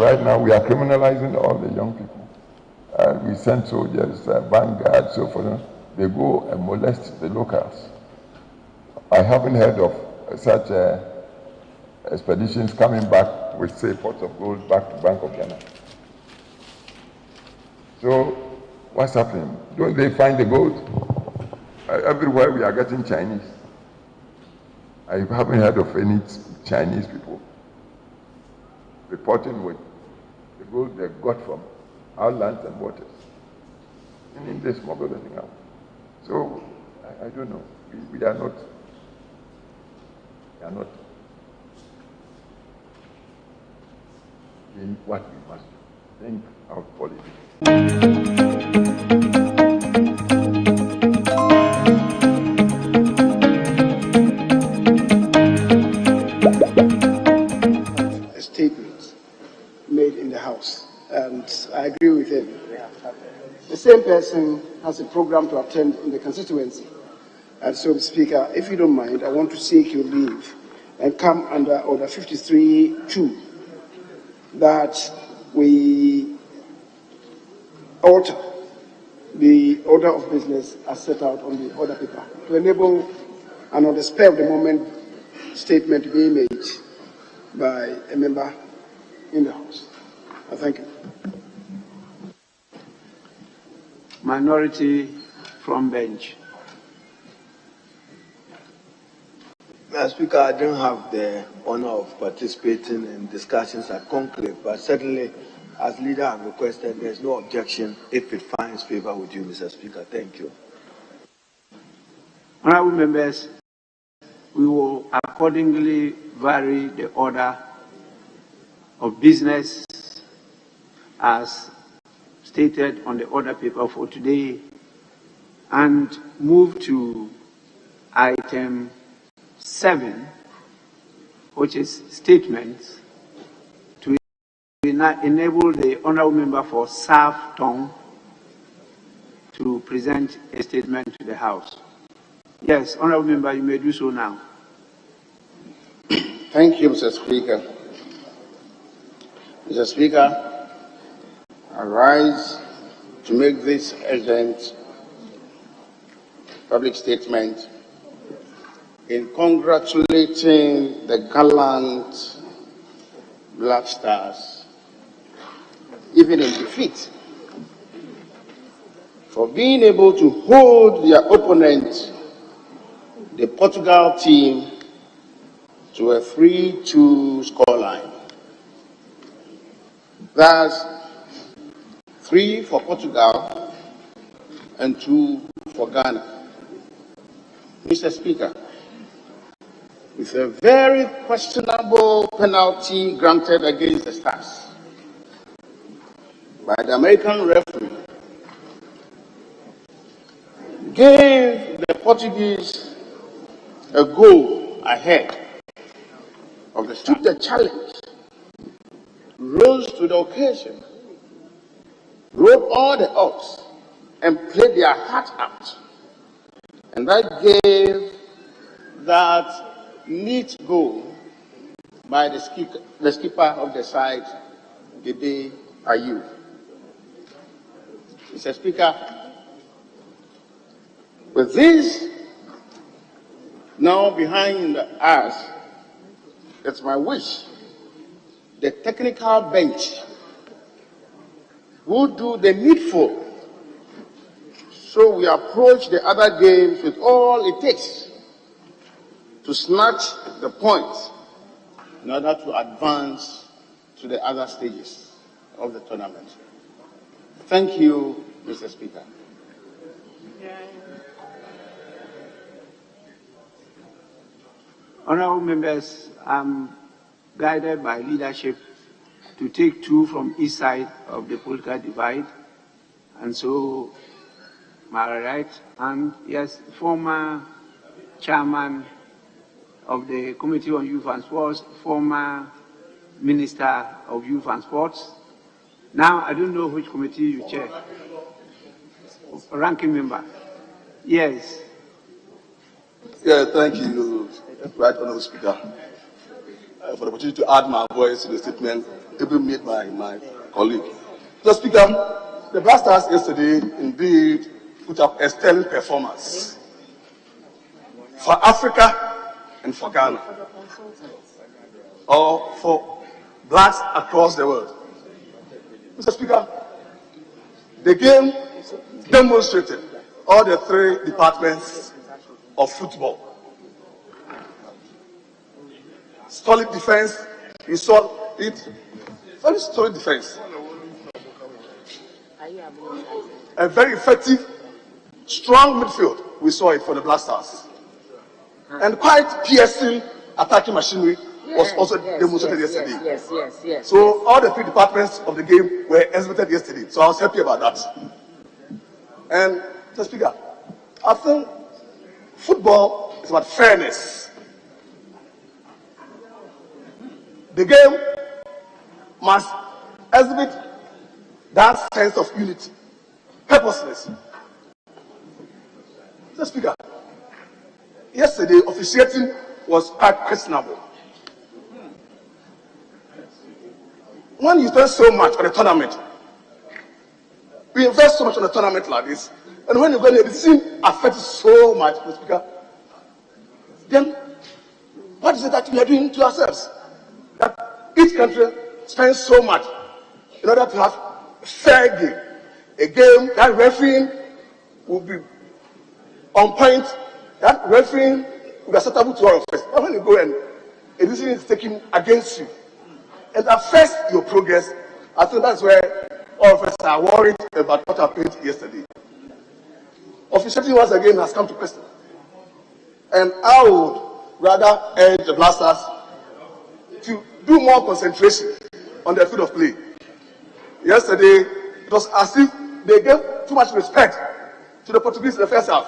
right now we are criminalizing all the young people. We send soldiers, vanguard, so forth. They go and molest the locals. I haven't heard of such expeditions coming back with, say, pots of gold back to Bank of Ghana. So, what's happening? Don't they find the gold? Everywhere we are getting Chinese. I haven't heard of any Chinese people reporting with the gold they got from our lands and waters. And they smuggle the thing out. So, I don't know. We are not in what we must think of politics. A statement made in the House, and I agree with him. The same person has a program to attend in the constituency. And so, Speaker, if you don't mind, I want to seek your leave and come under Order 53.2, that we alter the order of business as set out on the order paper to enable an on the spur of the moment statement to be made by a member in the House. Thank you. Minority from bench. Mr. Speaker, I don't have the honor of participating in discussions at conclave, but certainly, as leader, I've requested there's no objection if it finds favor with you, Mr. Speaker. Thank you. Honourable members, we will accordingly vary the order of business as stated on the order paper for today and move to item 7, which is statements, to enable the honourable member for South Tong to present a statement to the House. Yes, honourable member, you may do so now. Thank you, Mr. Speaker. Mr. Speaker, I rise to make this urgent public statement in congratulating the gallant Black Stars, even in defeat, for being able to hold their opponent, the Portugal team, to a 3-2 scoreline. That's 3 for Portugal and 2 for Ghana. Mr. Speaker, with a very questionable penalty granted against the Stars by the American referee, gave the Portuguese a goal ahead of the Stars. Took the challenge, rose to the occasion, wrote all the odds, and played their heart out. And that gave that neat goal by the skipper of the side, Gede Ayew. Mr. Speaker, with this now behind us, it's my wish the technical bench will do the needful so we approach the other games with all it takes to snatch the points in order to advance to the other stages of the tournament. Thank you, Mr. Speaker. Honourable members, I'm guided by leadership to take 2 from each side of the political divide. And so, my right hand, yes, former chairman of the Committee on Youth and Sports, former Minister of Youth and Sports. Now, I don't know which committee you chair. Ranking member. Yes. Yeah, thank you, Right Honourable Speaker, for the opportunity to add my voice to the statement even made by my colleague. Mr. Speaker, the Black Stars yesterday indeed put up a sterling performance for Africa and for Ghana, or for blacks across the world. Mr. Speaker, the game demonstrated all the three departments of football. Solid defense, we saw it, very solid defense. A very effective, strong midfield, we saw it for the Black Stars. And quite piercing attacking machinery was also demonstrated yesterday. Yes. So all the three departments of the game were exhibited yesterday. So I was happy about that. And Mr. Speaker, I think football is about fairness. The game must exhibit that sense of unity, purposeless. Mr. Speaker, yesterday officiating was quite questionable. When you spend so much on a tournament, we invest so much on a tournament like this, and when you go there, the scene affects so much, Mr. Speaker, then what is it that we are doing to ourselves? That each country spends so much in order to have a fair game, a game that refereeing will be on point, that refereeing will be acceptable to all of us. But when you go and a decision is taken against you, and affects your progress, I think that's where all of us are worried about what happened yesterday. Officiating once again has come to question. And I would rather urge the Black Stars to do more concentration on their field of play. Yesterday, it was as if they gave too much respect to the Portuguese in the first half.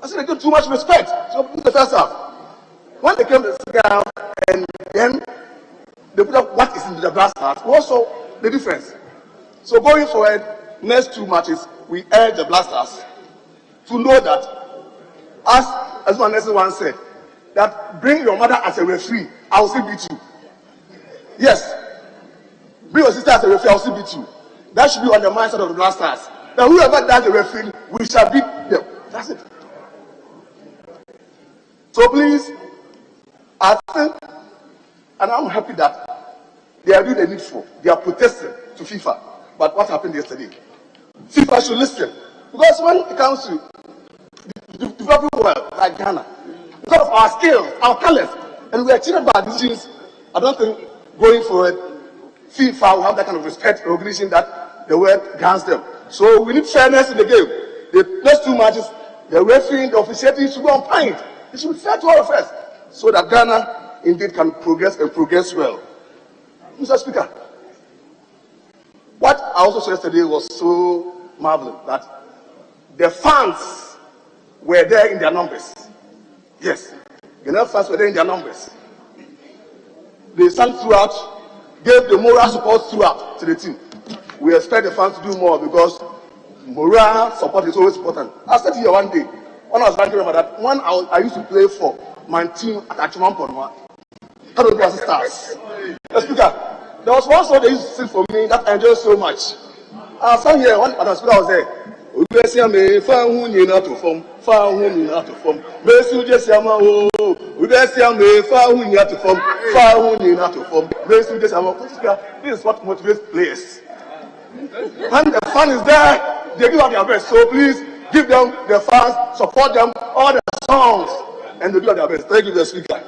I said they gave too much respect to the first half. When they came to the second half, and then they put up what is in the Black Stars, we also the difference. So going forward, next two matches, we urge the Black Stars to know that, as my next one said, that bring your mother as a referee, I will still beat you. Yes, bring your sister as a referee, I will still beat you. That should be on the mindset of the Black Stars. That whoever does the referee, we shall beat them. That's it. So please, I think, and I'm happy that they are doing the needful. They are protesting to FIFA. But what happened yesterday? FIFA should listen. Because when it comes to developing world like Ghana, because of our skills, our talents, and we are cheated by decisions, I don't think going forward, FIFA will have that kind of respect and recognition that the world grants them. So we need fairness in the game. The next two matches, the refereeing, the officiating should be on point. It should be fair to all of us, so that Ghana indeed can progress and progress well. Mr. Speaker, what I also saw yesterday was so marvelous that the fans were there in their numbers. Yes, the fans were there in their numbers. They sang throughout, gave the moral support throughout to the team. We expect the fans to do more because moral support is always important. I said here one day, when I was ranking about that, when I used to play for my team at Achiman-Ponwa, Stars. The Speaker, there was one song they used to sing for me that I enjoyed so much. I sang here when the Speaker was there. This is what motivates players. When the fan is there, they give out their best. So please give them the fans, support them, all the songs, and they do their best. Thank you, the Speaker.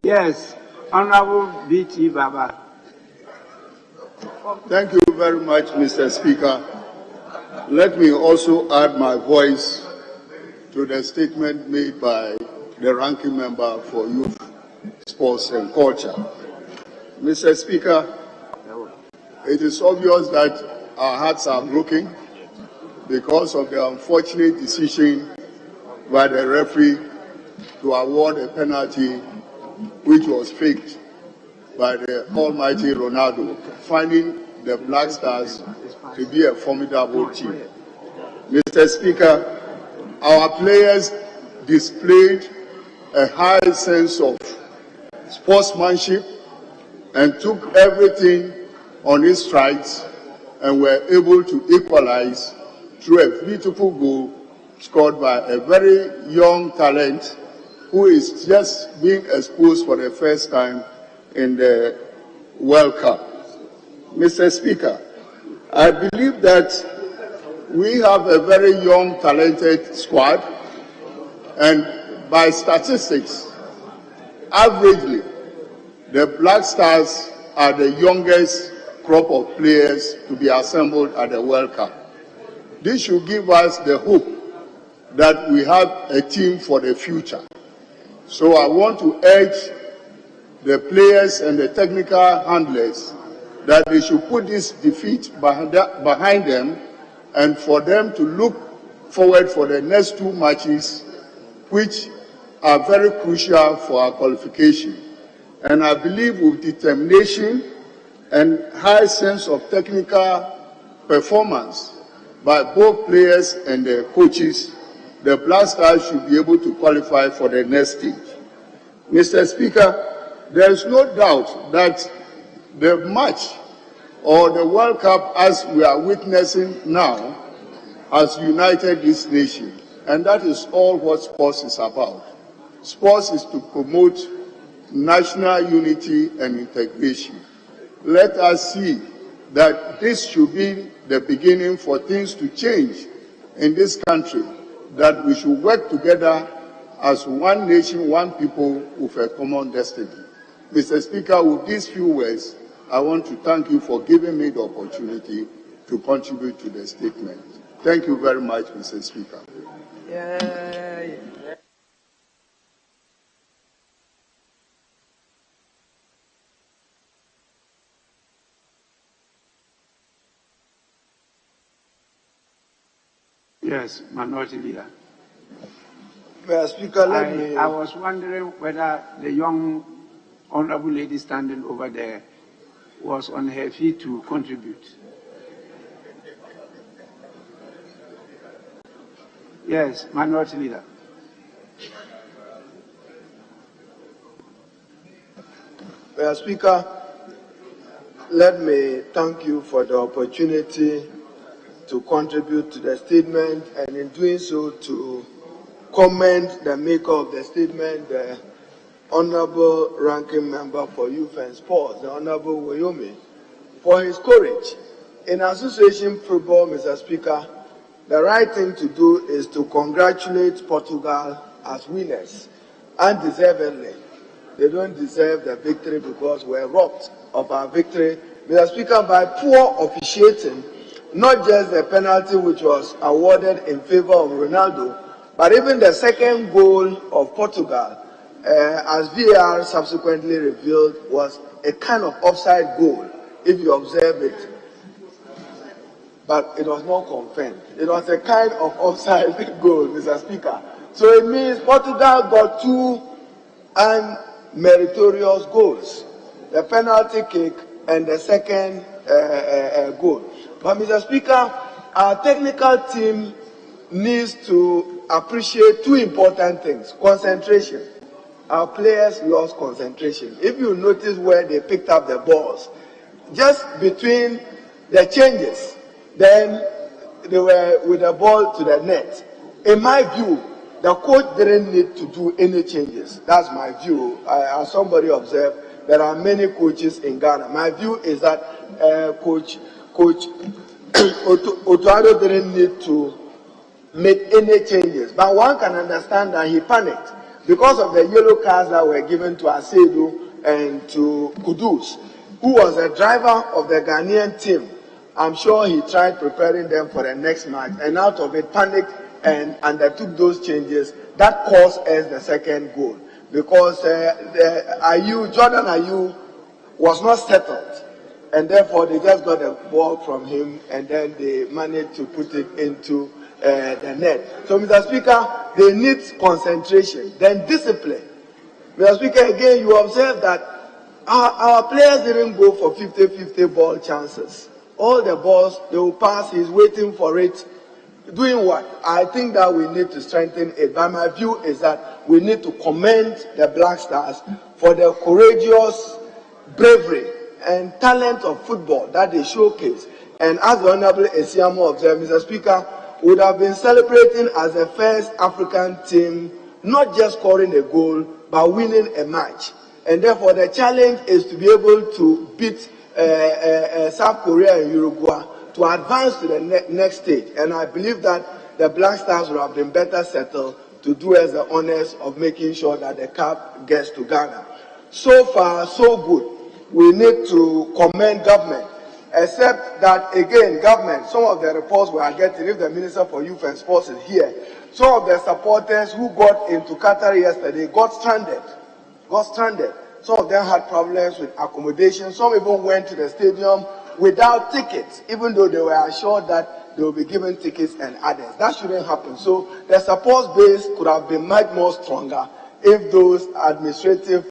Yes, Honorable B.T. Baba. Thank you very much, Mr. Speaker. Let me also add my voice to the statement made by the ranking member for Youth, Sports and Culture. Mr. Speaker, it is obvious that our hearts are broken because of the unfortunate decision by the referee to award a penalty which was faked by the almighty Ronaldo, finding the Black Stars to be a formidable team. Mr. Speaker, our players displayed a high sense of sportsmanship and took everything on his strides and were able to equalize through a beautiful goal scored by a very young talent who is just being exposed for the first time in the World Cup. Mr. Speaker, I believe that we have a very young, talented squad, and by statistics, averagely, the Black Stars are the youngest crop of players to be assembled at the World Cup. This should give us the hope that we have a team for the future. So I want to urge the players and the technical handlers that they should put this defeat behind them and for them to look forward for the next two matches, which are very crucial for our qualification. And I believe with determination and high sense of technical performance by both players and the coaches, the Black Stars should be able to qualify for the next stage. Mr. Speaker, there is no doubt that the match or the World Cup as we are witnessing now has united this nation. And that is all what sports is about. Sports is to promote national unity and integration. Let us see that this should be the beginning for things to change in this country, that we should work together as one nation, one people with a common destiny. Mr. Speaker, with these few words, I want to thank you for giving me the opportunity to contribute to the statement. Thank you very much, Mr. Speaker. Yes, Minority Leader. Mr. Speaker, I was wondering whether the young honorable lady standing over there was on her feet to contribute. Yes, Minority Leader. Mr. Speaker, let me thank you for the opportunity to contribute to the statement, and in doing so to commend the maker of the statement, the Honorable Ranking Member for Youth and Sports, the Honorable Wyoming, for his courage. In association football, Mr. Speaker, the right thing to do is to congratulate Portugal as winners, undeservedly. They don't deserve the victory because we're robbed of our victory, Mr. Speaker, by poor officiating. Not just the penalty which was awarded in favor of Ronaldo, but even the second goal of Portugal, as VAR subsequently revealed, was a kind of offside goal, if you observe it. But it was not confirmed. It was a kind of offside goal, Mr. Speaker. So it means Portugal got two unmeritorious goals, the penalty kick and the second goal. But Mr. Speaker, our technical team needs to appreciate two important things. Concentration. Our players lost concentration. If you notice where they picked up the balls, just between the changes, then they were with the ball to the net. In my view, the coach didn't need to do any changes. That's my view. As somebody observed, there are many coaches in Ghana. My view is that Coach Otuado didn't need to make any changes. But one can understand that he panicked because of the yellow cards that were given to Asedu and to Kudus, who was the driver of the Ghanaian team. I'm sure he tried preparing them for the next match, and out of it panicked and undertook those changes. That caused us the second goal because Jordan Ayew was not settled, and therefore they just got the ball from him and then they managed to put it into the net. So, Mr. Speaker, they need concentration, then discipline. Mr. Speaker, again, you observe that our players didn't go for 50-50 ball chances. All the balls, they will pass, he's waiting for it. Doing what? I think that we need to strengthen it. But my view is that we need to commend the Black Stars for the courageous bravery and talent of football that they showcase. And as the Honorable Esiamo observed, Mr. Speaker, would have been celebrating as the first African team, not just scoring a goal, but winning a match. And therefore, the challenge is to be able to beat South Korea and Uruguay to advance to the next stage. And I believe that the Black Stars would have been better settled to do us the honors of making sure that the cup gets to Ghana. So far, so good. We need to commend government, except that, again, government, some of the reports we are getting, if the Minister for Youth and Sports is here, some of the supporters who got into Qatar yesterday got stranded. Some of them had problems with accommodation. Some even went to the stadium without tickets, even though they were assured that they will be given tickets and others. That shouldn't happen. So the support base could have been much more stronger if those administrative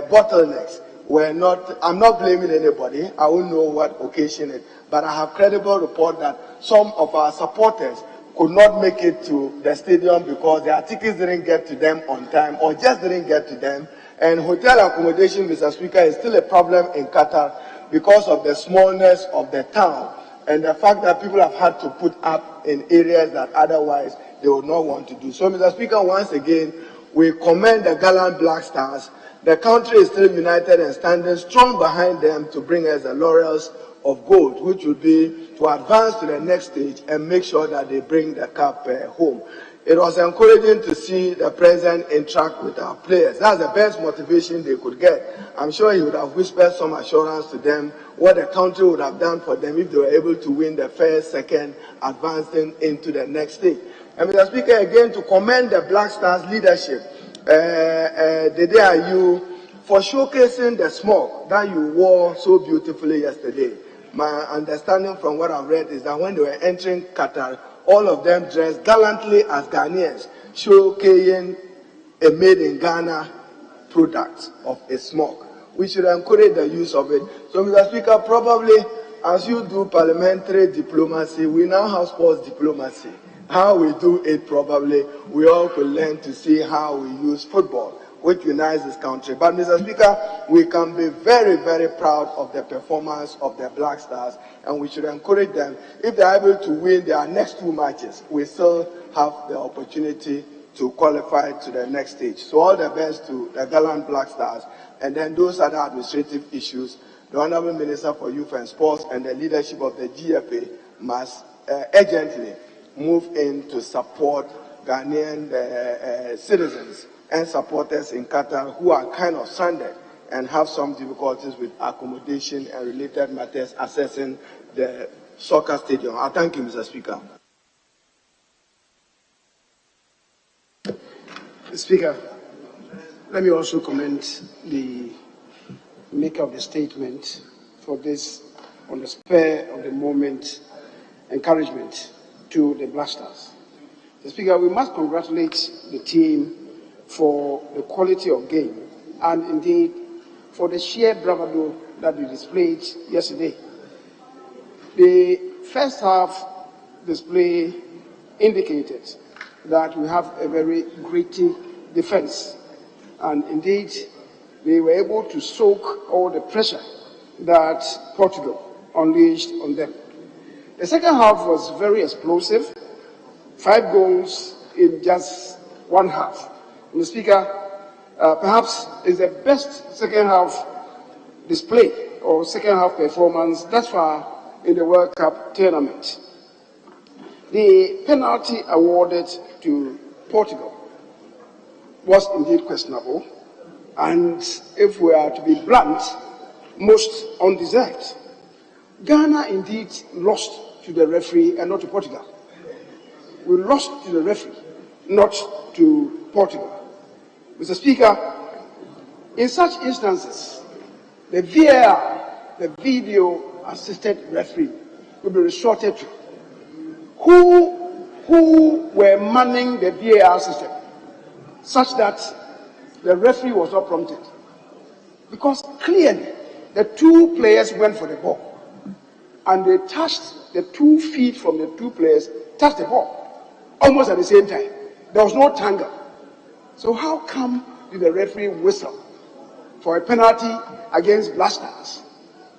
bottlenecks were not. I'm not blaming anybody. I won't know what occasioned it, but I have credible report that some of our supporters could not make it to the stadium because their tickets didn't get to them on time or just didn't get to them. And hotel accommodation, Mr. Speaker, is still a problem in Qatar because of the smallness of the town and the fact that people have had to put up in areas that otherwise they would not want to do. So, Mr. Speaker, once again, we commend the gallant Black Stars. The country is still united and standing strong behind them to bring us the laurels of gold, which would be to advance to the next stage and make sure that they bring the cup home. It was encouraging to see the president interact with our players. That's the best motivation they could get. I'm sure he would have whispered some assurance to them what the country would have done for them if they were able to win the first, second, advancing into the next stage. And Mr. Speaker, again, to commend the Black Stars leadership, Dede Ayew, for showcasing the smock that you wore so beautifully yesterday. My understanding from what I've read is that when they were entering Qatar, all of them dressed gallantly as Ghanaians, showcasing a made in Ghana product of a smoke. We should encourage the use of it. So, Mr. Speaker, probably as you do parliamentary diplomacy, we now have sports diplomacy. How we do it, probably, we all could learn to see how we use football, which unites this country. But, Mr. Speaker, we can be very, very proud of the performance of the Black Stars, and we should encourage them. If they are able to win their next two matches, we still have the opportunity to qualify to the next stage. So all the best to the gallant Black Stars. And then those other administrative issues, the Honorable Minister for Youth and Sports and the leadership of the GFA must urgently move in to support Ghanaian citizens and supporters in Qatar who are kind of stranded and have some difficulties with accommodation and related matters accessing the soccer stadium. I thank you, Mr. Speaker. Speaker, let me also commend the maker of the statement for this, on the spur of the moment, encouragement to the Black Stars. Speaker, we must congratulate the team for the quality of game and indeed for the sheer bravado that you displayed yesterday. The first half display indicated that we have a very gritty defense, and indeed they were able to soak all the pressure that Portugal unleashed on them. The second half was very explosive, 5 goals in just one half. Mr. Speaker, perhaps is the best second half display or second half performance thus far in the World Cup tournament. The penalty awarded to Portugal was indeed questionable, and if we are to be blunt, most undeserved. Ghana indeed lost to the referee and not to Portugal. We lost to the referee, not to Portugal. Mr. Speaker, in such instances, the VAR, the video assisted referee, will be resorted to. Who were manning the VAR system such that the referee was not prompted? Because clearly the two players went for the ball and they touched the 2 feet from the two players, touched the ball, almost at the same time. There was no tangle. So how come did the referee whistle for a penalty against Black Stars,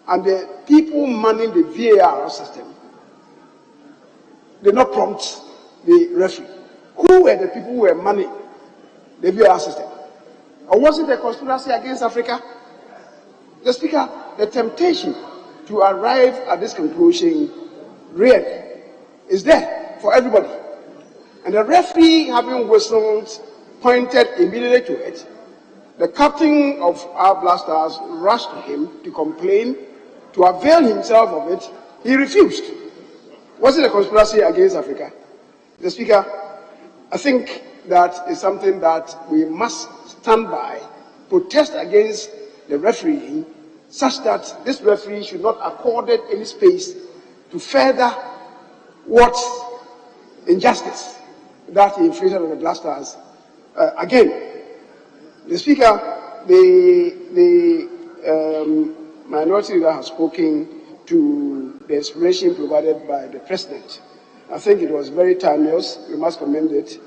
and the people manning the VAR system did not prompt the referee? Who were the people who were manning the VAR system? Or was it a conspiracy against Africa? The Speaker, the temptation to arrive at this conclusion really is there for everybody. And the referee, having whistled, pointed immediately to it. The captain of our Black Stars rushed to him to complain, to avail himself of it. He refused. Was it a conspiracy against Africa? The Speaker, I think that is something that we must stand by, protest against the refereeing, such that this referee should not accorded any space to further what injustice that he inflicted on the Black Stars. Again, the Speaker, the minority leader has spoken to the explanation provided by the President. I think it was very timeless. We must commend it.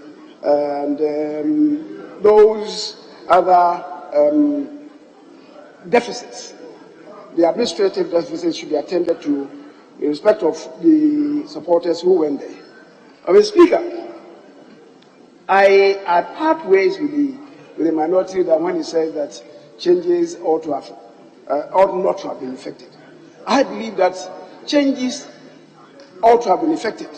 And those other deficits, the administrative deficits, should be attended to in respect of the supporters who went there. Mr. Speaker, I part ways with the minority leader when he says that changes ought not to have been effected. I believe that changes ought to have been effected.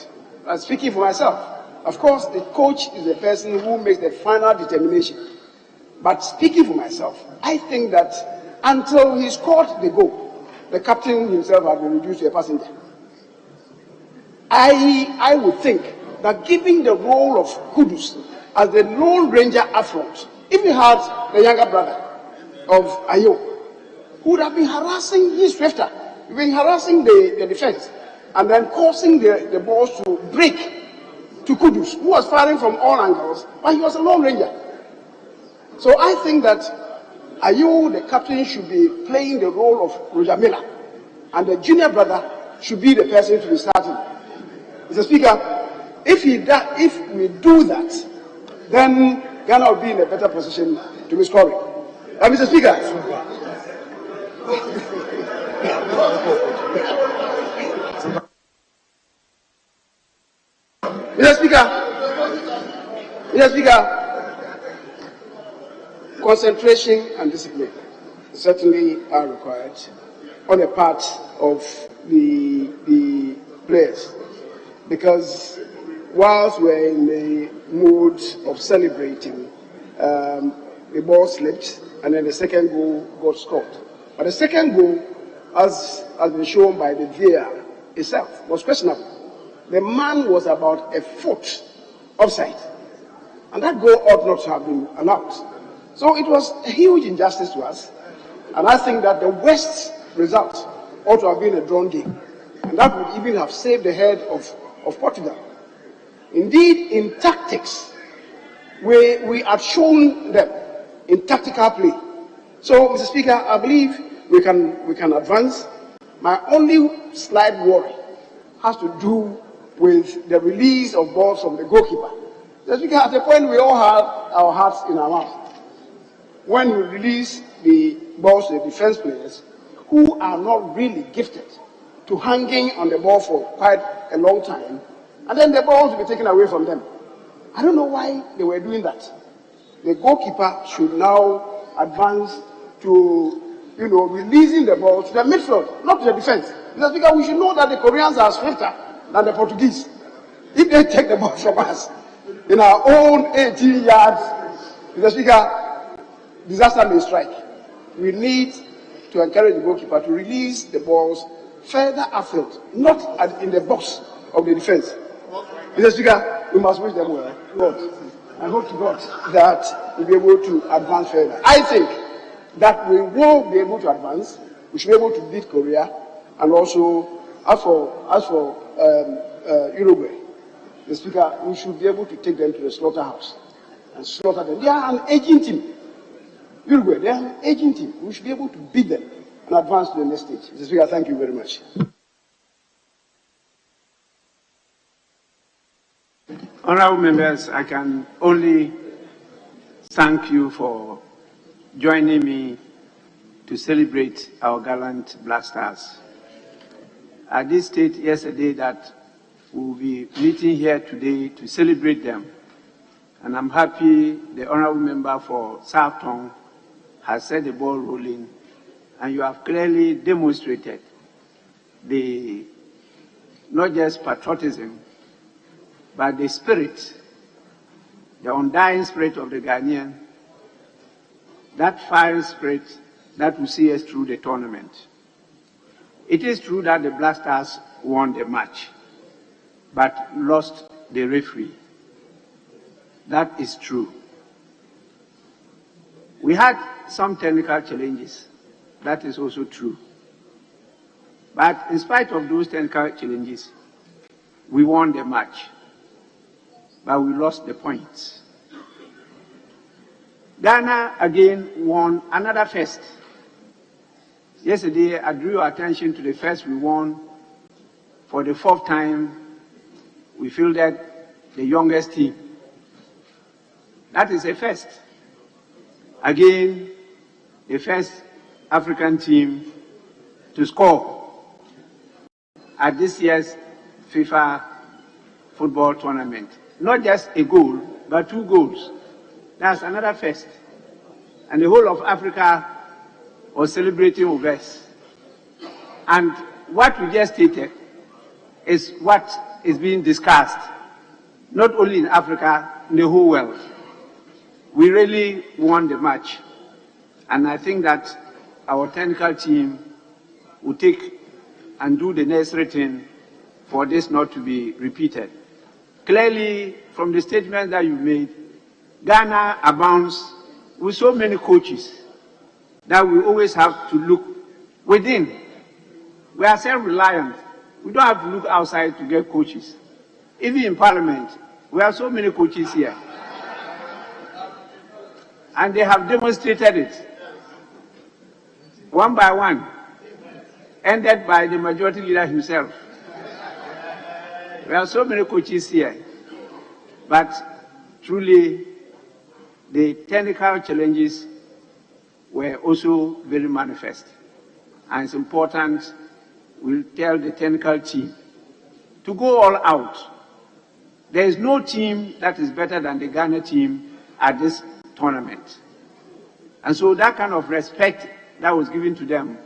I'm speaking for myself. Of course, the coach is the person who makes the final determination. But speaking for myself, I think that until he scored the goal, the captain himself had been reduced to a passenger. I would think that giving the role of Kudus as the Lone Ranger up front, if he had the younger brother of Ayo, who would have been harassing his swifter, been harassing the defense, and then causing the balls to break to Kudus, who was firing from all angles, but he was a Lone Ranger. So I think that Ayo, the captain, should be playing the role of Roger Miller, and the junior brother should be the person to be starting. Mr. Speaker, if we do that, then Ghana will be in a better position to be scoring. Mr. Speaker, Mr. Speaker, concentration and discipline certainly are required on the part of the players, because whilst we're in the mood of celebrating, the ball slipped and then the second goal got scored. But the second goal, as has been shown by the VAR itself, was questionable. The man was about a foot offside, and that goal ought not to have been allowed. So it was a huge injustice to us, and I think that the worst result ought to have been a drawn game, and that would even have saved the head of Portugal. Indeed, in tactics, we have shown them in tactical play. So, Mr. Speaker, I believe we can advance. My only slight worry has to do with the release of balls from the goalkeeper. Mr. Speaker, at the point we all had our hearts in our mouth. When we release the balls to the defense players, who are not really gifted to hanging on the ball for quite a long time, and then the balls will be taken away from them. I don't know why they were doing that. The goalkeeper should now advance to, releasing the ball to the midfield, not to the defense. Mr. Speaker, we should know that the Koreans are swifter than the Portuguese. If they take the ball from us in our own 18 yards, Mr. Speaker, disaster may strike. We need to encourage the goalkeeper to release the balls further upfield, not in the box of the defense. Mr. Speaker, we must wish them well. God, I hope to God that we'll be able to advance further. I think that we will be able to advance. We should be able to beat Korea, and also as for Uruguay, Mr. Speaker, we should be able to take them to the slaughterhouse and slaughter them. They are an aging team. Uruguay, they are an aging team. We should be able to beat them and advance to the next stage. Mr. Speaker, thank you very much. Honorable members, I can only thank you for joining me to celebrate our gallant Black Stars. I did state yesterday that we will be meeting here today to celebrate them. And I'm happy the Honorable Member for South Tong has set the ball rolling, and you have clearly demonstrated the not just patriotism, but the spirit, the undying spirit of the Ghanaian, that fiery spirit that will see us through the tournament. It is true that the Black Stars won the match, but lost the referee. That is true. We had some technical challenges. That is also true. But in spite of those technical challenges, we won the match, but we lost the points. Ghana again won another first. Yesterday, I drew your attention to the first we won. For the fourth time, we fielded the youngest team. That is a first. Again, the first African team to score at this year's FIFA football tournament. Not just a goal, but 2 goals. That's another first. And the whole of Africa was celebrating with us. And what we just stated is what is being discussed, not only in Africa, in the whole world. We really won the match. And I think that our technical team will take and do the necessary thing for this not to be repeated. Clearly, from the statement that you made, Ghana abounds with so many coaches that we always have to look within. We are self-reliant. We don't have to look outside to get coaches. Even in Parliament, we have so many coaches here. And they have demonstrated it, one by one, ended by the majority leader himself. We have so many coaches here, but truly the technical challenges were also very manifest. And it's important we tell the technical team to go all out. There is no team that is better than the Ghana team at this tournament. And so that kind of respect that was given to them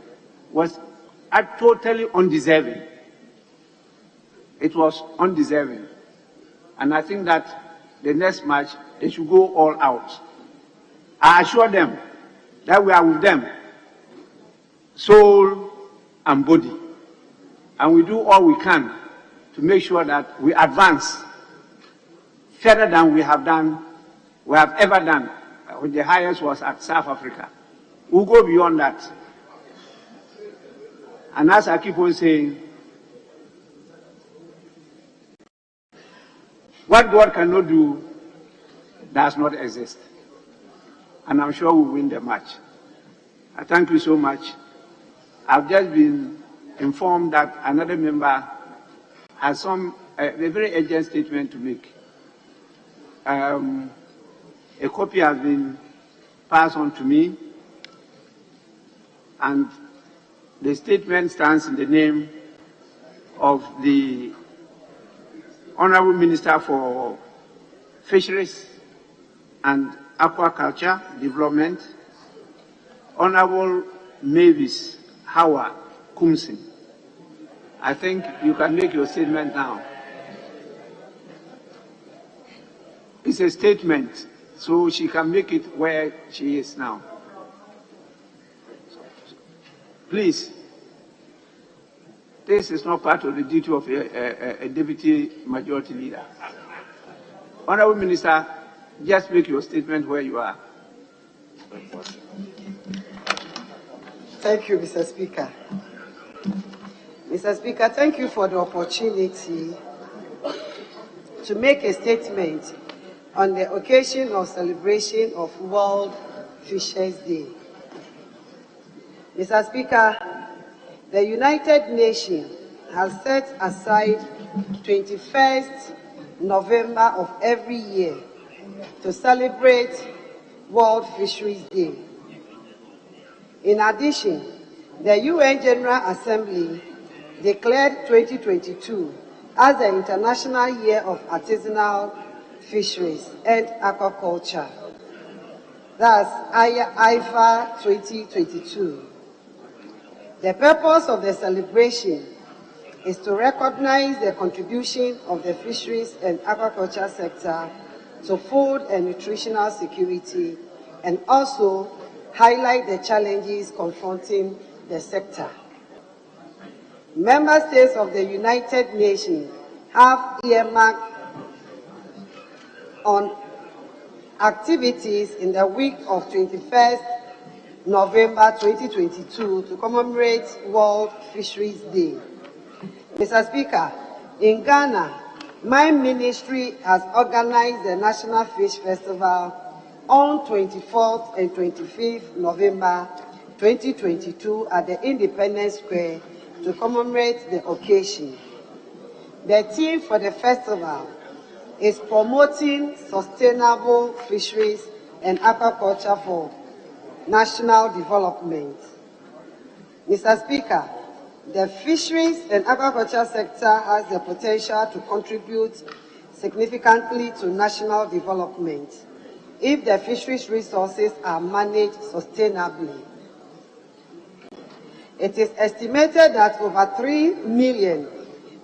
was totally undeserving. It was undeserving. And I think that the next match, they should go all out. I assure them that we are with them, soul and body. And we do all we can to make sure that we advance further than we have ever done. The highest was at South Africa. We'll go beyond that. And as I keep on saying, what God cannot do does not exist. And I'm sure we'll win the match. I thank you so much. I've just been informed that another member has a very urgent statement to make. A copy has been passed on to me, and the statement stands in the name of the Honorable Minister for Fisheries and Aquaculture Development, Honorable Mavis Hawa Kumsin. I think you can make your statement now. It's a statement, so she can make it where she is now. Please, this is not part of the duty of a deputy majority leader. Honorable Minister, just make your statement where you are. Thank you, Mr. Speaker. Mr. Speaker, thank you for the opportunity to make a statement on the occasion of celebration of World Fisheries Day. Mr. Speaker, the United Nations has set aside 21st November of every year to celebrate World Fisheries Day. In addition, the UN General Assembly declared 2022 as the International Year of Artisanal Fisheries and Aquaculture. That's IFA 2022. The purpose of the celebration is to recognize the contribution of the fisheries and aquaculture sector to food and nutritional security, and also highlight the challenges confronting the sector. Member states of the United Nations have earmarked on activities in the week of 21st November 2022 to commemorate World Fisheries Day. Mr. Speaker, in Ghana, my ministry has organized the National Fish Festival on 24th and 25th November 2022 at the Independence Square to commemorate the occasion. The theme for the festival is promoting sustainable fisheries and aquaculture for national development. Mr. Speaker, the fisheries and aquaculture sector has the potential to contribute significantly to national development if the fisheries resources are managed sustainably. It is estimated that over 3 million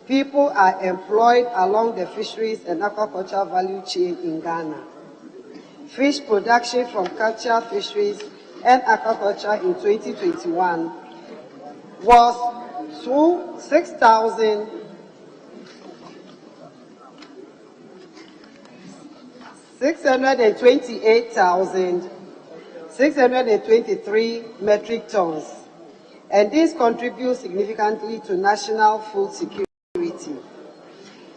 people are employed along the fisheries and aquaculture value chain in Ghana. Fish production from capture fisheries and aquaculture in 2021 was 628,623 metric tons, and this contributes significantly to national food security.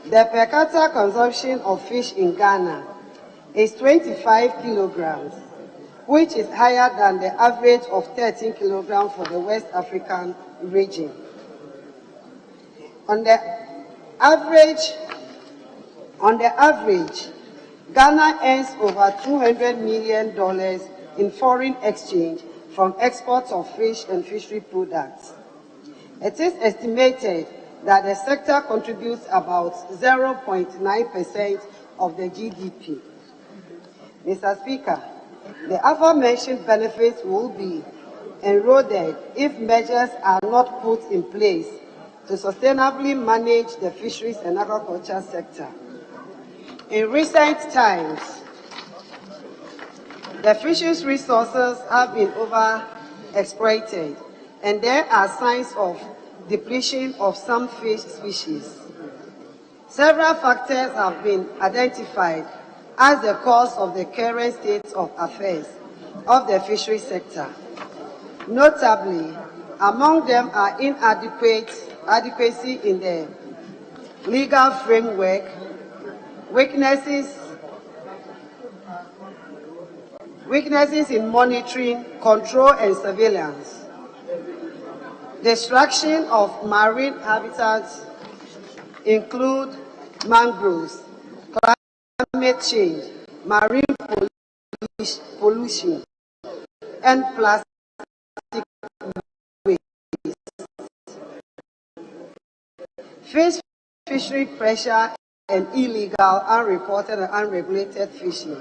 The per capita consumption of fish in Ghana is 25 kilograms, which is higher than the average of 13 kilograms for the West African region. On the average, Ghana earns over $200 million in foreign exchange from exports of fish and fishery products. It is estimated that the sector contributes about 0.9% of the GDP. Mr. Speaker, the aforementioned benefits will be eroded if measures are not put in place to sustainably manage the fisheries and aquaculture sector. In recent times, the fisheries resources have been overexploited, and there are signs of depletion of some fish species. Several factors have been identified as the cause of the current state of affairs of the fisheries sector. Notably, among them are inadequacy in the legal framework, weaknesses in monitoring, control, and surveillance, destruction of marine habitats include mangroves, climate change, marine pollution, and plastic waste. Fishery pressure and illegal, unreported, and unregulated fishing.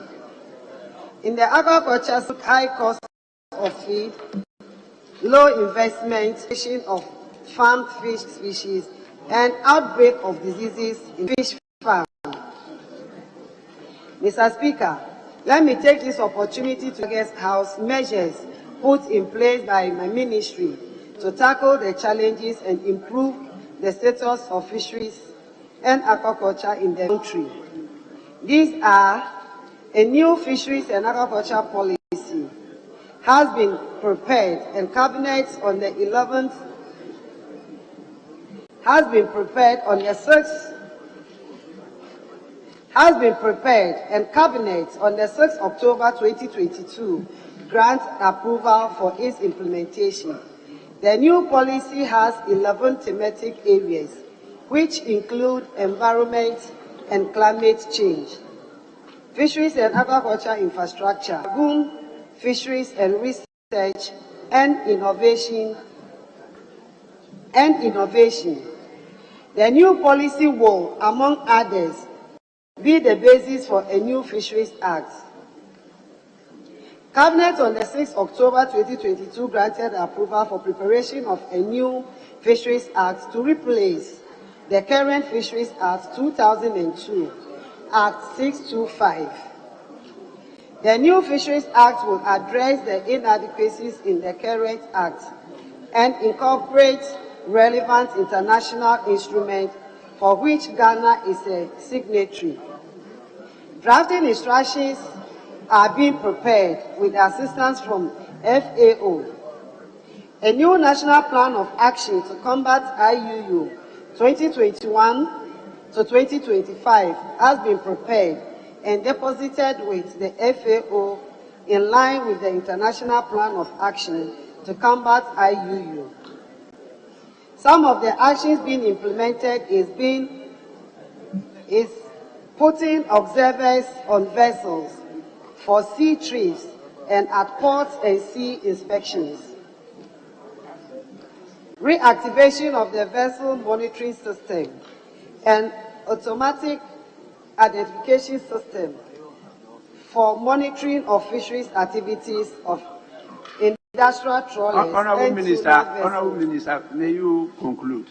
In the aquaculture, high cost of feed, low investment, fishing of farmed fish species, and outbreak of diseases in fish farms. Mr. Speaker, let me take this opportunity to guest house measures put in place by my ministry to tackle the challenges and improve the status of fisheries and aquaculture in the country. These are: a new fisheries and aquaculture policy has been prepared and cabinet on the 11th has been prepared on the 6th October 2022 grant approval for its implementation. The new policy has 11 thematic areas, which include environment, and climate change. Fisheries and aquaculture infrastructure, lagoon fisheries and research and innovation. The new policy will, among others, be the basis for a new Fisheries Act. Cabinet on the 6th October 2022 granted approval for preparation of a new Fisheries Act to replace the current Fisheries Act 2002, Act 625. The new Fisheries Act will address the inadequacies in the current Act and incorporate relevant international instruments for which Ghana is a signatory. Drafting instructions are being prepared with assistance from FAO. A new national plan of action to combat IUU 2021 to 2025 has been prepared and deposited with the FAO in line with the international plan of action to combat IUU. Some of the actions being implemented is putting observers on vessels for sea trips and at ports and sea inspections. Reactivation of the vessel monitoring system and automatic identification system for monitoring of fisheries activities of industrial trawlers. Honourable Minister, may you conclude?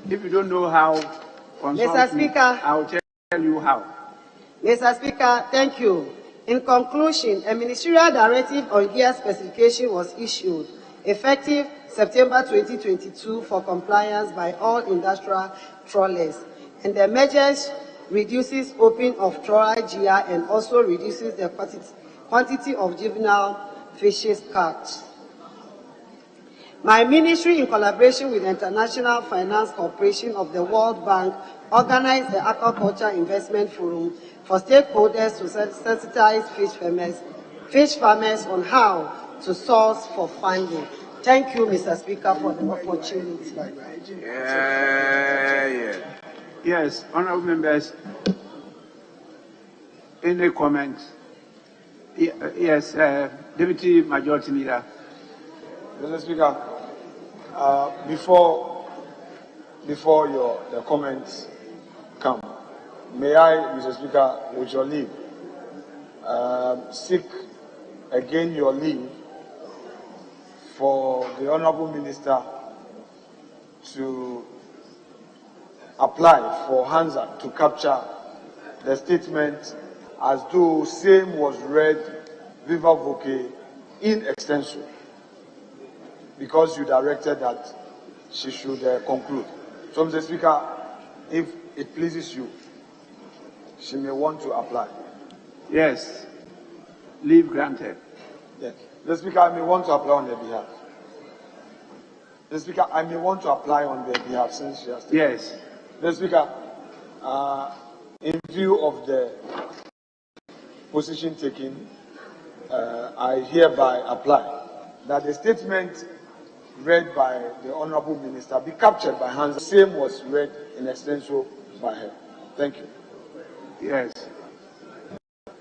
If you don't know how, Mr. Speaker, I'll tell you how. Mr. Speaker, thank you. In conclusion, a ministerial directive on gear specification was issued, effective September 2022, for compliance by all industrial trawlers, and the measures reduces opening of trawler gear and also reduces the quantity of juvenile fishes caught. My ministry, in collaboration with the International Finance Corporation of the World Bank, organized the Aquaculture Investment Forum for stakeholders to sensitize fish farmers on how to source for funding. Thank you, Mr. Speaker, for the opportunity. Yes, honourable members, any comments? Yes, Deputy Majority Leader. Mr. Speaker, before the comments come, may I, Mr. Speaker, with your leave, seek again your leave for the Honourable Minister to apply for Hansa to capture the statement as though same was read viva voce in extenso, because you directed that she should conclude. So, Mr. Speaker, if it pleases you, she may want to apply. Yes. Leave granted. Yes. Mr. Speaker, I may want to apply on their behalf. Mr. Speaker, I may want to apply on their behalf since she has taken. Yes. Mr. Speaker, in view of the position taken, I hereby apply that the statement read by the Honourable Minister be captured by Hansa. Same was read in extenso by her. Thank you. Yes.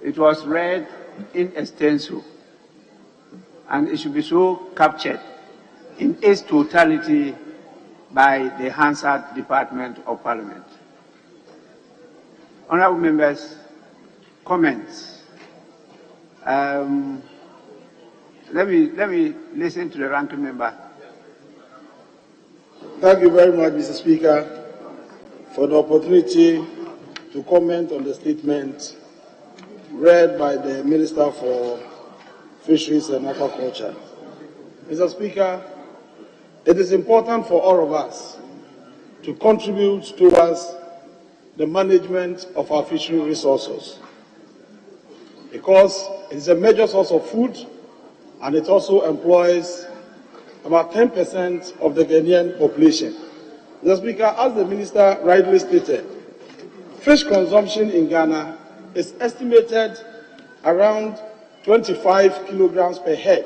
It was read in extenso, and it should be so captured in its totality by the Hansard Department of Parliament. Honourable members, comments. Let me listen to the ranking member. Thank you very much, Mr. Speaker, for the opportunity to comment on the statement read by the Minister for Fisheries and Aquaculture. Mr. Speaker, it is important for all of us to contribute towards the management of our fishery resources, because it is a major source of food and it also employs about 10% of the Ghanaian population. Mr. Speaker, as the Minister rightly stated, fish consumption in Ghana is estimated around 25 kilograms per head,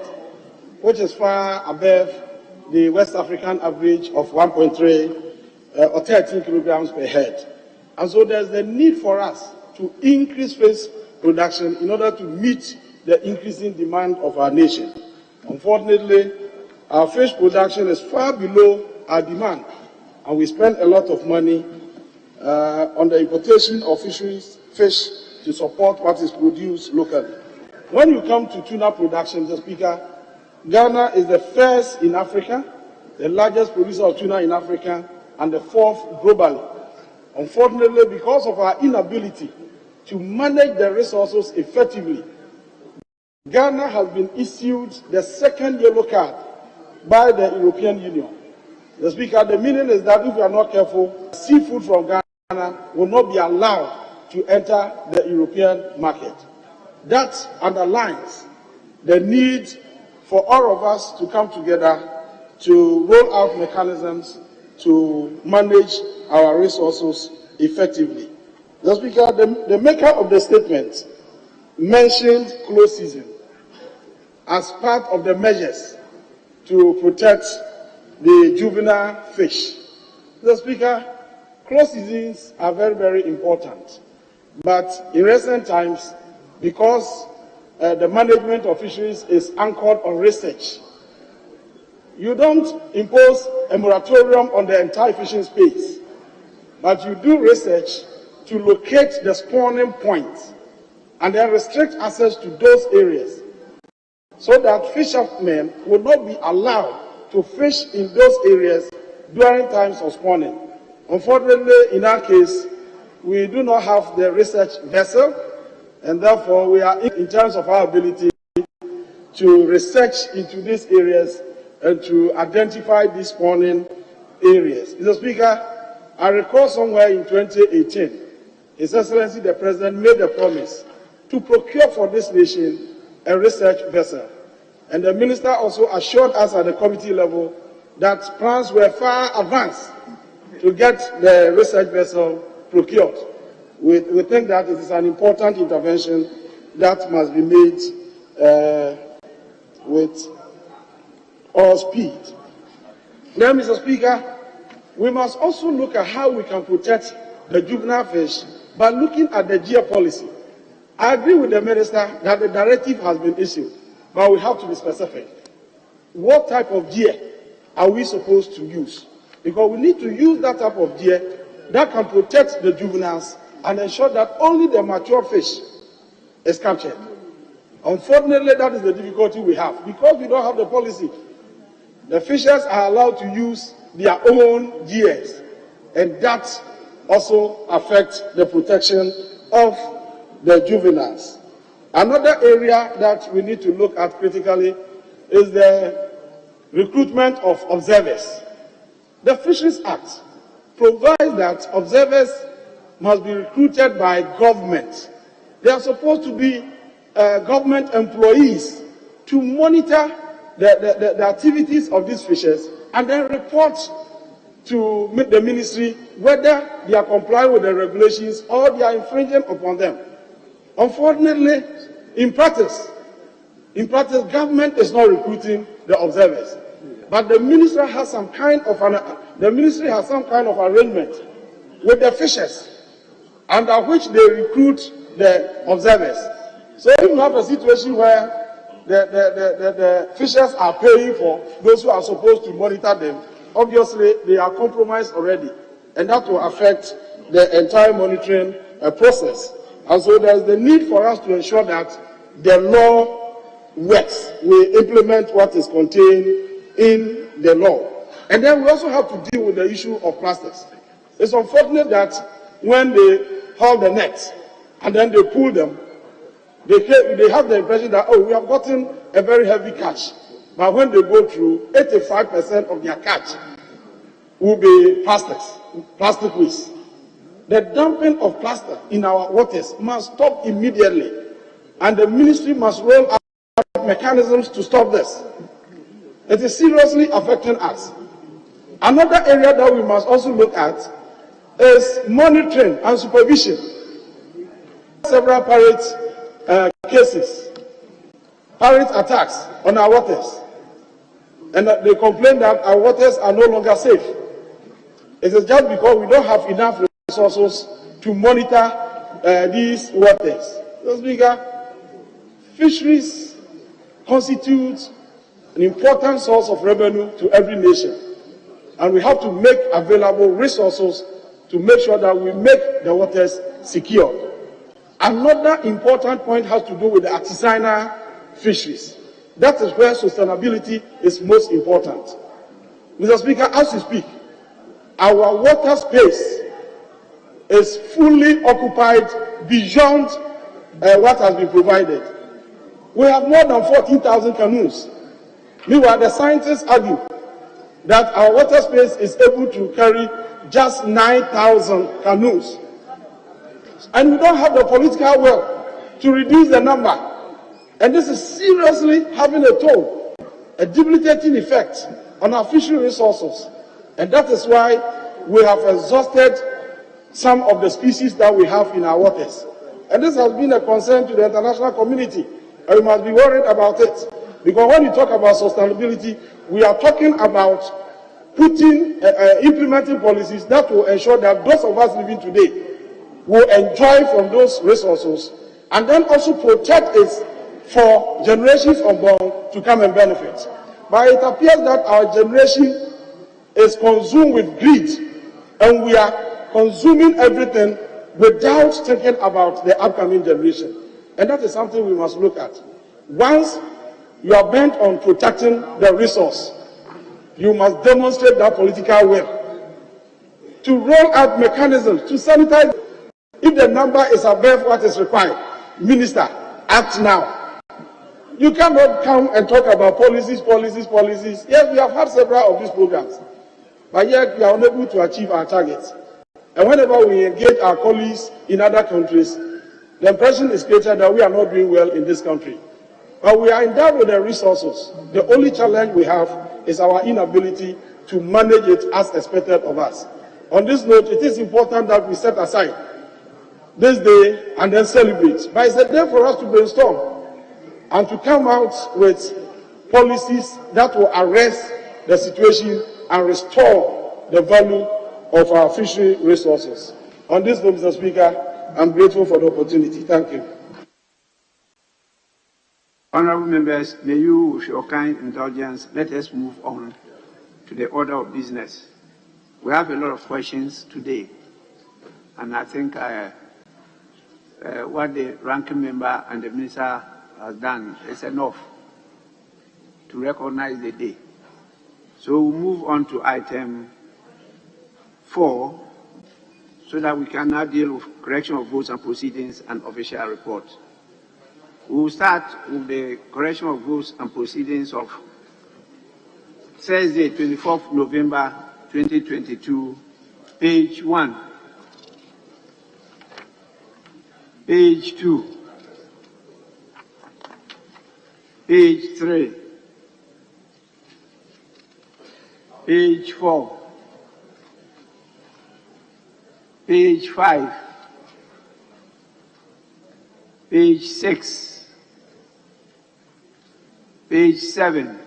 which is far above the West African average of 1.3 or 13 kilograms per head. And so there's the need for us to increase fish production in order to meet the increasing demand of our nation. Unfortunately, our fish production is far below our demand, and we spend a lot of money on the importation of fisheries fish to support what is produced locally. When you come to tuna production, Mr. Speaker, Ghana is the first in Africa, the largest producer of tuna in Africa, and the fourth globally. Unfortunately, because of our inability to manage the resources effectively, Ghana has been issued the second yellow card by the European Union. The Speaker, the meaning is that if we are not careful, seafood from Ghana will not be allowed to enter the European market. That underlines the need for all of us to come together to roll out mechanisms to manage our resources effectively. The Speaker, the maker of the statement mentioned close season as part of the measures to protect the juvenile fish. The Speaker, close seasons are very, very important. But in recent times, because the management of fisheries is anchored on research, you don't impose a moratorium on the entire fishing space, but you do research to locate the spawning points and then restrict access to those areas so that fishermen will not be allowed to fish in those areas during times of spawning. Unfortunately, in our case, we do not have the research vessel, and therefore we are in terms of our ability to research into these areas and to identify these spawning areas. Mr. Speaker, I recall somewhere in 2018, His Excellency the President made a promise to procure for this nation a research vessel. And the Minister also assured us at the committee level that plans were far advanced to get the research vessel procured. We think that it is an important intervention that must be made with all speed. Now, Mr. Speaker, we must also look at how we can protect the juvenile fish by looking at the gear policy. I agree with the Minister that the directive has been issued, but we have to be specific. What type of gear are we supposed to use? Because we need to use that type of gear that can protect the juveniles and ensure that only the mature fish is captured. Unfortunately, that is the difficulty we have. Because we don't have the policy, the fishers are allowed to use their own gears, and that also affects the protection of the juveniles. Another area that we need to look at critically is the recruitment of observers. The Fisheries Act provides that observers must be recruited by government. They are supposed to be government employees to monitor the activities of these fishers and then report to the ministry whether they are complying with the regulations or they are infringing upon them. Unfortunately, in practice, government is not recruiting the observers, but the ministry has some kind of arrangement with the fishers, under which they recruit the observers. So if you have a situation where the fishers are paying for those who are supposed to monitor them, obviously they are compromised already, and that will affect the entire monitoring process. And so there is the need for us to ensure that the law works. We implement what is contained in the law. And then we also have to deal with the issue of plastics. It's unfortunate that when they haul the nets and then they pull them, they have the impression that, oh, we have gotten a very heavy catch. But when they go through, 85% of their catch will be plastic waste. The dumping of plastic in our waters must stop immediately, and the ministry must roll out mechanisms to stop this. It is seriously affecting us. Another area that we must also look at is monitoring and supervision. Several pirate cases, pirate attacks on our waters. and they complain that our waters are no longer safe. It is just because we don't have enough resources to monitor these waters. So, Speaker, fisheries constitutes an important source of revenue to every nation, and we have to make available resources to make sure that we make the waters secure. Another important point has to do with the artisanal fisheries. That is where sustainability is most important. Mr. Speaker, as we speak, our water space is fully occupied beyond what has been provided. We have more than 14,000 canoes. Meanwhile, the scientists argue that our water space is able to carry just 9,000 canoes. And we don't have the political will to reduce the number. And this is seriously having a toll, a debilitating effect on our fishery resources. And that is why we have exhausted some of the species that we have in our waters. And this has been a concern to the international community, and we must be worried about it. Because when you talk about sustainability, we are talking about implementing policies that will ensure that those of us living today will enjoy from those resources, and then also protect it for generations unborn to come and benefit. But it appears that our generation is consumed with greed, and we are consuming everything without thinking about the upcoming generation. And that is something we must look at. Once you are bent on protecting the resource, you must demonstrate that political will to roll out mechanisms to sanitize. If the number is above what is required, Minister, act now. You cannot come and talk about policies. Yes, we have had several of these programs, but yet we are unable to achieve our targets. And whenever we engage our colleagues in other countries, the impression is created that we are not doing well in this country. But we are endowed with the resources. The only challenge we have is our inability to manage it as expected of us. On this note, it is important that we set aside this day and then celebrate. But it's a day for us to brainstorm and to come out with policies that will arrest the situation and restore the value of our fishery resources. On this note, Mr. Speaker, I'm grateful for the opportunity. Thank you. Honourable members, may you, with your kind indulgence, let us move on to the order of business. We have a lot of questions today, and I think what the ranking member and the minister has done is enough to recognize the day. So we'll move on to item 4, so that we can now deal with correction of votes and proceedings and official reports. We will start with the correction of votes and proceedings of Thursday, 24th November 2022, page 1, page 2, page 3, page 4, page 5, page 6, page 7,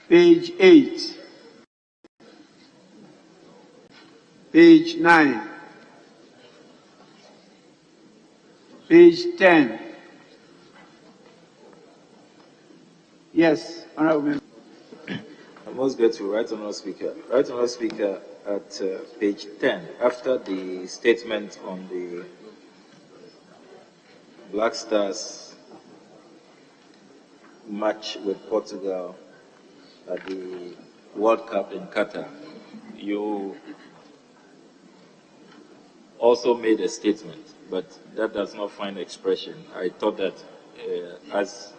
page 8, page 9, page 10. Yes, Honourable Member. I'm most grateful, Right Honourable Speaker. Right Honourable Speaker, at page 10, after the statement on the Black Stars match with Portugal at the World Cup in Qatar, you also made a statement, but that does not find expression. I thought that, as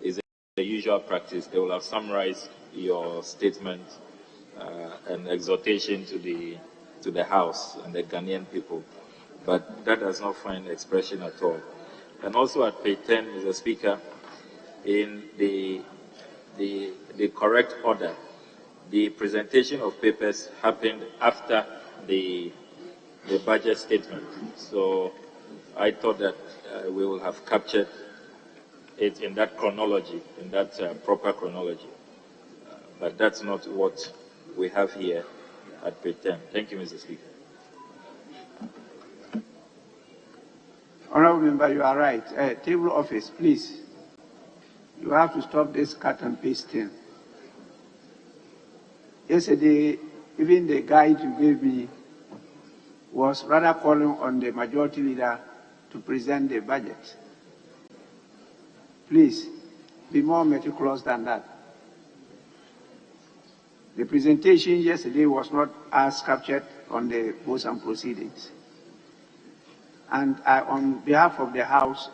is the usual practice, they will have summarized your statement and exhortation to the House and the Ghanaian people, but that does not find expression at all. And also at page 10, Mr. Speaker, in the correct order, the presentation of papers happened after the budget statement. So I thought that we will have captured it in that chronology, in that proper chronology. But that's not what we have here at page 10. Thank you, Mr. Speaker. Honourable Member, you are right. Table office, please. You have to stop this cut and paste thing. Yesterday, even the guide you gave me was rather calling on the majority leader to present the budget. Please, be more meticulous than that. The presentation yesterday was not as captured on the votes and proceedings. And I, on behalf of the House,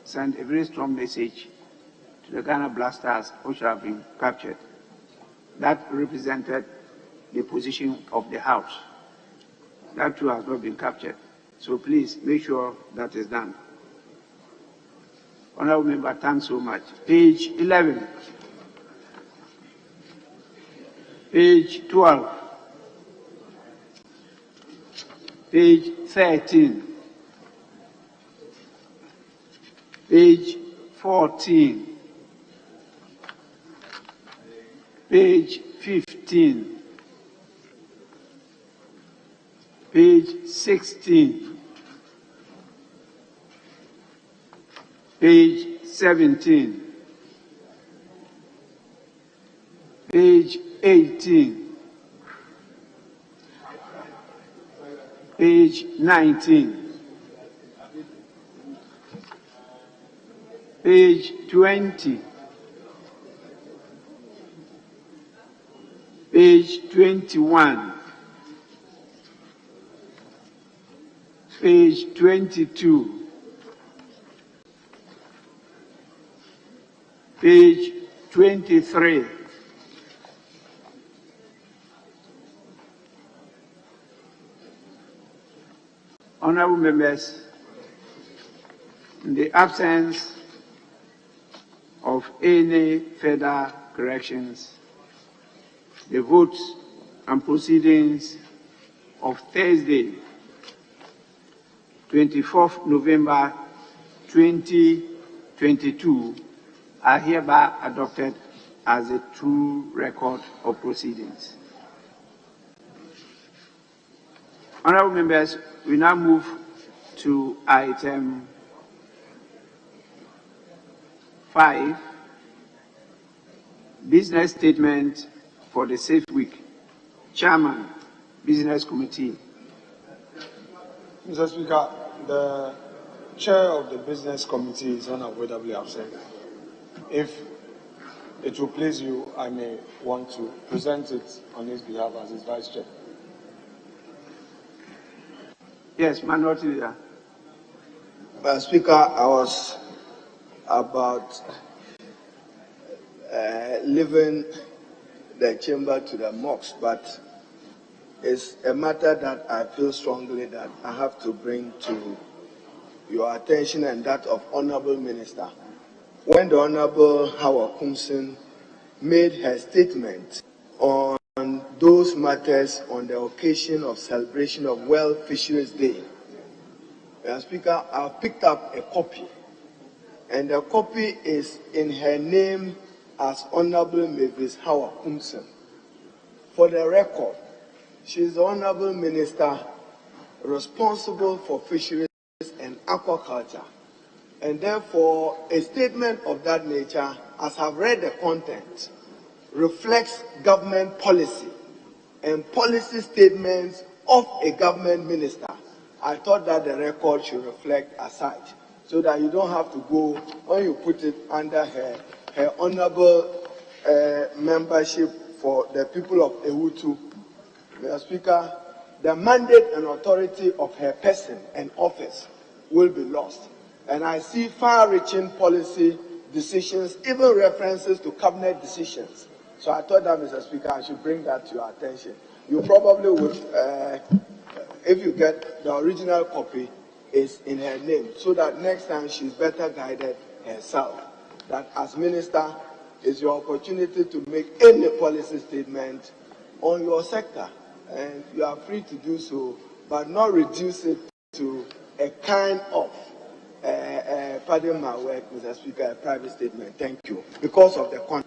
sent a very strong message to the Ghana Black Stars, which have been captured. That represented the position of the House. That too has not been captured. So please make sure that is done. Honourable Member, thanks so much. Page 11. Page 12. Page 13. Page 14. Page 15. Page 16. Page 17. Page 18. Page 19. Page 20. Page 21. Page 22. Page 23. Honourable members, in the absence of any further corrections, the votes and proceedings of Thursday, 24th November 2022 are hereby adopted as a true record of proceedings. Honourable members, we now move to item 5, business statement for the Safe Week. Chairman, Business Committee. Mr. Speaker, the chair of the Business Committee is unavoidably absent. If it will please you, I may want to present it on his behalf as his vice chair. Yes, Minority Leader. Mr. Speaker, I was about leaving the chamber to the mosque, but it's a matter that I feel strongly that I have to bring to your attention and that of Honourable Minister. When the Honourable Howard Kumson made her statement on those matters on the occasion of celebration of World Fisheries Day, Mr. Speaker, I've picked up a copy, and the copy is in her name as Honourable Mavis Howard Kumson. For the record, she is the Honourable Minister responsible for fisheries and aquaculture, and therefore a statement of that nature, as I've read the content, reflects government policy and policy statements of a government minister. I thought that the record should reflect as such, so that you don't have to go, when you put it under her honourable membership for the people of Ewutu, Mr. Speaker, the mandate and authority of her person and office will be lost. And I see far-reaching policy decisions, even references to cabinet decisions. So I thought that, Mr. Speaker, I should bring that to your attention. You probably would, if you get the original copy, is in her name, so that next time she's better guided herself. That as minister, is your opportunity to make any policy statement on your sector, and you are free to do so, but not reduce it to a kind of pardon my word, Mr. Speaker, a private statement. Thank you. Because of the content.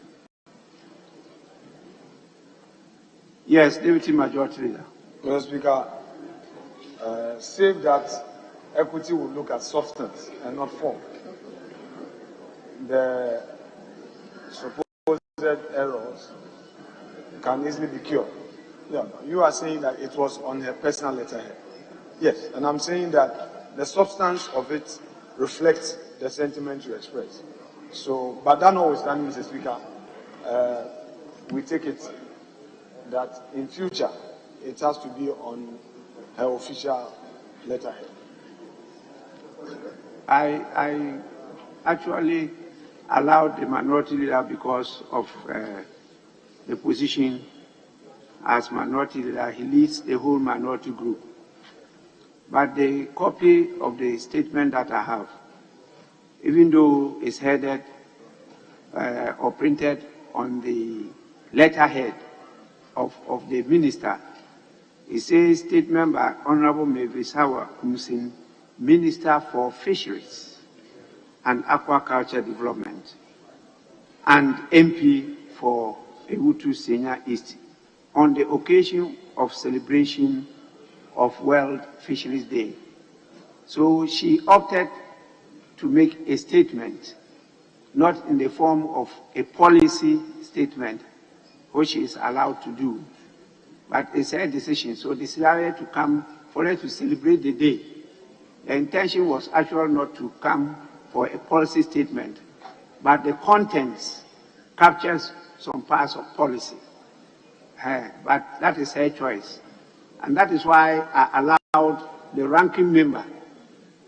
Yes, Deputy Majority Leader. Mr. Speaker, save that equity will look at substance and not form. The supposed errors can easily be cured. Yeah, you are saying that it was on her personal letterhead. Yes, and I'm saying that the substance of it reflects the sentiment you express. So, but that notwithstanding, Mr. Speaker, we take it that in future it has to be on her official letterhead. I actually allowed the minority leader because of the position as minority leader. He leads the whole minority group. But the copy of the statement that I have, even though it's headed or printed on the letterhead of the minister, it says statement by Honorable Mavis Hawa Kumsin, Minister for Fisheries and Aquaculture Development, and MP for Ewutu Senior East, on the occasion of celebration of World Fisheries Day. So she opted to make a statement, not in the form of a policy statement, which she is allowed to do, but it's her decision. So decided to come for her to celebrate the day. The intention was actually not to come for a policy statement, but the contents captures some parts of policy. But that is her choice. And that is why I allowed the ranking member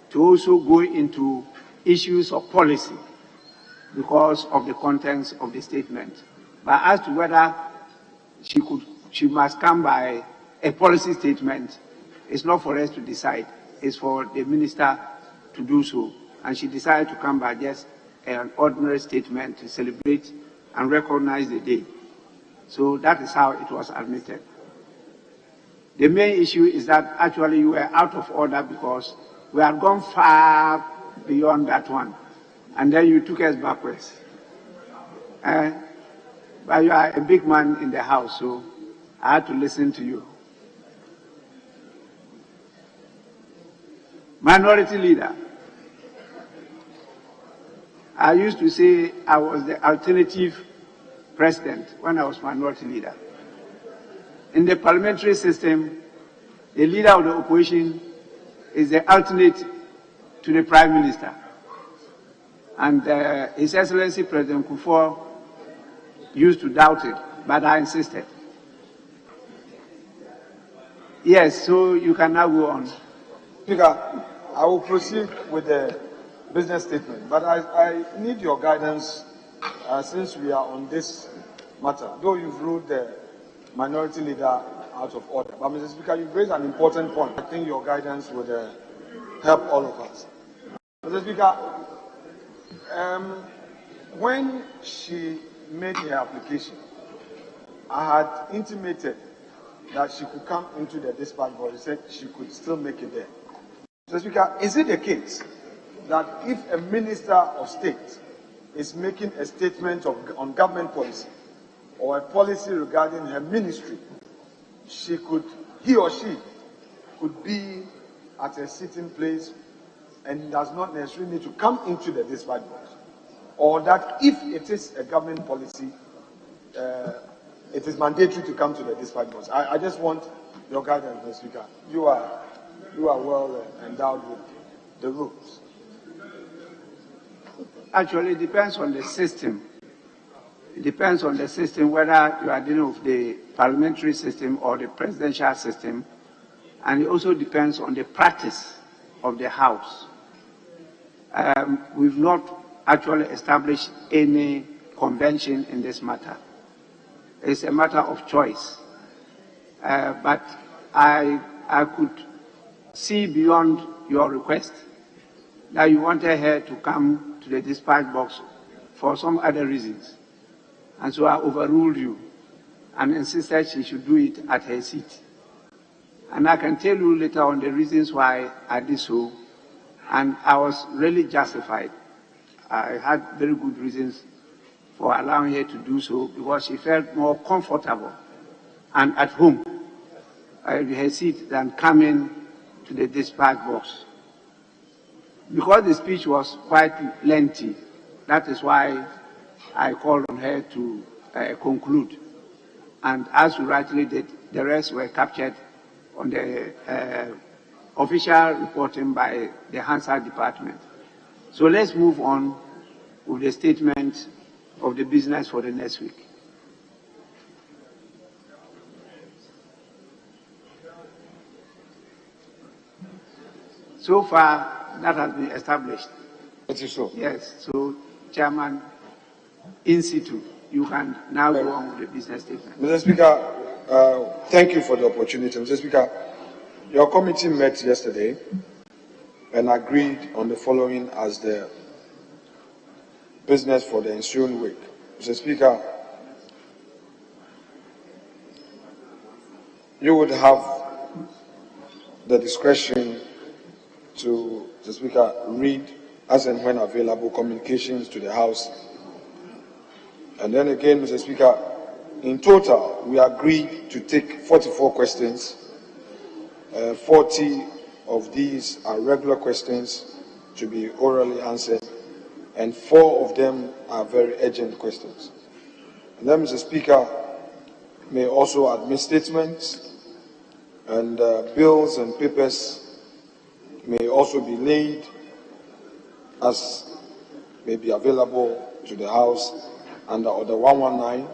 to also go into issues of policy because of the contents of the statement. But as to whether she must come by a policy statement, it's not for us to decide. It's for the minister to do so. And she decided to come by just an ordinary statement to celebrate and recognize the day. So that is how it was admitted. The main issue is that actually you were out of order because we had gone far beyond that one. And then you took us backwards. But you are a big man in the house, so I had to listen to you. Minority Leader. I used to say I was the alternative president when I was Minority Leader. In the parliamentary system, the leader of the opposition is the alternate to the Prime Minister. And His Excellency President Kufuor used to doubt it, but I insisted. Yes, so you can now go on. Speaker, I will proceed with the business statement, but I need your guidance since we are on this matter. Though you've ruled the minority leader out of order, but Mr. Speaker, you've raised an important point. I think your guidance would help all of us. Mr. Speaker, when she made her application, I had intimated that she could come into the dispatch box. She said she could still make it there. Mr. Speaker, is it the case that if a minister of state is making a statement on government policy or a policy regarding her ministry, he or she could be at a sitting place and does not necessarily need to come into the dispatch box? Or that if it is a government policy, it is mandatory to come to the dispatch box? I just want your guidance, Mr. Speaker. You are well endowed with the rules. Actually, it depends on the system. It depends on the system, whether you are dealing with the parliamentary system or the presidential system. And it also depends on the practice of the House. We've not actually established any convention in this matter. It's a matter of choice. But I could see beyond your request that you wanted her to come to the dispatch box for some other reasons. And so I overruled you and insisted she should do it at her seat. And I can tell you later on the reasons why I did so, And I was really justified. I had very good reasons for allowing her to do so because she felt more comfortable and at home in her seat than coming to the dispatch box. Because the speech was quite lengthy, that is why I called on her to conclude. And as you rightly did, the rest were captured on the official reporting by the Hansard department. So let's move on with the statement of the business for the next week. So far, that has been established. It is so. Yes. So, Chairman, in situ, you can now go on with the business statement. Mr. Speaker, thank you for the opportunity. Mr. Speaker, your committee met yesterday and agreed on the following as the business for the ensuing week. Mr. Speaker, you would have the discretion to, Mr. Speaker, read as and when available communications to the House. And then again, Mr. Speaker, in total, we agreed to take 44 questions. 40 of these are regular questions to be orally answered, and 4 of them are very urgent questions. And then, Mr. Speaker, may also admit statements, and bills and papers may also be laid as may be available to the House under Order 119.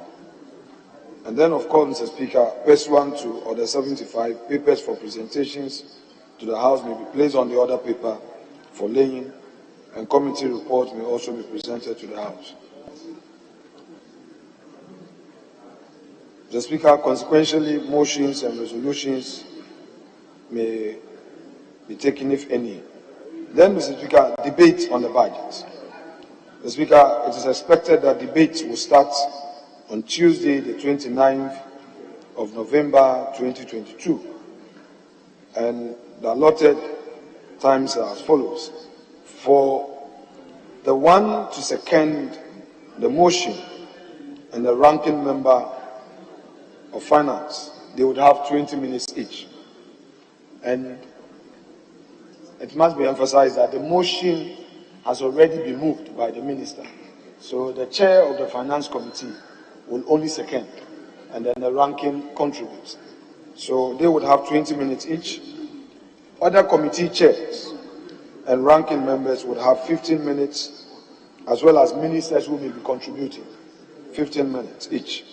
And then, of course, Mr. Speaker, pursuant to Order 75, papers for presentations to the House may be placed on the order paper for laying, and committee reports may also be presented to the House. Mr. Speaker, consequentially, motions and resolutions may be taken, if any. Then, Mr. Speaker, debate on the budget. Mr. Speaker, it is expected that debate will start on Tuesday, the 29th of November 2022. And the allotted times are as follows. For the one to second the motion and the ranking member of finance, they would have 20 minutes each. And it must be emphasized that the motion has already been moved by the minister. So the chair of the finance committee will only second, and then the ranking contributes. So they would have 20 minutes each. Other committee chairs and ranking members would have 15 minutes, as well as ministers who may be contributing, 15 minutes each.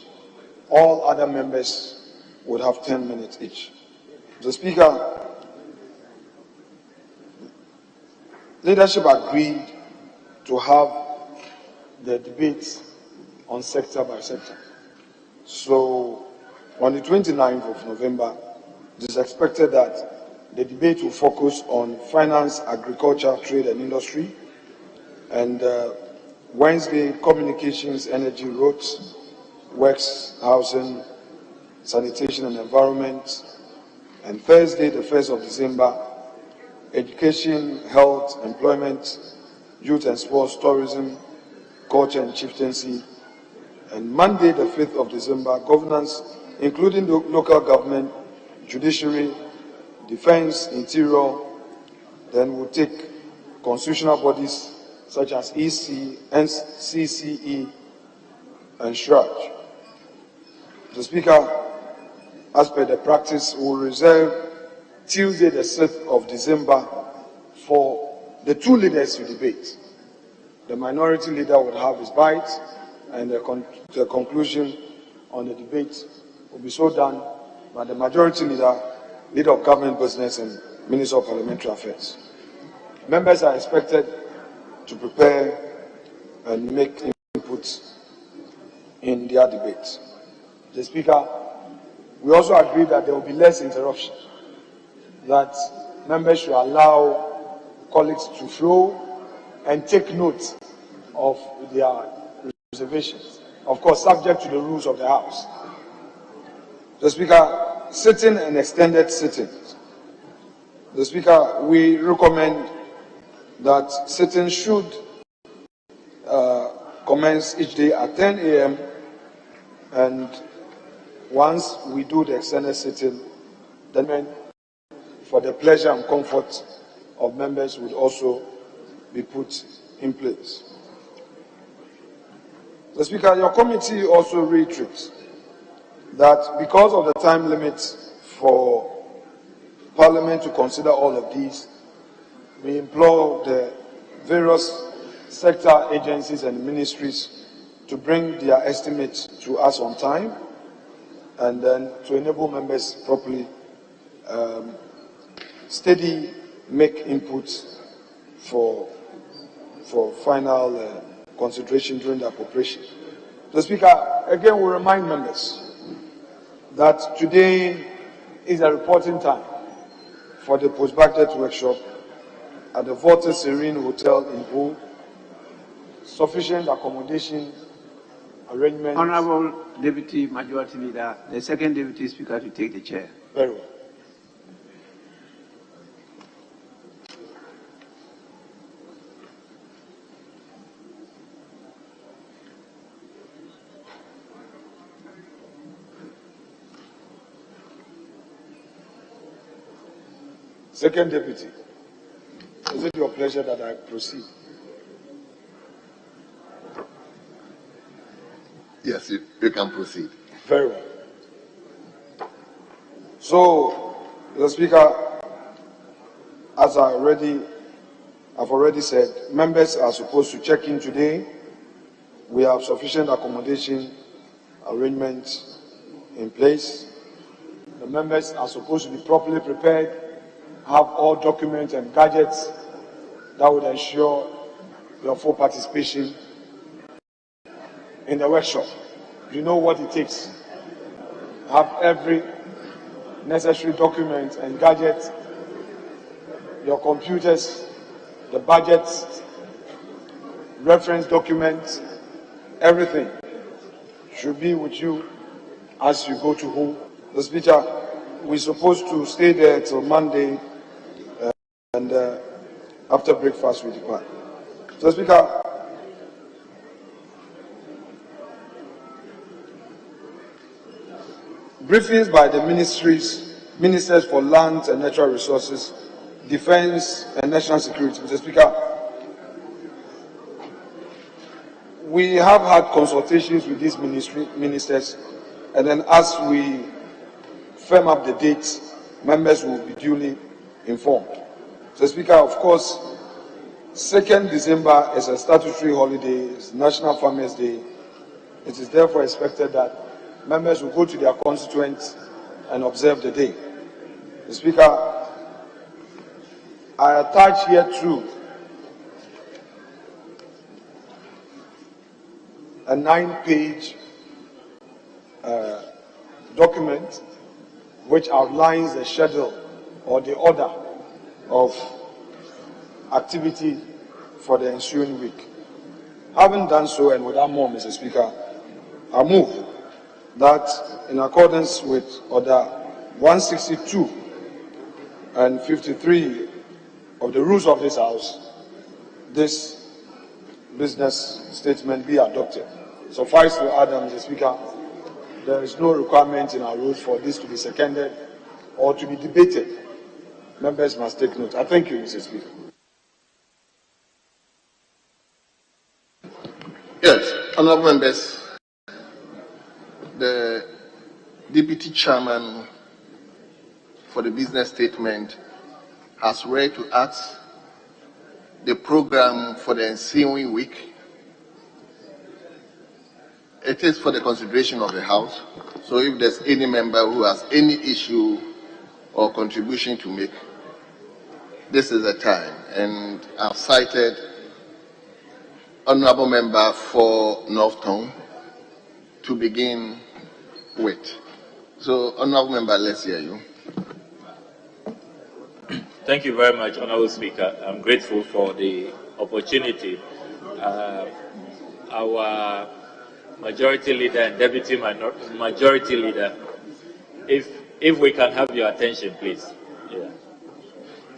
All other members would have 10 minutes each. The Speaker, leadership agreed to have the debates on sector by sector. So on the 29th of November, it is expected that the debate will focus on finance, agriculture, trade and industry, and Wednesday, communications, energy, roads, works, housing, sanitation and environment, and Thursday, the 1st of December, education, health, employment, youth and sports, tourism, culture and chieftaincy, and Monday, the 5th of December, governance, including the local government, judiciary, defense, interior. Then we'll take constitutional bodies such as EC, NCCE, and SHRAJ. The Speaker, as per the practice, will reserve Tuesday, the 6th of December, for the two leaders to debate. The minority leader would have his bite, and the conclusion on the debate will be so done by the majority leader, leader of government business and Minister of Parliamentary Affairs. Members are expected to prepare and make inputs in their debates. The Speaker, we also agree that there will be less interruption, that members should allow colleagues to flow and take note of their reservations, of course subject to the rules of the House. The Speaker, sitting and extended sittings. The Speaker, we recommend that sitting should commence each day at 10 a.m. and once we do the extended sitting, then for the pleasure and comfort of members would also be put in place. The Speaker, your committee also reiterates that because of the time limit for Parliament to consider all of these, we implore the various sector agencies and ministries to bring their estimates to us on time and then to enable members properly steady make input for final consideration during the appropriation. The Speaker, again, will remind members that today is a reporting time for the post-budget workshop at the Vortex Serene Hotel in Poole. Sufficient accommodation arrangements. Honorable Deputy Majority Leader, the second Deputy Speaker to take the chair. Very well. Second Deputy, is it your pleasure that I proceed? Yes, you can proceed. Very well. So, the Speaker, as I've already said, members are supposed to check in today. We have sufficient accommodation arrangements in place. The members are supposed to be properly prepared, have all documents and gadgets that would ensure your full participation in the workshop. You know what it takes. Have every necessary document and gadget, your computers, the budgets, reference documents, everything should be with you as you go to home. The Speaker, we're supposed to stay there till Monday and after breakfast we depart. So, Speaker, briefings by the ministers for lands and natural resources, defense and national security. Mr. Speaker, we have had consultations with these ministers, and then as we firm up the dates, members will be duly informed. Mr. Speaker, of course, 2nd December is a statutory holiday, it's National Farmers' Day. It is therefore expected that members will go to their constituents and observe the day. Mr. Speaker, I attach here too a 9-page document which outlines the schedule or the order of activity for the ensuing week. Having done so, and without more, Mr. Speaker, I move that in accordance with Order 162 and 53 of the rules of this House, this business statement be adopted. Suffice to add, Mr. Speaker, there is no requirement in our rules for this to be seconded or to be debated. Members must take note. I thank you, Mr. Speaker. Yes, honourable members, the Deputy Chairman for the business statement has read to us the program for the ensuing week. It is for the consideration of the House, so if there's any member who has any issue or contribution to make, this is the time. And I've cited Honourable Member for Northtown to begin with. So, Honourable Member, let's hear you. Thank you very much, Honourable Speaker. I'm grateful for the opportunity. Our Majority Leader and Deputy Majority Leader, if we can have your attention, please.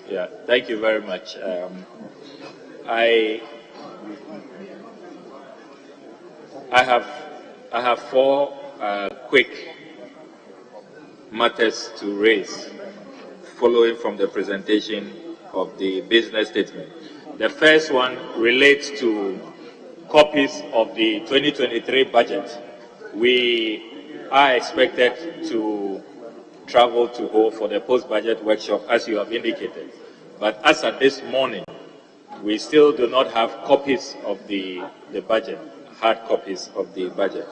Yeah. Thank you very much. I have four quick matters to raise following from the presentation of the business statement. The first one relates to copies of the 2023 budget. We are expected to travel to Ho for the post-budget workshop, as you have indicated. But as at this morning, we still do not have copies of the budget, hard copies of the budget.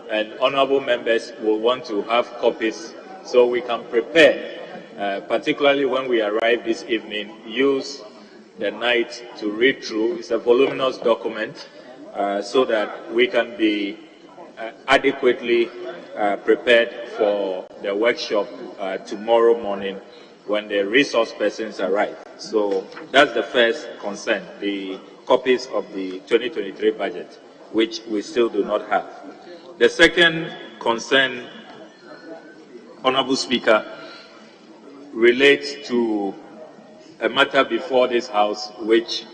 And honorable members will want to have copies so we can prepare, particularly when we arrive this evening, use the night to read through. It's a voluminous document, so that we can be adequately prepared for the workshop tomorrow morning when the resource persons arrive. So that's the first concern, the copies of the 2023 budget, which we still do not have. The second concern, Honorable Speaker, relates to a matter before this House, which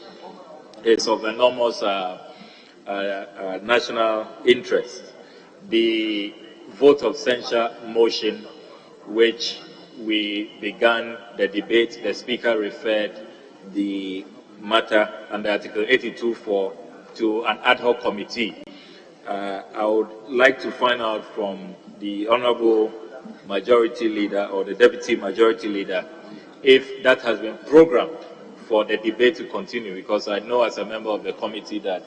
is of enormous national interest. The vote of censure motion, which we began the debate, the Speaker referred the matter under Article 82(4) to an ad hoc committee. I would like to find out from the Honourable Majority Leader or the Deputy Majority Leader if that has been programmed for the debate to continue, because I know as a member of the committee that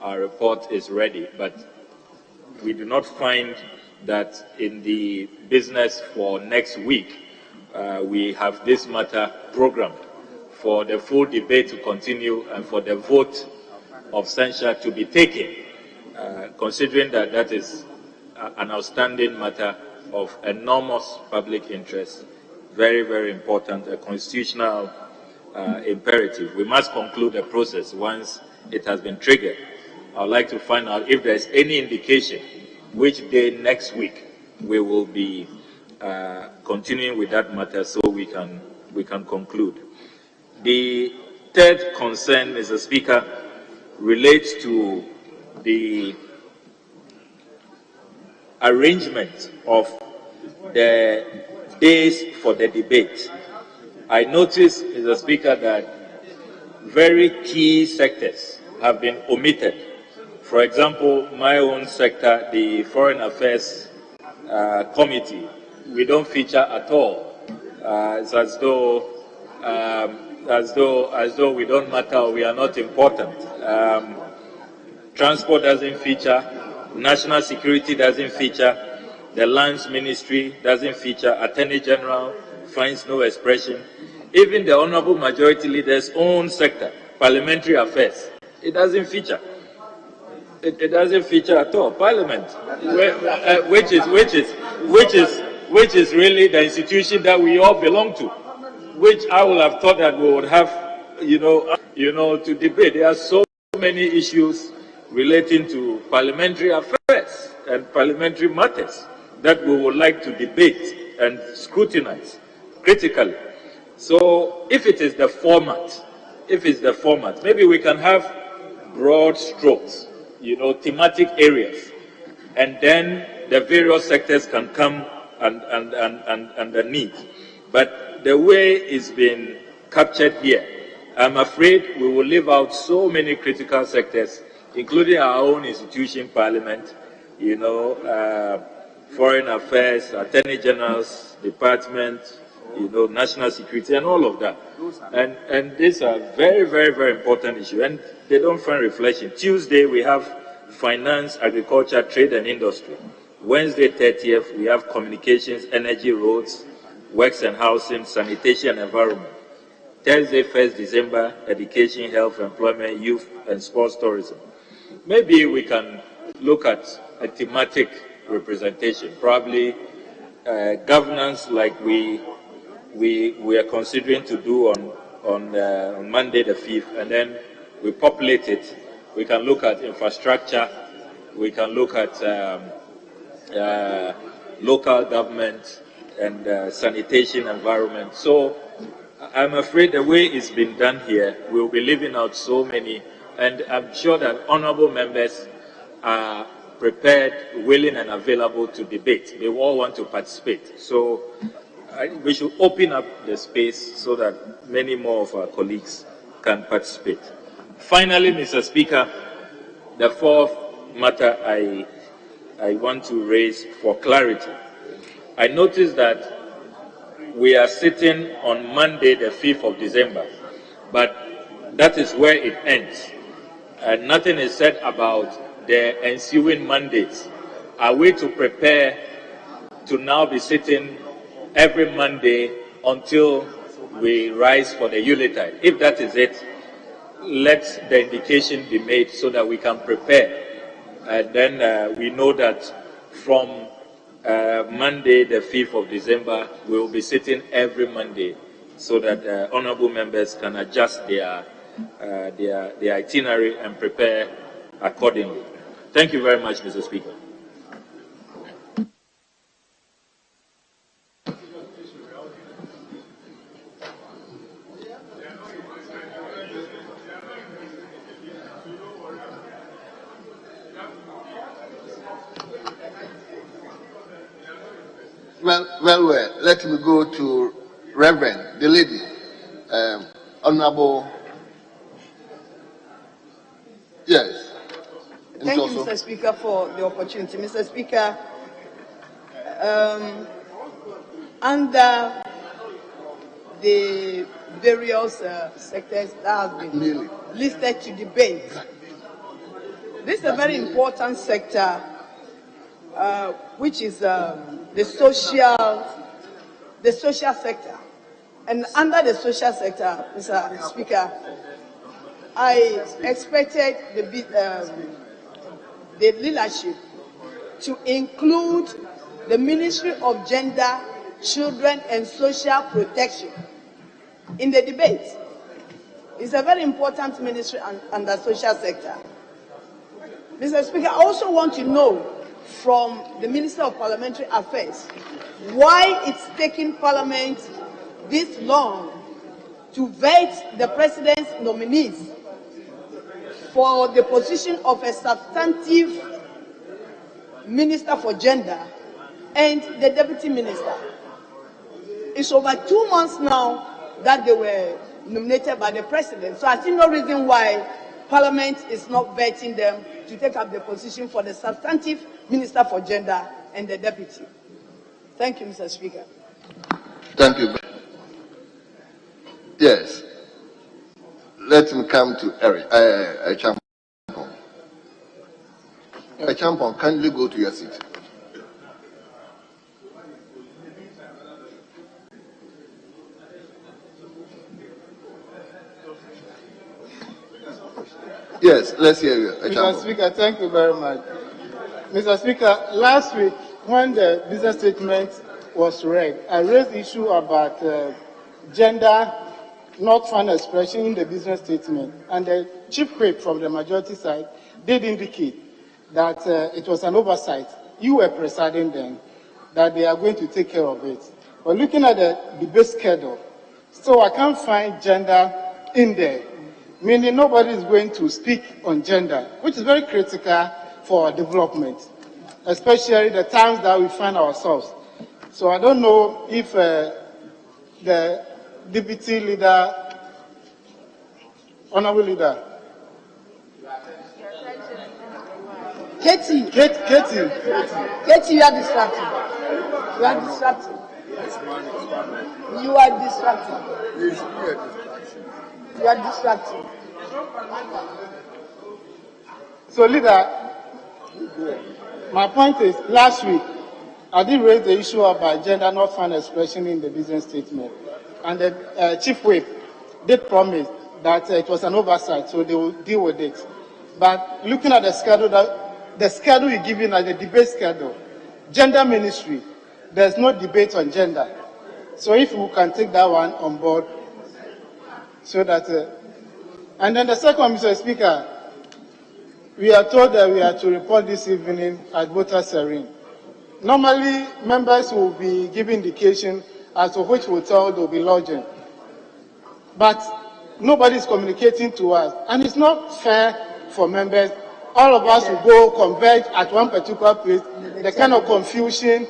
our report is ready, but we do not find that in the business for next week we have this matter programmed for the full debate to continue and for the vote of censure to be taken, considering that that is an outstanding matter of enormous public interest, very, very important, a constitutional imperative. We must conclude the process once it has been triggered. I would like to find out if there is any indication which day next week we will be continuing with that matter, so we can conclude. The third concern, Mr. Speaker, relates to the arrangement of the days for the debate. I noticed, Mr. Speaker, that very key sectors have been omitted. For example, my own sector, the Foreign Affairs Committee, we don't feature at all. It's as though we don't matter or we are not important. Transport doesn't feature, national security doesn't feature, the Lands Ministry doesn't feature, Attorney General finds no expression. Even the Honourable Majority Leader's own sector, Parliamentary Affairs, it doesn't feature. It doesn't feature at all. Parliament, which is really the institution that we all belong to, which I would have thought that we would have, to debate. There are so many issues relating to parliamentary affairs and parliamentary matters that we would like to debate and scrutinize critically. So if it is the format, maybe we can have broad strokes, thematic areas, and then the various sectors can come underneath. But the way it's been captured here, I'm afraid we will leave out so many critical sectors, including our own institution, Parliament, Foreign Affairs, Attorney General's Department, national security, and all of that. And these are very, very, very important issues, and they don't find reflection. Tuesday, we have Finance, Agriculture, Trade and Industry. Wednesday, 30th, we have Communications, Energy, Roads, Works and Housing, Sanitation and Environment. Thursday, 1st December, Education, Health, Employment, Youth and Sports Tourism. Maybe we can look at a thematic representation, probably governance, like we are considering to do on Monday the 5th, and then we populate it. We can look at infrastructure, we can look at local government and sanitation environment. So I'm afraid the way it's been done here, we'll be leaving out so many, and I'm sure that honorable members are prepared, willing, and available to debate. They all want to participate. So we should open up the space so that many more of our colleagues can participate. Finally, Mr. Speaker, the fourth matter I want to raise for clarity. I noticed that we are sitting on Monday, the 5th of December, but that is where it ends. And nothing is said about the ensuing Mondays. Are we to prepare to now be sitting every Monday until we rise for the Yuletide? If that is it, let the indication be made so that we can prepare. And then we know that from Monday, the 5th of December, we will be sitting every Monday so that honorable members can adjust their itinerary and prepare accordingly. Thank you very much, Mr. Speaker. Well. Let me go to Reverend, the lady, Honorable. Yes. Thank you, Mr. Speaker, for the opportunity. Mr. Speaker, under the various sectors that have been listed to debate, this is a very important sector, which is the social sector. And under the social sector, Mr. Speaker, I expected the leadership to include the Ministry of Gender, Children and Social Protection in the debate. It's a very important ministry under social sector. Mr. Speaker, I also want to know from the Minister of Parliamentary Affairs why it's taking Parliament this long to vet the President's nominees for the position of a substantive Minister for Gender and the Deputy Minister. It's over 2 months now that they were nominated by the President, so I see no reason why Parliament is not vetting them to take up the position for the substantive Minister for Gender and the Deputy. Thank you, Mr. Speaker. Thank you. Yes. Let me come to Eric. Champon, kindly go to your seat. Yes, let's hear you. Mr. Speaker, thank you very much. Mr. Speaker, last week, when the business statement was read, I raised the issue about gender not found expression in the business statement, and the chief whip from the majority side did indicate that it was an oversight. You were presiding then, that they are going to take care of it. But looking at the debate schedule, so I can't find gender in there, meaning nobody is going to speak on gender, which is very critical for our development, especially the times that we find ourselves. So I don't know if the deputy leader, honorable leader, Katie, you are distracted. You are distracted. You are distracted. You are distracted. So, leader, my point is, last week, I did raise the issue about gender not found expression in the business statement. And the chief whip did promise that it was an oversight, so they will deal with it. But looking at the schedule you're giving as the debate schedule, gender ministry, there's no debate on gender. So if we can take that one on board, so that, and then the second one, Mr. Speaker, we are told that we are to report this evening at voter serene. Normally, members will be giving indication as to which hotel they'll be lodging. but nobody is communicating to us. And it's not fair for members. All of us will go converge at one particular place. The kind of confusion,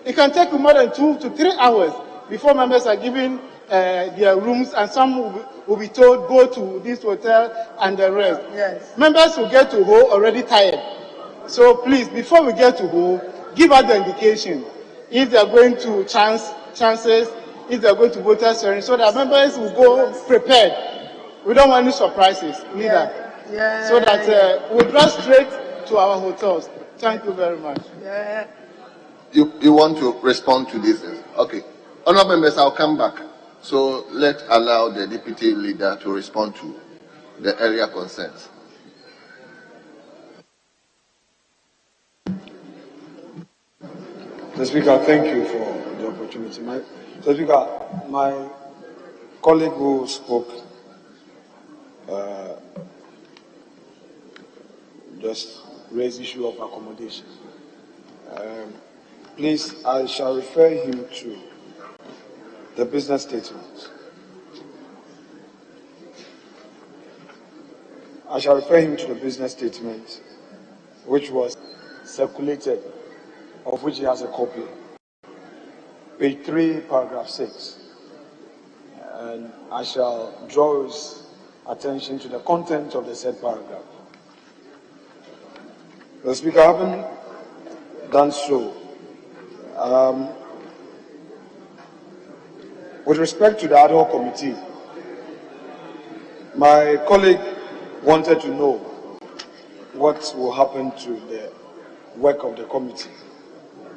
it can take more than 2 to 3 hours before members are given their rooms, and some will be told go to this hotel and the rest. Yes. Members will get to Ho already tired. So please, before we get to Ho, give us the indication if they are going to chances, if they are going to voter hearing, so that members will go prepared. We don't want any surprises neither. Yeah. So that we'll drive straight to our hotels. Thank you very much. Yeah. You want to respond to this? Okay. Honourable members, I'll come back. So let's allow the deputy leader to respond to the area concerns. Mr. Speaker, thank you for the opportunity. Mr. Speaker, my colleague who spoke just raised the issue of accommodation. Please, I shall refer him to the business statement. I shall refer him to the business statement which was circulated, of which he has a copy. Page 3, paragraph 6. And I shall draw his attention to the content of the said paragraph. The Speaker, having done so, with respect to the ad hoc committee, my colleague wanted to know what will happen to the work of the committee.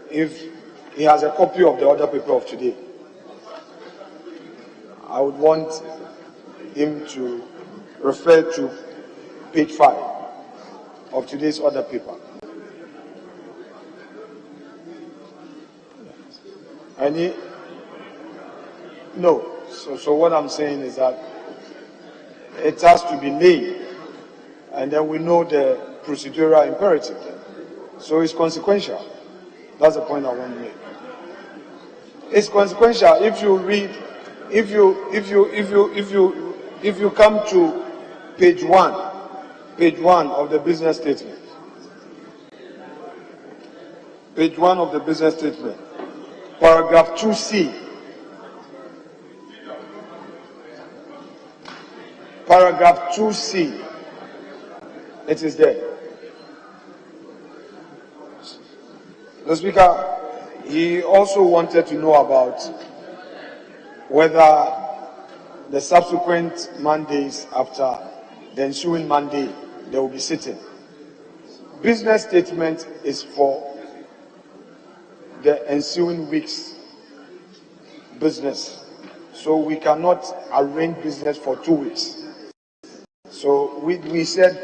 If he has a copy of the order paper of today, I would want him to refer to page 5 of today's order paper. No. So what I'm saying is that it has to be named, and then we know the procedural imperative. So it's consequential. That's the point I want to make. It's consequential if you read, if you come to page 1 of the business statement. Page 1 of the business statement, paragraph 2C. Paragraph 2C. It is there. The Speaker, he also wanted to know about whether the subsequent Mondays after the ensuing Monday, they will be sitting. Business statement is for the ensuing week's business. So we cannot arrange business for 2 weeks. So we said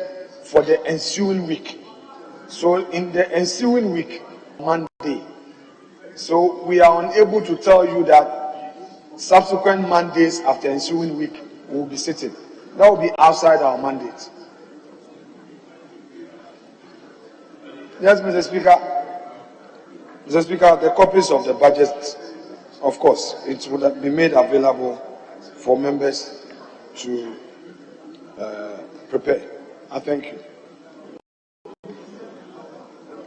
for the ensuing week. So in the ensuing week, Monday. So we are unable to tell you that subsequent Mondays after ensuing week we will be sitting. That will be outside our mandate. Yes, Mr. Speaker. Mr. Speaker, the copies of the budget, of course, it would be made available for members to prepare. I thank you.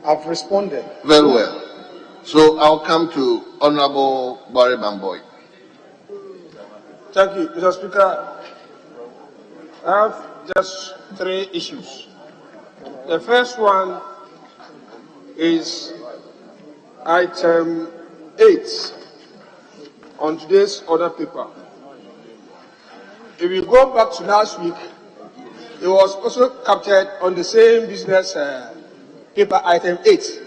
I've responded. Very well. So I'll come to Honorable Barry Bamboy. Thank you, Mr. Speaker. I have just 3 issues. The first one is item 8 on today's order paper. If you go back to last week, it was also captured on the same business paper, item 8,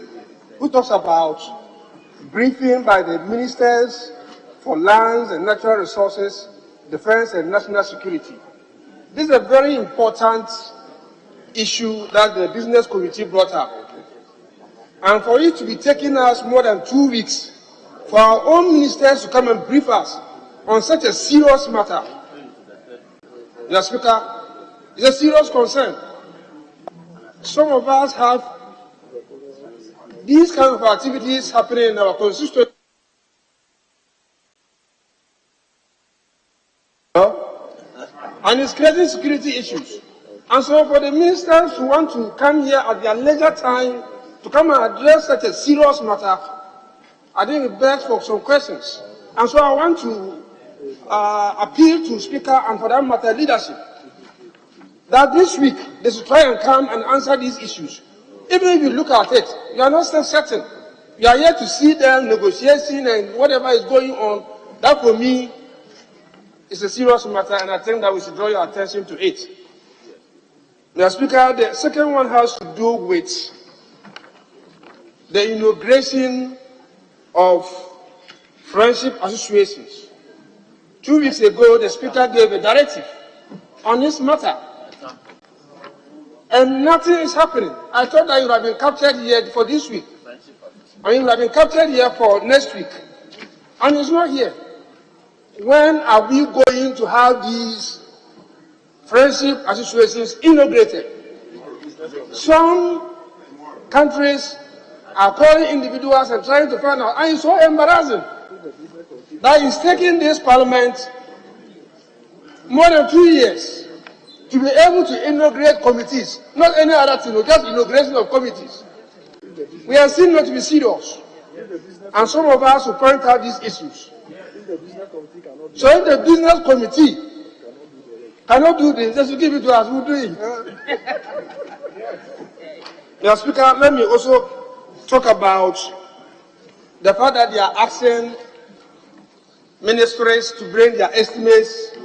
which talks about briefing by the ministers for lands and natural resources, defense and national security. This is a very important issue that the business committee brought up. And for it to be taking us more than 2 weeks for our own ministers to come and brief us on such a serious matter, Mr. Speaker, it's a serious concern. Some of us have these kind of activities happening in our constituency. and it's creating security issues. And so for the ministers who want to come here at their leisure time to come and address such a serious matter, I think it begs for some questions. And so I want to appeal to Speaker and for that matter leadership that this week they should try and come and answer these issues. Even if you look at it, you are not still certain. You are here to see them negotiating and whatever is going on. That for me is a serious matter, and I think that we should draw your attention to it. Mr. Speaker, the second one has to do with the inauguration of friendship associations. 2 weeks ago, the Speaker gave a directive on this matter, and nothing is happening. I thought that you would have been captured here for this week, and you would have been captured here for next week, and it's not here. When are we going to have these friendship associations inaugurated? Some countries are calling individuals and trying to find out, and it's so embarrassing that it's taking this parliament more than 2 years to be able to inaugurate committees, not any other thing, just inauguration of committees. We are seen not to be serious, and some of us will point out these issues. So if the business committee cannot do this, they should give it to us, we'll do it. Mr. Speaker, let me also talk about the fact that they are asking ministries to bring their estimates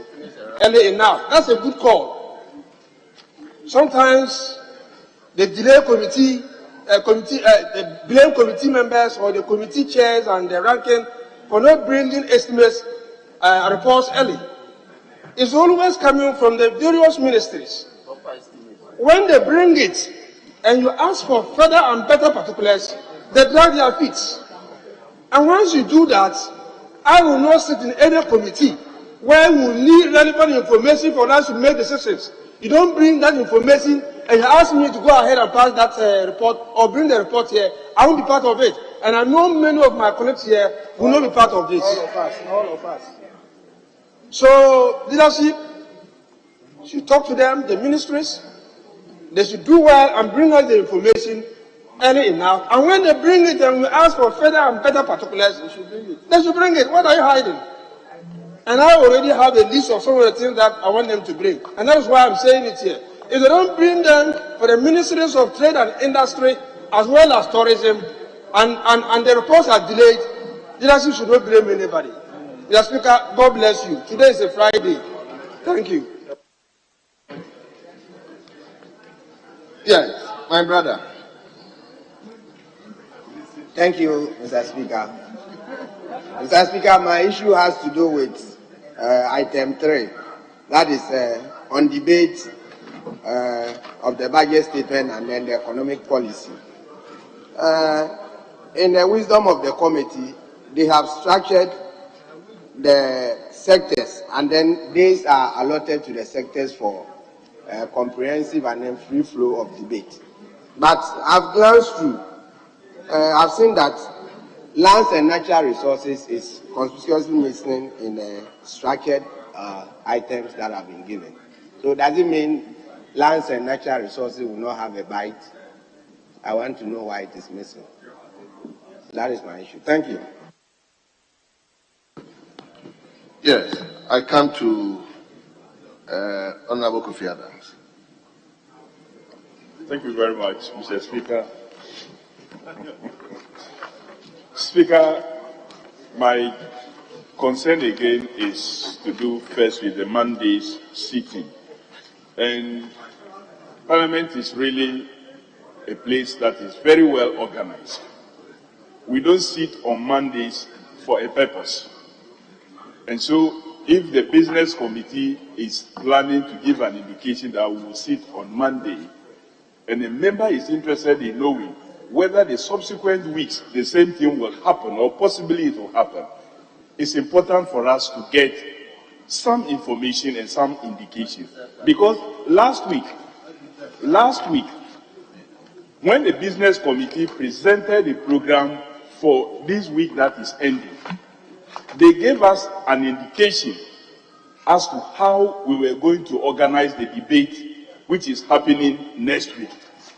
early enough. That's a good call. Sometimes the delay committee, the blame committee members or the committee chairs and the ranking for not bringing estimates reports early. It's always coming from the various ministries. When they bring it and you ask for further and better particulars, they drag their feet. And once you do that, I will not sit in any committee where we need relevant information for us to make decisions. You don't bring that information and you ask me to go ahead and pass that report or bring the report here. I won't be part of it. And I know many of my colleagues here will not be part of this. All of us. So leadership should talk to them, the ministries. They should do well and bring us the information early enough. And when they bring it and we ask for further and better particulars, they should bring it. What are you hiding? And I already have a list of some of the things that I want them to bring. And that is why I'm saying it here. If they don't bring them for the ministries of trade and industry as well as tourism, and the reports are delayed, leadership should not blame anybody. Mr. Speaker, God bless you. Today is a Friday. Thank you. Yes, my brother. Thank you, Mr. Speaker. Mr. Speaker, my issue has to do with item 3. That is on debate of the budget statement and then the economic policy. In the wisdom of the committee, they have structured the sectors, and then these are allotted to the sectors for comprehensive and then free flow of debate. But I've glanced through, I've seen that lands and natural resources is conspicuously missing in the structured items that have been given. So does it mean lands and natural resources will not have a bite? I want to know why it is missing. That is my issue. Thank you. Yes, I come to Honorable Kofi Adams. Thank you very much, Mr. Speaker. Speaker, my concern again is to do first with the Monday's sitting. And Parliament is really a place that is very well organized. We don't sit on Mondays for a purpose. And so if the business committee is planning to give an indication that we will sit on Monday, and a member is interested in knowing whether the subsequent weeks the same thing will happen or possibly it will happen, it's important for us to get some information and some indication. Because last week, when the business committee presented the program for this week that is ending, they gave us an indication as to how we were going to organize the debate which is happening next week.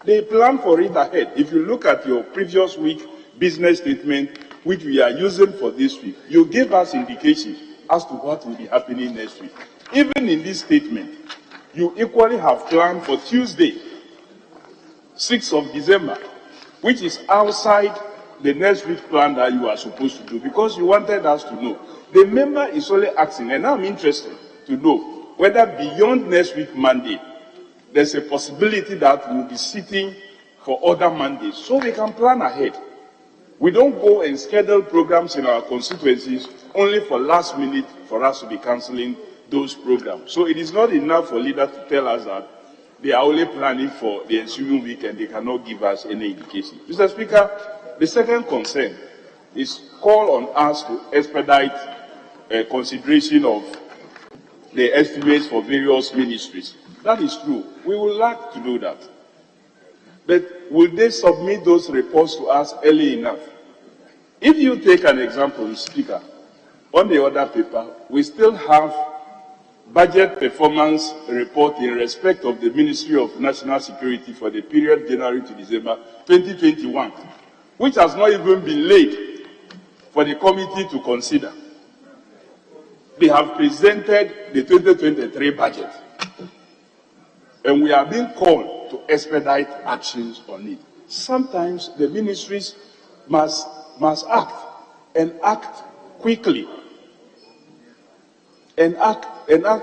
They planned for it ahead. If you look at your previous week business statement, which we are using for this week, you gave us indication as to what will be happening next week. Even in this statement, you equally have planned for Tuesday, 6th of December, which is outside the next week plan that you are supposed to do, because you wanted us to know. The member is only asking, and I'm interested to know whether beyond next week Monday, there's a possibility that we'll be sitting for other Mondays, so we can plan ahead. We don't go and schedule programs in our constituencies only for last minute for us to be cancelling those programs. So it is not enough for leaders to tell us that they are only planning for the ensuing week and they cannot give us any indication. Mr. Speaker, the second concern is call on us to expedite consideration of the estimates for various ministries. That is true. We would like to do that. But will they submit those reports to us early enough? If you take an example, Speaker, on the other paper, we still have budget performance report in respect of the Ministry of National Security for the period January to December 2021, which has not even been laid for the committee to consider. They have presented the 2023 budget, and we are being called to expedite actions on it. Sometimes the ministries must act, and act quickly, and act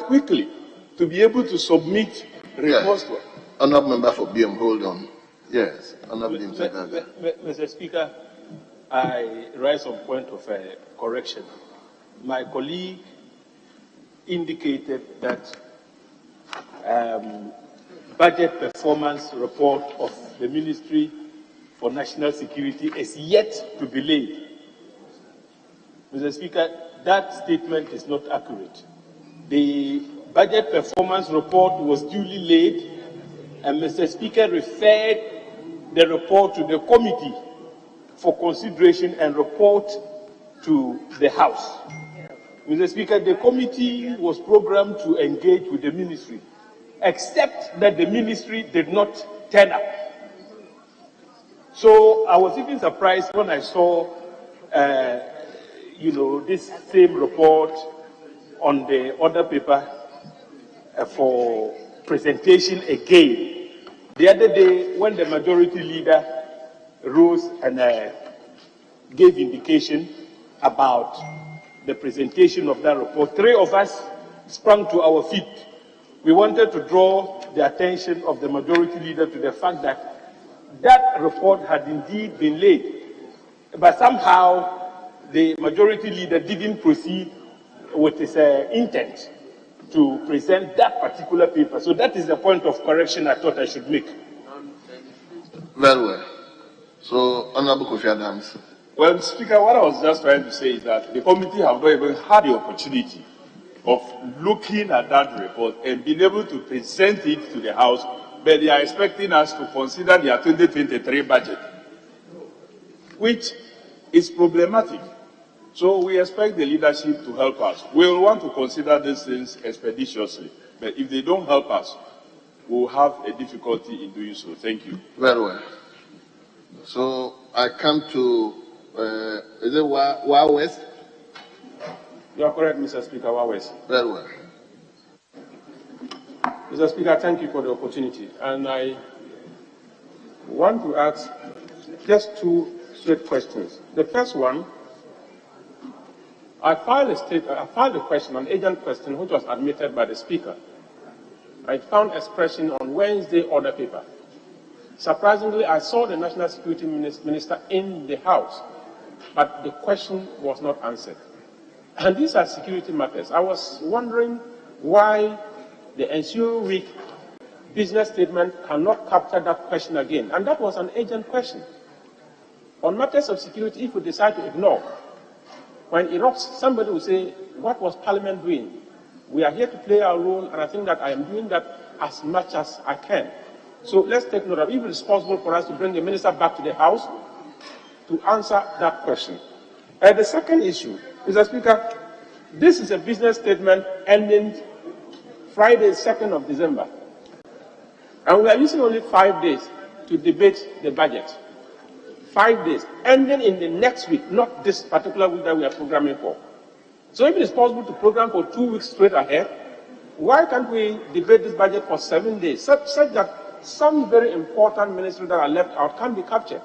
quickly to be able to submit reports. Yes. Honourable Member for BM, hold on. Yes, Honourable Mr. Speaker, I raise a point of correction. My colleague indicated that budget performance report of the Ministry for National Security is yet to be laid. Mr. Speaker, that statement is not accurate. The budget performance report was duly laid, and Mr. Speaker referred the report to the committee for consideration and report to the House. Mr. Speaker, the committee was programmed to engage with the ministry, except that the ministry did not turn up. So I was even surprised when I saw, this same report on the other paper for presentation again. The other day, when the majority leader rose and gave indication about the presentation of that report, three of us sprang to our feet. We wanted to draw the attention of the majority leader to the fact that that report had indeed been laid, but somehow the majority leader didn't proceed with his intent to present that particular paper. So that is the point of correction I thought I should make. Very well. So, Honourable Kofi Adams. Well, Speaker, what I was just trying to say is that the committee have not even had the opportunity of looking at that report and being able to present it to the House, but they are expecting us to consider their 2023 budget, which is problematic. So we expect the leadership to help us. We will want to consider these things expeditiously, but if they don't help us, we will have a difficulty in doing so. Thank you. Very well. So I come to, is it Wa West? You are correct, Mr. Speaker, Wa West. Very well. Mr. Speaker, thank you for the opportunity. And I want to ask just two straight questions. The first one, I filed a question, an agent question, which was admitted by the Speaker. I found expression on Wednesday order paper. Surprisingly, I saw the National Security Minister in the House, but the question was not answered. And these are security matters. I was wondering why the ensuing week business statement cannot capture that question again. And that was an agent question. On matters of security, if we decide to ignore, when it erupts, somebody will say, what was Parliament doing? We are here to play our role, and I think that I am doing that as much as I can. So let's take note of it. If it is possible for us to bring the minister back to the House to answer that question. The second issue, Mr. Speaker, This is a business statement ending Friday, 2nd of December. And we are using only 5 days to debate the budget. 5 days, ending in the next week, not this particular week that we are programming for. So if it is possible to program for 2 weeks straight ahead, why can't we debate this budget for 7 days, such that some very important ministries that are left out can be captured?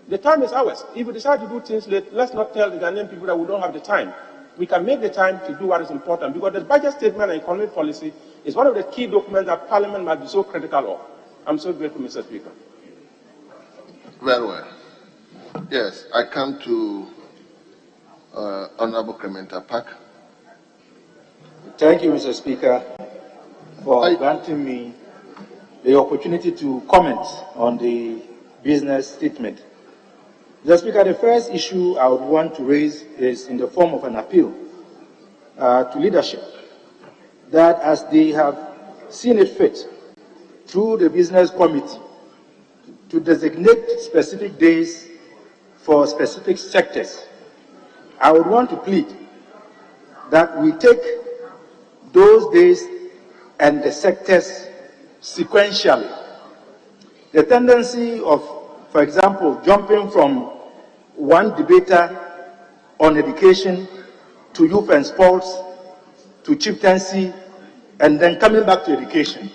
The time is ours. If we decide to do things late, let's not tell the Ghanaian people that we don't have the time. We can make the time to do what is important, because the budget statement and economic policy is one of the key documents that Parliament must be so critical of. I'm so grateful, Mr. Speaker. Very well. Yes, I come to Honorable Clementa Park. Thank you, Mr. Speaker, for granting me the opportunity to comment on the business statement. Mr. Speaker, the first issue I would want to raise is in the form of an appeal to leadership, that as they have seen it fit through the business committee to designate specific days for specific sectors, I would want to plead that we take those days and the sectors sequentially. The tendency of, for example, jumping from one debater on education to youth and sports to chieftaincy and then coming back to education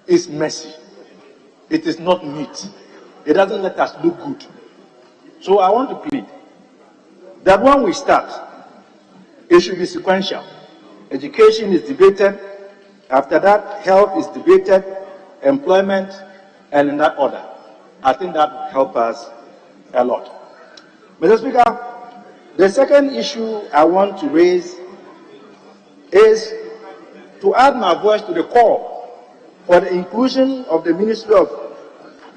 is messy. It is not neat. It doesn't let us look good. So I want to plead that when we start, it should be sequential. Education is debated. After that, health is debated, employment, and in that order. I think that will help us a lot. Mr. Speaker, the second issue I want to raise is to add my voice to the call for the inclusion of the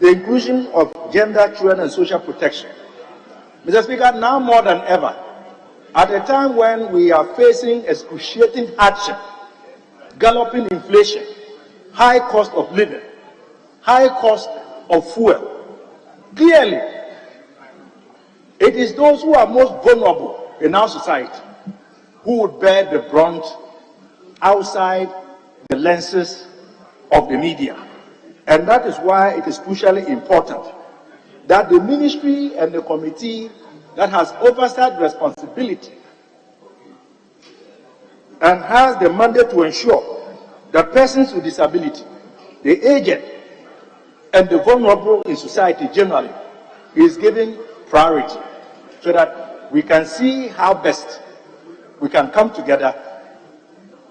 inclusion of gender, children, and social protection. Mr. Speaker, now more than ever, at a time when we are facing excruciating hardship, galloping inflation, high cost of living, high cost of fuel, clearly, it is those who are most vulnerable in our society who would bear the brunt outside the lenses of the media. And that is why it is crucially important that the ministry and the committee that has oversight responsibility and has the mandate to ensure that persons with disability, the aged, and the vulnerable in society generally is given priority, so that we can see how best we can come together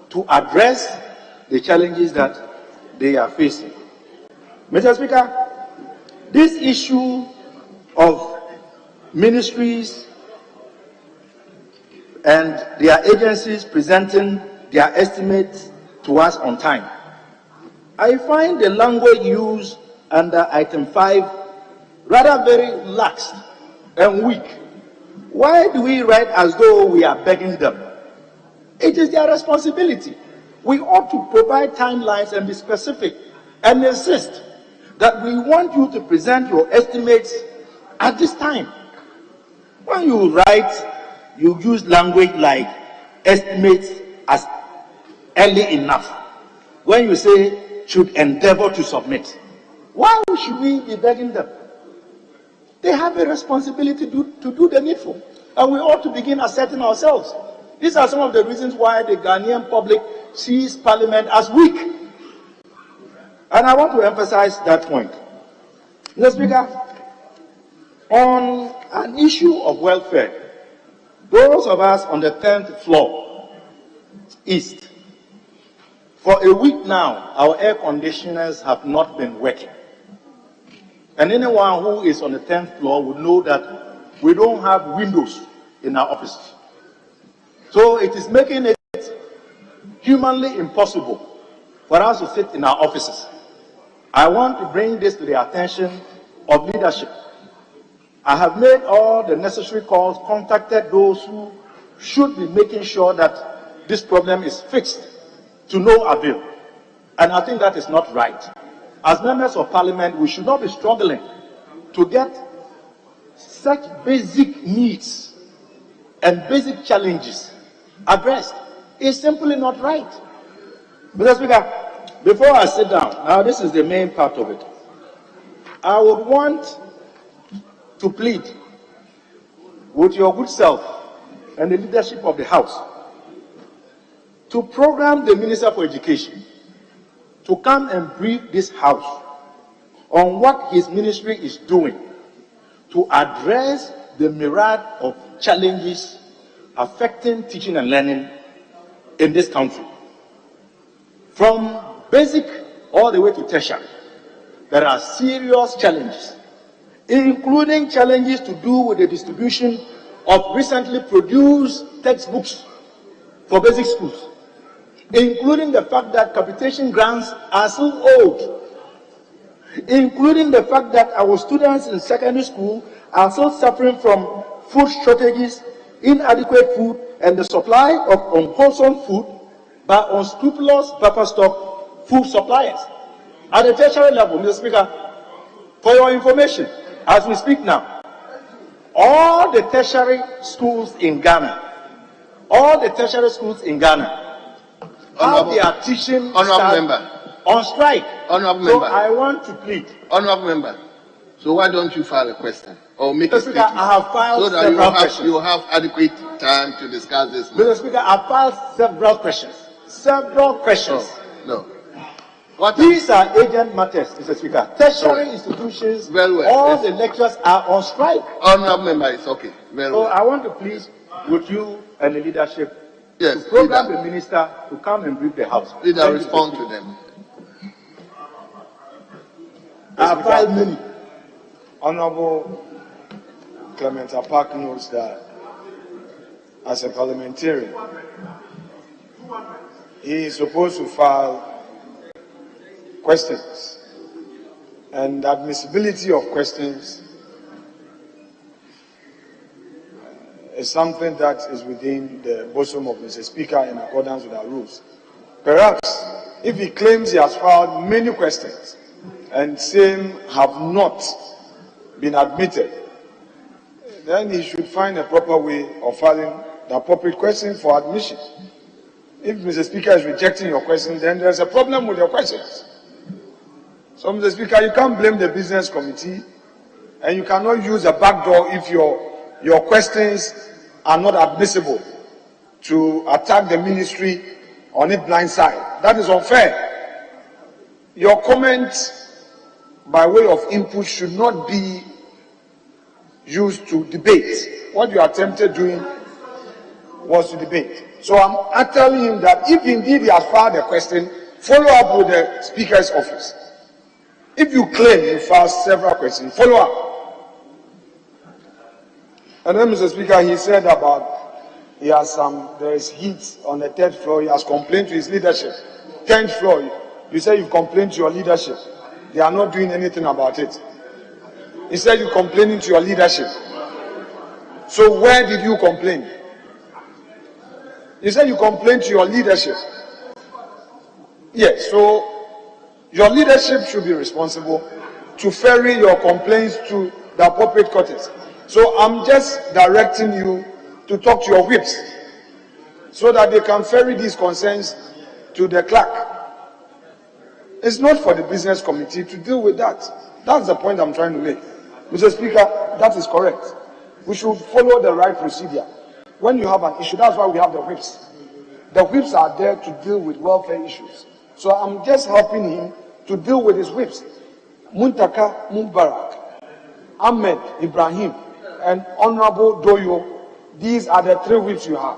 to address the challenges that they are facing. Mr. Speaker, this issue of ministries and their agencies presenting their estimates to us on time, I find the language used under item 5 rather very lax and weak. Why do we write as though we are begging them? It is their responsibility. We ought to provide timelines and be specific and insist that we want you to present your estimates at this time. When you write, you use language like estimates as early enough. When you say should endeavor to submit, why should we be begging them? They have a responsibility to do the needful, and we ought to begin asserting ourselves. These are some of the reasons why the Ghanaian public sees Parliament as weak. And I want to emphasize that point. Mr. Speaker, on an issue of welfare, those of us on the 10th floor, east, for a week now, our air conditioners have not been working. And anyone who is on the 10th floor would know that we don't have windows in our offices. So it is making it humanly impossible for us to sit in our offices. I want to bring this to the attention of leadership. I have made all the necessary calls, contacted those who should be making sure that this problem is fixed to no avail. And I think that is not right. As members of Parliament, we should not be struggling to get such basic needs and basic challenges addressed. It's simply not right. Mr. Speaker, before I sit down, now this is the main part of it. I would want to plead with your good self and the leadership of the House to program the Minister for Education to come and brief this House on what his ministry is doing to address the myriad of challenges affecting teaching and learning in this country. From basic all the way to tertiary, there are serious challenges, including challenges to do with the distribution of recently produced textbooks for basic schools, including the fact that capitation grants are still owed, including the fact that our students in secondary school are still suffering from food shortages, inadequate food, and the supply of unwholesome food by unscrupulous buffer stock food suppliers. At the tertiary level, Mr. Speaker, for your information, as we speak now, all the tertiary schools in Ghana, how they are teaching on strike. So I want to plead. Honourable Member, so why don't you file a question or make a Speaker, statement I have filed so that several questions. you have adequate time to discuss this? Mr. Speaker, I filed several questions. No. These are agent matters, Mr. Speaker. Tertiary institutions, all the lecturers are on strike. Honourable Member, it's okay. So I want to plead with you and the leadership to program the minister to come and brief the House. Leader, respond to them. I have filed many. Honorable Clement Apak knows that as a parliamentarian, he is supposed to file questions, and the admissibility of questions is something that is within the bosom of Mr. Speaker in accordance with our rules. Perhaps if he claims he has filed many questions and same have not been admitted, then he should find a proper way of filing the appropriate question for admission. If Mr. Speaker is rejecting your question, then there's a problem with your questions. So, Mr. Speaker, you can't blame the business committee, and you cannot use a backdoor if your questions are not admissible to attack the ministry on its blind side. That is unfair. Your comments by way of input should not be used to debate. What you attempted doing was to debate. So I'm telling him that if indeed he has filed a question, follow up with the Speaker's office. If you claim you filed several questions, follow up. And then, Mr. Speaker, he said about there is heat on the 3rd floor. He has complained to his leadership. 10th floor, you say you've complained to your leadership. They are not doing anything about it. He said you're complaining to your leadership. So where did you complain? You said you complained to your leadership. Yes, so your leadership should be responsible to ferry your complaints to the appropriate quarters. So I'm just directing you to talk to your whips so that they can ferry these concerns to the clerk. It's not for the business committee to deal with that. That's the point I'm trying to make. Mr. Speaker, that is correct. We should follow the right procedure. When you have an issue, that's why we have the whips. The whips are there to deal with welfare issues. So I'm just helping him to deal with his whips. Muntaka Mubarak, Ahmed Ibrahim, and Honorable Doyo, these are the 3 whips you have.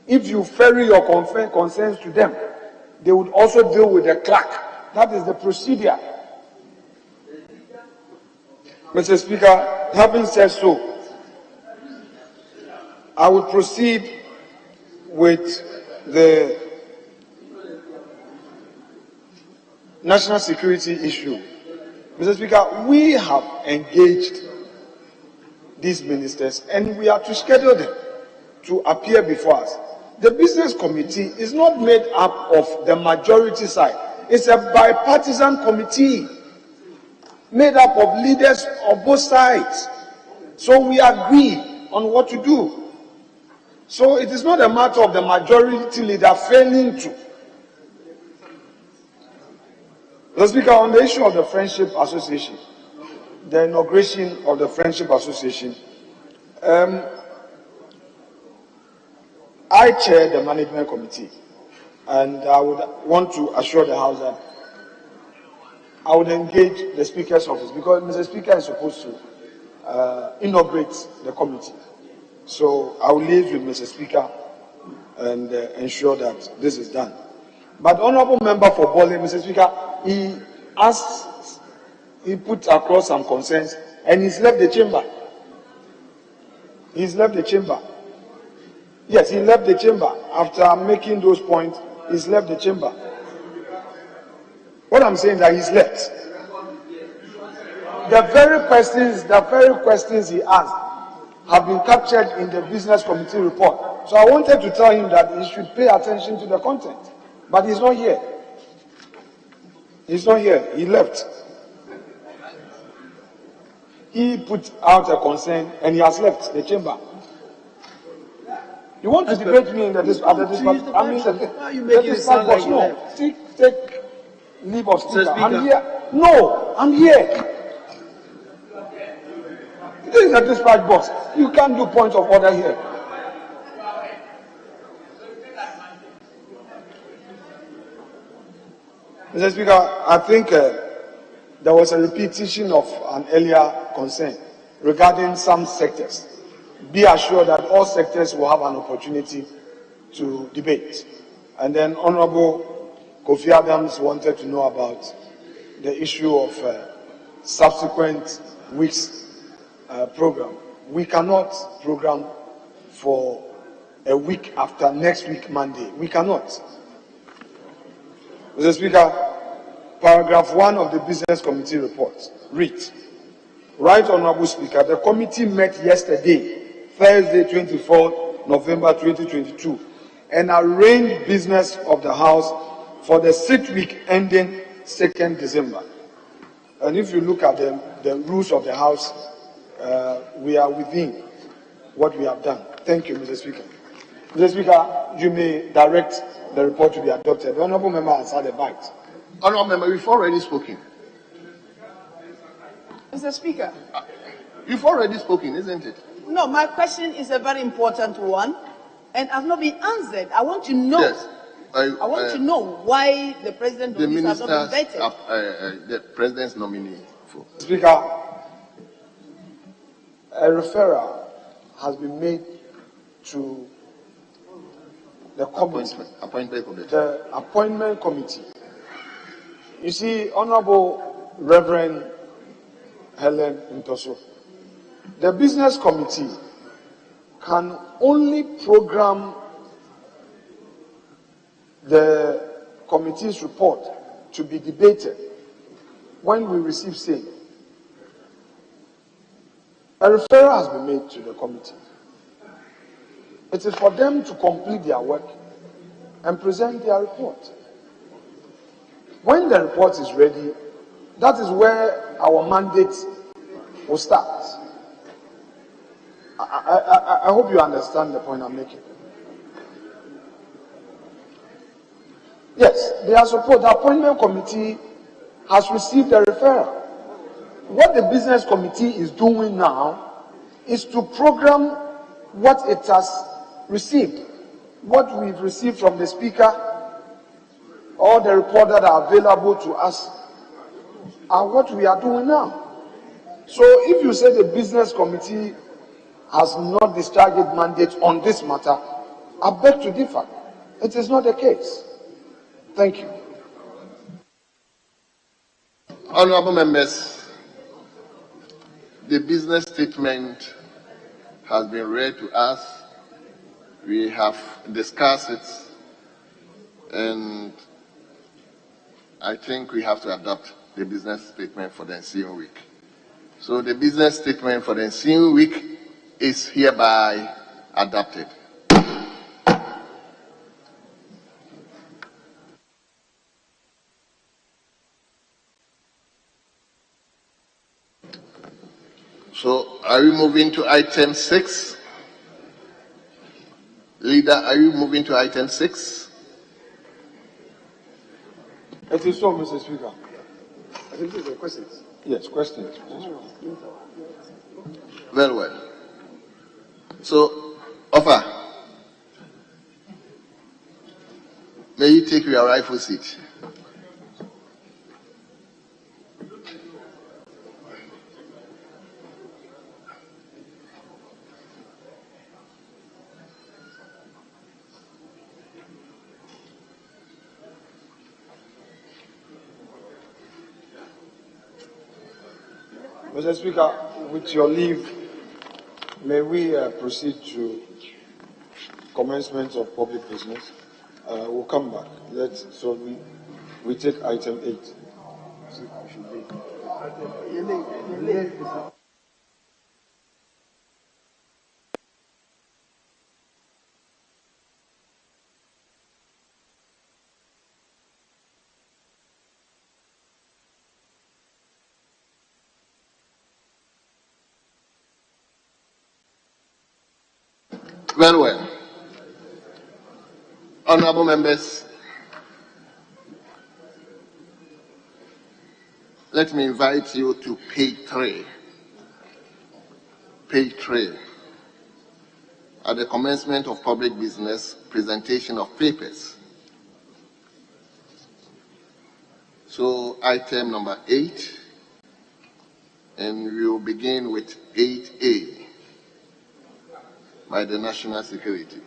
If you ferry your concerns to them, they would also deal with the clerk. That is the procedure. Mr. Speaker, having said so, I would proceed with the national security issue. Mr. Speaker, we have engaged these ministers and we are to schedule them to appear before us. The business committee is not made up of the majority side. It's a bipartisan committee made up of leaders of both sides. So we agree on what to do. So it is not a matter of the majority leader failing to. Mr. Speaker, on the issue of the Friendship Association, the inauguration of the Friendship Association, I chair the management committee, and I would want to assure the House that I would engage the Speaker's office, because Mr. Speaker is supposed to inaugurate the committee. So I will liaise with Mr. Speaker and ensure that this is done. But Honourable Member for Bole, Mr. Speaker, he put across some concerns and he's left the chamber. He's left the chamber. Yes, he left the chamber. After making those points, he's left the chamber. What I'm saying is that he's left. The very questions he asked have been captured in the business committee report. So I wanted to tell him that he should pay attention to the content. But he's not here. He's not here. He left. He put out a concern and he has left the chamber. You want to debate me in the dispatch? I mean, the dispatch box. No, take leave of speaker. I'm here. No, I'm here. This is a dispatch box. You can't do point of order here. Mr. Speaker, I think there was a repetition of an earlier concern regarding some sectors. Be assured that all sectors will have an opportunity to debate. And then Honorable Kofi Adams wanted to know about the issue of subsequent weeks program. We cannot program for a week after next week Monday. We cannot. Mr. Speaker, paragraph 1 of the Business Committee report reads, Right Honorable Speaker, the committee met yesterday, Thursday, 24th November 2022, and arranged business of the House for the 6th week ending 2nd December. And if you look at the rules of the House, we are within what we have done. Thank you, Mr. Speaker. Mr. Speaker, you may direct the report to be adopted. The Honourable Member has had a bite. Honourable Member, we've already spoken. Mr. Speaker. You've already spoken, isn't it? No, my question is a very important one and has not been answered. I want to know. Yes. I want to know why the President of this has not been vetted. The President's nominee. Speaker, a referral has been made to the committee, the appointment committee. You see, Honorable Reverend Helen Ntoso, the business committee can only program the committee's report to be debated when we receive say. A referral has been made to the committee. It is for them to complete their work and present their report. When the report is ready, that is where our mandate will start. I hope you understand the point I'm making. Yes, they are supposed, the appointment committee has received a referral. What the business committee is doing now is to program what it has received, what we've received from the speaker, all the reports that are available to us, and what we are doing now. So if you say the business committee has not discharged its mandate on this matter, I beg to differ. It is not the case. Thank you. Honourable members, the business statement has been read to us. We have discussed it, and I think we have to adopt the business statement for the ensuing week. So the business statement for the ensuing week is hereby adopted. So are we moving to item 6? Leader, are you moving to item 6? It is so, Mr. Speaker. I think these are questions. Yes, questions. Very well. So, offer. May you take your rightful seat. Mr. Speaker, with your leave, may we proceed to commencement of public business. We'll come back. So we take item 8. Very well. Honorable members, let me invite you to page 3. Page 3. At the commencement of public business, presentation of papers. So, item number 8, and we will begin with 8A by the National Security.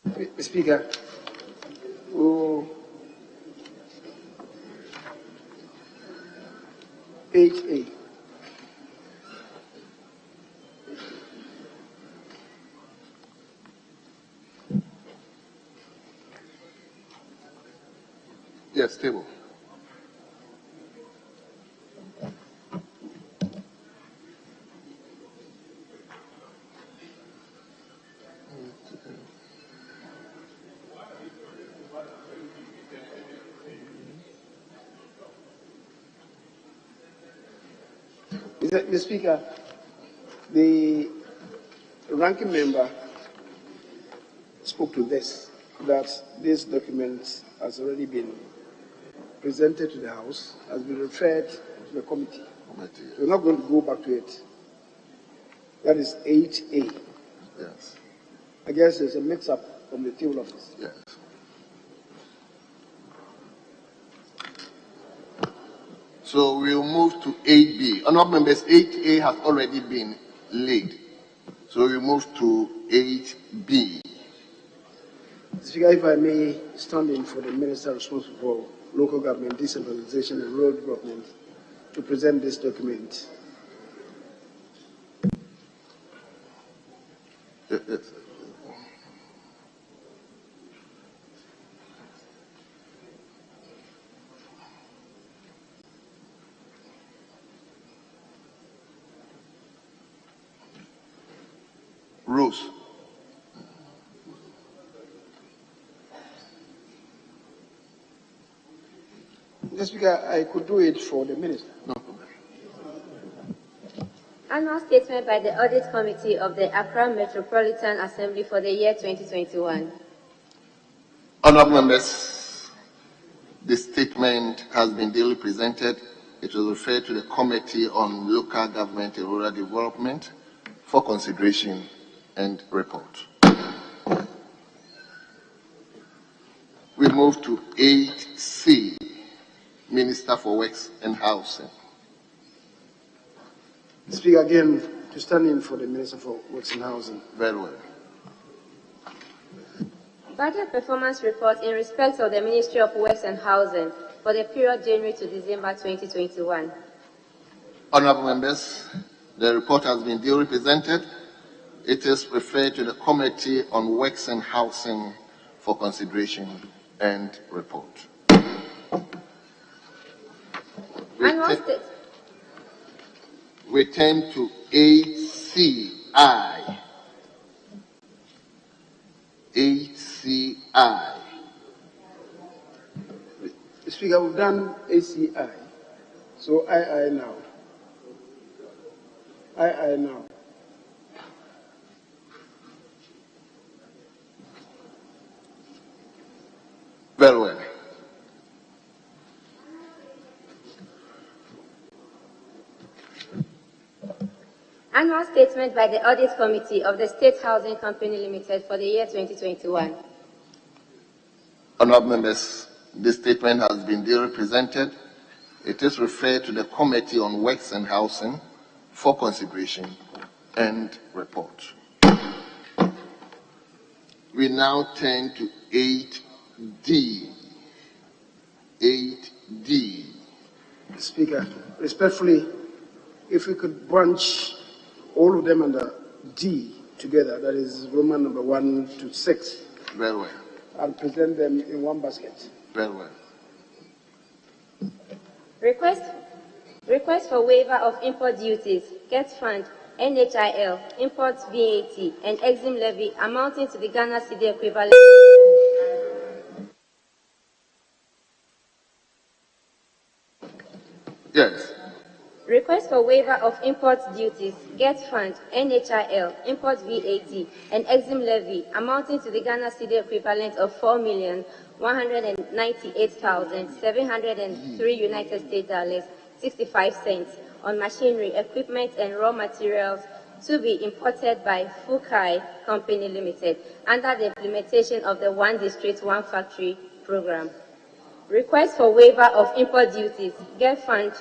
Mr. Speaker, page 8. Yes, table. Mr. Speaker, the ranking member spoke to this, that this document has already been presented to the House, has been referred to the committee. We're not going to go back to it. That is 8A. Yes. I guess there's a mix-up from the table office. Yes. So we'll move to 8B. Honorable members, 8A has already been laid. So we move to 8B. Speaker, if I may stand in for the Minister responsible for local government, decentralization and rural development to present this document. Yes. Rules. Mr. Speaker, I could do it for the Minister. No problem. Annual statement by the Audit Committee of the Accra Metropolitan Assembly for the year 2021. Honorable members, the statement has been duly presented. It will refer to the Committee on Local Government and Rural Development for consideration and report. We move to 8C, Minister for Works and Housing. Speaker, again, to stand in for the Minister for Works and Housing. Very well. Budget performance report in respect of the Ministry of Works and Housing for the period January to December 2021. Honorable members, the report has been duly presented. It is referred to the Committee on Works and Housing for consideration and report. We turn to 8CI. 8CI. Speaker, we've done ACI. So II now. II now. Very well. Annual statement by the Audit Committee of the State Housing Company Limited for the year 2021. Honourable members, this statement has been duly presented. It is referred to the Committee on Works and Housing for consideration and report. We now turn to 8D. 8D. Speaker, respectfully, if we could bunch all of them under D together, that is Roman number 1 to 6. Very well. And present them in one basket. Very well. Request for waiver of import duties, Get Fund, NHIL, import VAT, and Exim levy amounting to the Ghana cedi equivalent. Yes. Request for waiver of import duties, Get Fund, NHIL, import VAT, and Exim levy amounting to the Ghana cedi equivalent of 4,198,703 United States dollars 65 cents on machinery, equipment, and raw materials to be imported by Fukai Company Limited under the implementation of the One District, One Factory program. Request for waiver of import duties, Get Fund,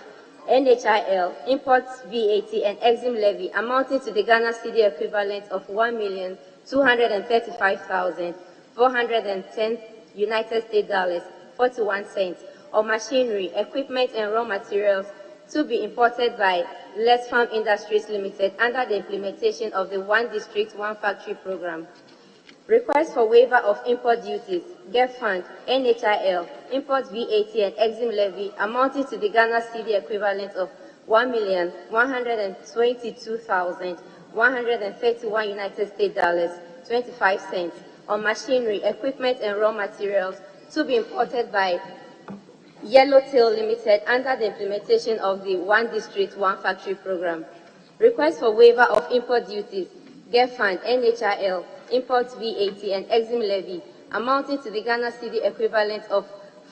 NHIL, import VAT, and Exim levy amounting to the Ghana cedi equivalent of 1,235,410 United States dollars 41 cents on machinery, equipment, and raw materials to be imported by Let's Farm Industries Limited under the implementation of the One District, One Factory program. Request for waiver of import duties, Get Fund, NHIL, import VAT, and Exim levy amounting to the Ghana cedi equivalent of 1,122,131 United States dollars 25 cents on machinery, equipment, and raw materials to be imported by Yellowtail Limited under the implementation of the One District, One Factory program. Request for waiver of import duties, Get Fund, NHIL, import VAT, and Exim levy amounting to the Ghana cedi equivalent of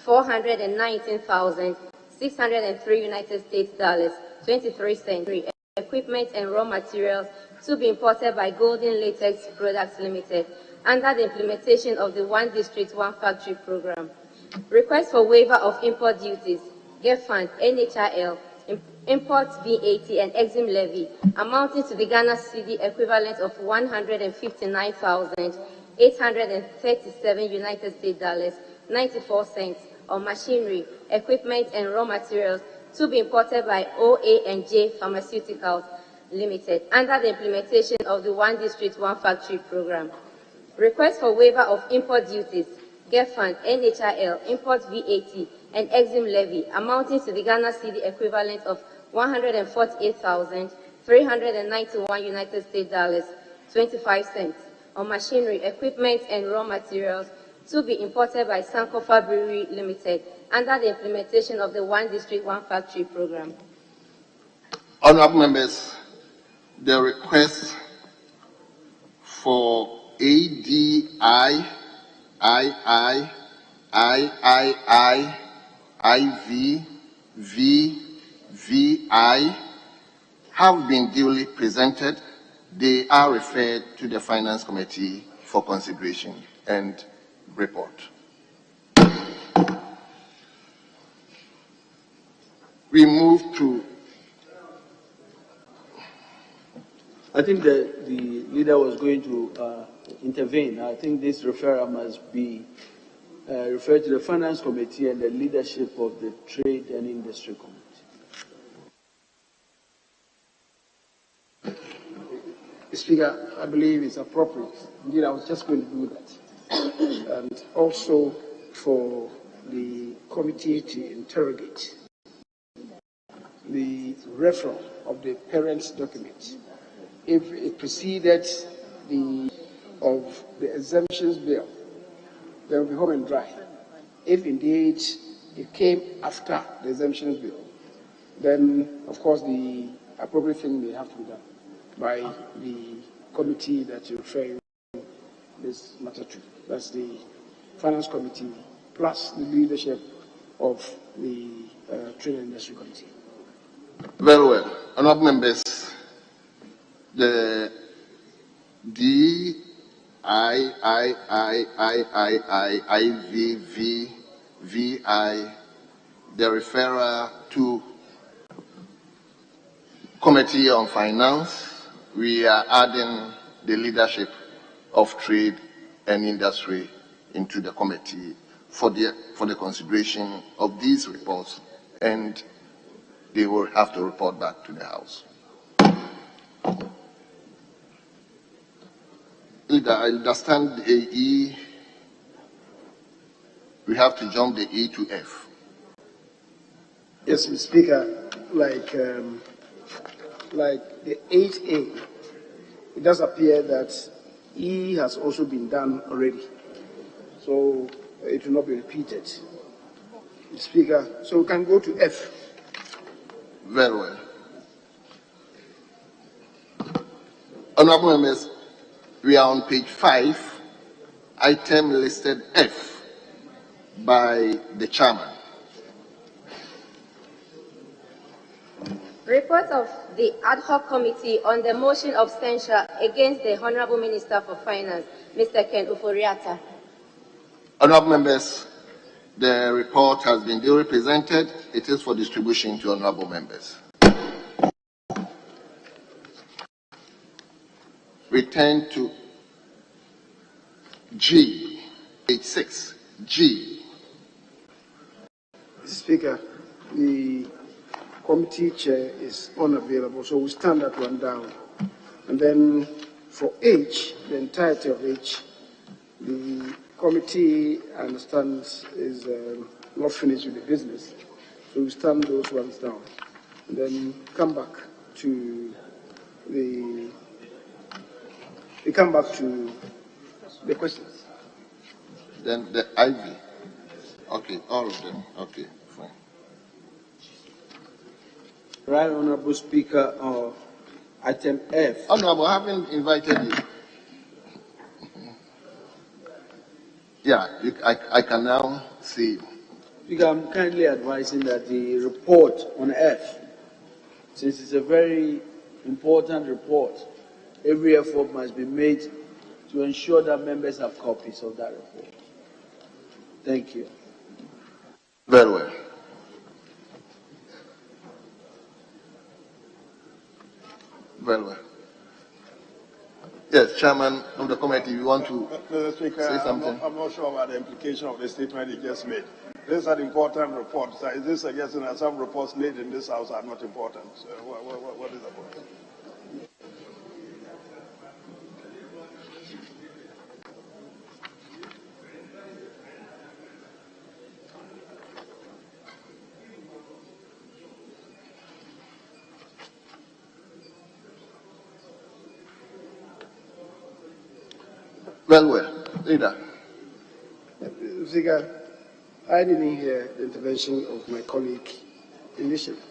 419,603 United States dollars 23 cents. Equipment and raw materials to be imported by Golden Latex Products Limited under the implementation of the One District, One Factory program. Request for waiver of import duties, Get Fund, NHIL, import VAT, and Exim levy amounting to the Ghana cedi equivalent of 159,837 United States dollars 94 cents on machinery, equipment, and raw materials to be imported by OA&J Pharmaceuticals Limited under the implementation of the One District, One Factory program. Request for waiver of import duties, Get Fund, NHIL, import VAT, and Exim levy amounting to the Ghana cedi equivalent of 148,391 United States dollars 25 cents on machinery, equipment, and raw materials to be imported by Sankofa Brewery Limited under the implementation of the One District, One Factory program. Honourable members, the request for ADI, II, IV, VI have been duly presented. They are referred to the Finance Committee for consideration and report. We move to. I think that the leader was going to intervene. I think this referral must be referred to the Finance Committee and the leadership of the Trade and Industry Committee. Speaker, I believe it's appropriate. Indeed, I was just going to do that. And also for the committee to interrogate the referral of the parents' document. If it preceded the exemptions bill, then we'll be home and dry. If indeed it came after the exemptions bill, then of course the appropriate thing may have to be done by the committee that you're referring this matter to. That's the Finance Committee plus the leadership of the Trade and Industry Committee. Very well. Honourable members, the DIIIIIVVVI, the referral to Committee on Finance, we are adding the leadership of Trade and Industry into the committee for the consideration of these reports, and they will have to report back to the House. Leader, I understand the AE, we have to jump the E to F. Yes, Mr. Speaker, like the 8A, it does appear that E has also been done already, so it will not be repeated. Mr. Speaker, so we can go to F. Very well. Honourable members, we are on page 5, item listed F by the chairman. Report of the ad hoc committee on the motion of censure against the Honourable Minister for Finance, Mr. Ken Ofori-Atta. Honourable members, the report has been duly presented. It is for distribution to honourable members. We turn to G, page 6, G. Mr. Speaker, the committee chair is unavailable, so we stand that one down. And then for H, the entirety of H, the committee, I understand, is not finished with the business, so we stand those ones down. And then come back to the questions. Then the IV. Okay, all of them. Okay, fine. Right, Honourable Speaker, item F. Honourable, I haven't invited you. Yeah, I can now see you. Speaker, I'm kindly advising that the report on F, since it's a very important report, every effort must be made to ensure that members have copies of that report. Thank you. Very well. Very well. Yes, Chairman of the committee, you want to Mr. Speaker, say something? I'm not sure about the implication of the statement he just made. This is an important report. So is this suggesting that some reports made in this House are not important? So what is the point? Well, Leader. Speaker, I didn't hear the intervention of my colleague initially,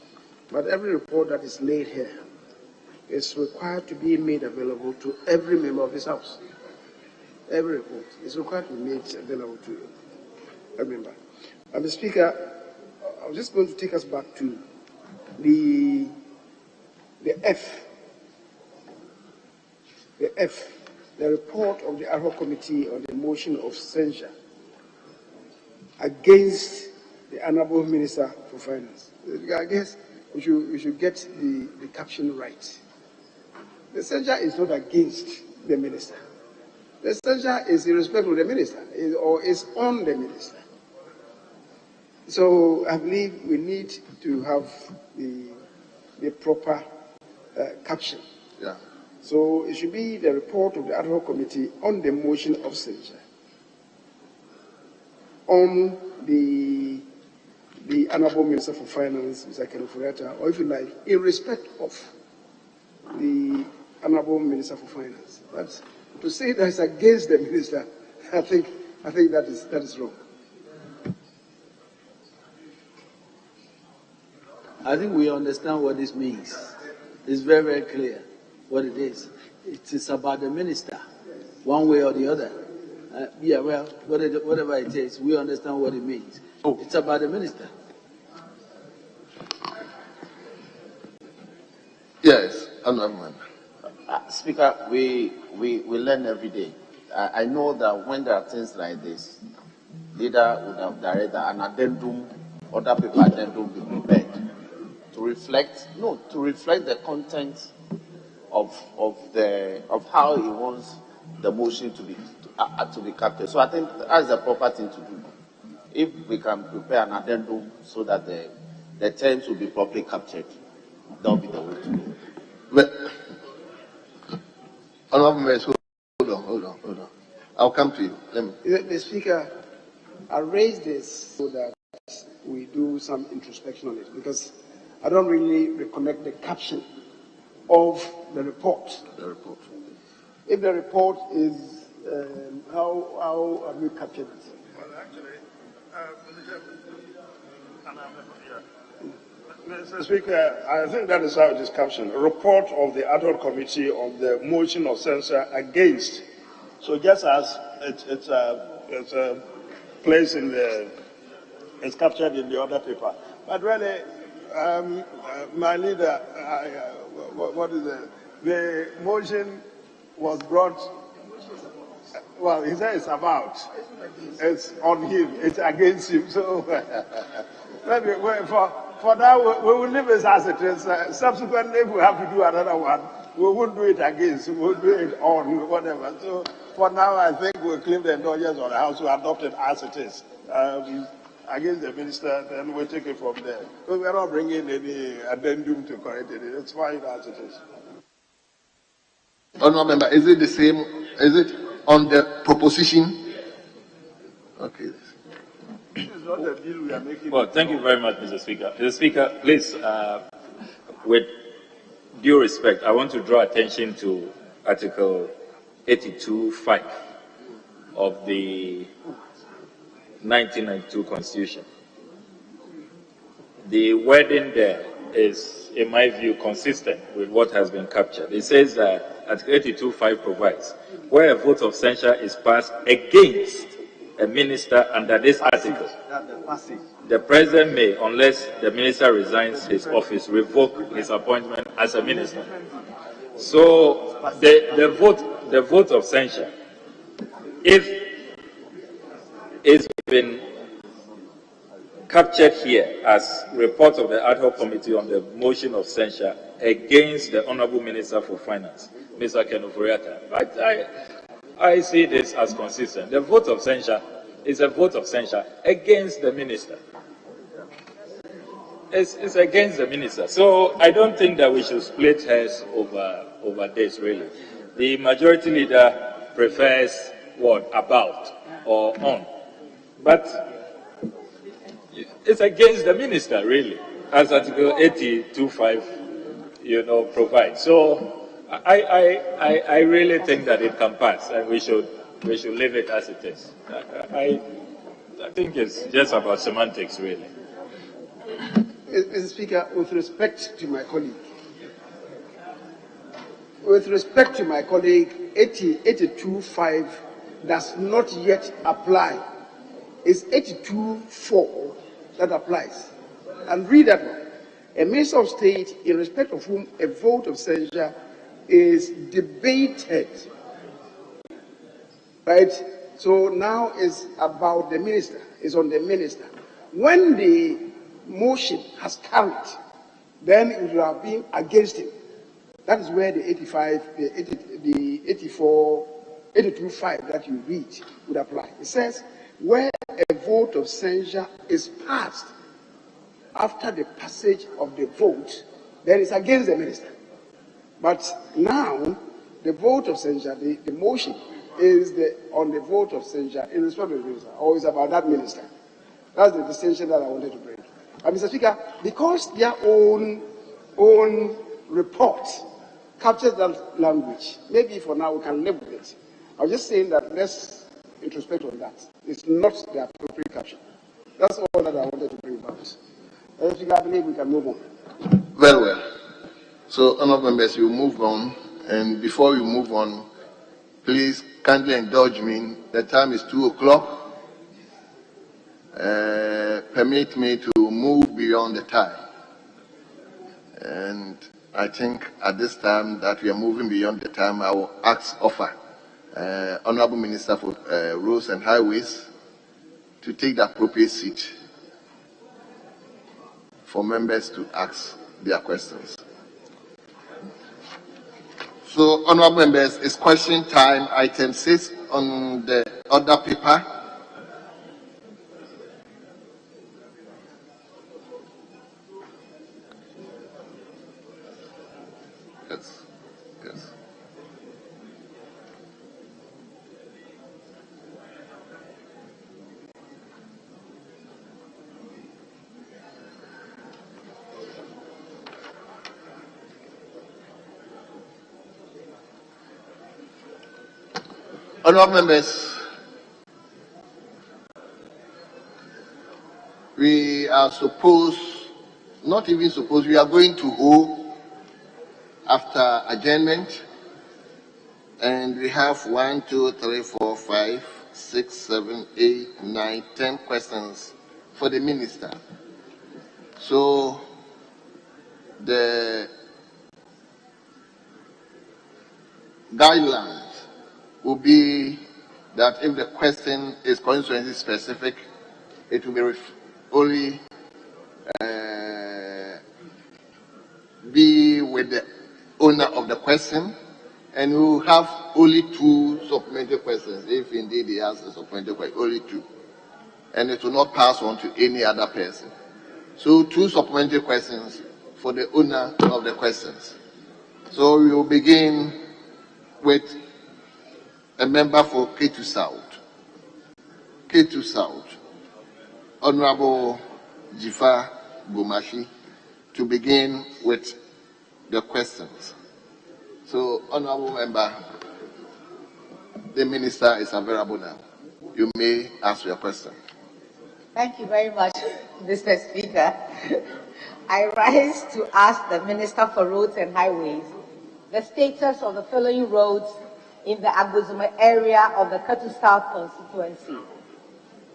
but every report that is laid here is required to be made available to every member of this House. Every report is required to be made available to every member. Mr. Speaker, I was just going to take us back to the F. The F. The report of the ad hoc committee on the motion of censure against the Honourable Minister for Finance. I guess we should get the caption right. The censure is not against the minister. The censure is in respect of the minister, or is on the minister. So I believe we need to have the proper caption. Yeah. So it should be the report of the ad hoc committee on the motion of censure on the Honourable Minister for Finance, Mr. Ken Ofori-Atta, or if you like, in respect of the Honourable Minister for Finance. But to say that it's against the minister, I think that is wrong. I think we understand what this means. It's very, very clear what it is. It is about the minister, one way or the other. Yeah, well, whatever it is, we understand what it means. It's about the minister. Yes, Honorable. Speaker, we learn every day. I know that when there are things like this, leader would have directed an addendum, other paper addendum be prepared to reflect the content of how he wants the motion to be captured. So I think that's the proper thing to do. If we can prepare an addendum so that the terms will be properly captured, that will be the way to do. But, Honorable Members, hold on. I'll come to you. The Speaker, I raised this so that we do some introspection on it, because I don't really recollect the caption of the report. If the report is, how have we captured it? Well, actually, Mr. Speaker, I think that is how it is captioned. A report of the ad hoc committee on the motion of censure against. So just as it's a place in it's captured in the other paper. But really, my leader, what is it? The motion was brought. Well, he said it's about. It's on him. It's against him. So maybe for now we will leave it as it is. Subsequently, if we have to do another one, we won't do it against. We'll do it on whatever. So for now, I think we'll claim the indulgence of the House to adopt it as it is. Against the minister, then we'll take it from there. Because we're not bringing any addendum to correct it. It's fine as it is. Honorable Member, is it the same? Is it on the proposition? Okay. This is not the deal we are making. Well, thank you very much, Mr. Speaker. Mr. Speaker, please, with due respect, I want to draw attention to Article 82(5) of the 1992 Constitution. The wording there is, in my view, consistent with what has been captured. It says that Article 82(5) provides, where a vote of censure is passed against a minister under this article, the President may, unless the minister resigns his office, revoke his appointment as a minister. So the vote of censure, if it's been captured here as report of the ad hoc committee on the motion of censure against the Honorable Minister for Finance, Mr. Kenufuriata, I see this as consistent. The vote of censure is a vote of censure against the minister. It's against the minister. So I don't think that we should split hairs over this, really. The majority leader prefers what? About or on. But it's against the minister, really, as Article 82(5), provides. So I really think that it can pass, and we should leave it as it is. I think it's just about semantics, really. Mr. Speaker, with respect to my colleague, 82(5) does not yet apply. It's 82(4) that applies. And read that one. A Minister of State, in respect of whom a vote of censure is debated, right? So now it's about the minister, it's on the minister. When the motion has carried, then it would have been against him. That is where the 82(5) that you read would apply. It says, where a vote of censure is passed after the passage of the vote, then it's against the minister. But now, the vote of censure, the motion is on the vote of censure in respect of the minister, or is about that minister. That's the distinction that I wanted to bring. Mr. Speaker, because their own report captures that language, maybe for now we can live with it. I was just saying that let's introspect on that. It's not the appropriate caption. That's all that I wanted to bring about. Mr. Speaker, I believe we can move on. Very well. So, honorable members, we move on. And before we move on, please kindly indulge me. The time is 2 o'clock. Permit me to move beyond the time. And I think at this time that we are moving beyond the time, I will offer Honorable Minister for Roads and Highways to take the appropriate seat for members to ask their questions. So, honorable members, it's question time. Item 6 on the order paper. Yes. Yes. Honorable members, we are supposed, not even supposed, we are going to hold after adjournment, and we have 1, 2, 3, 4, 5, 6, 7, 8, 9, 10 questions for the minister. So the guidelines will be that if the question is constituency specific, it will be only be with the owner of the question, and we will have only 2 supplementary questions, if indeed he has a supplementary question, only 2. And it will not pass on to any other person. So 2 supplementary questions for the owner of the questions. So we will begin with a member for K2 South. K2 South, Honorable Jifa Gomashi, to begin with the questions. So, honorable member, the minister is available now. You may ask your question. Thank you very much, Mr. Speaker. I rise to ask the Minister for Roads and Highways the status of the following roads in the Agbozuma area of the K2 South constituency.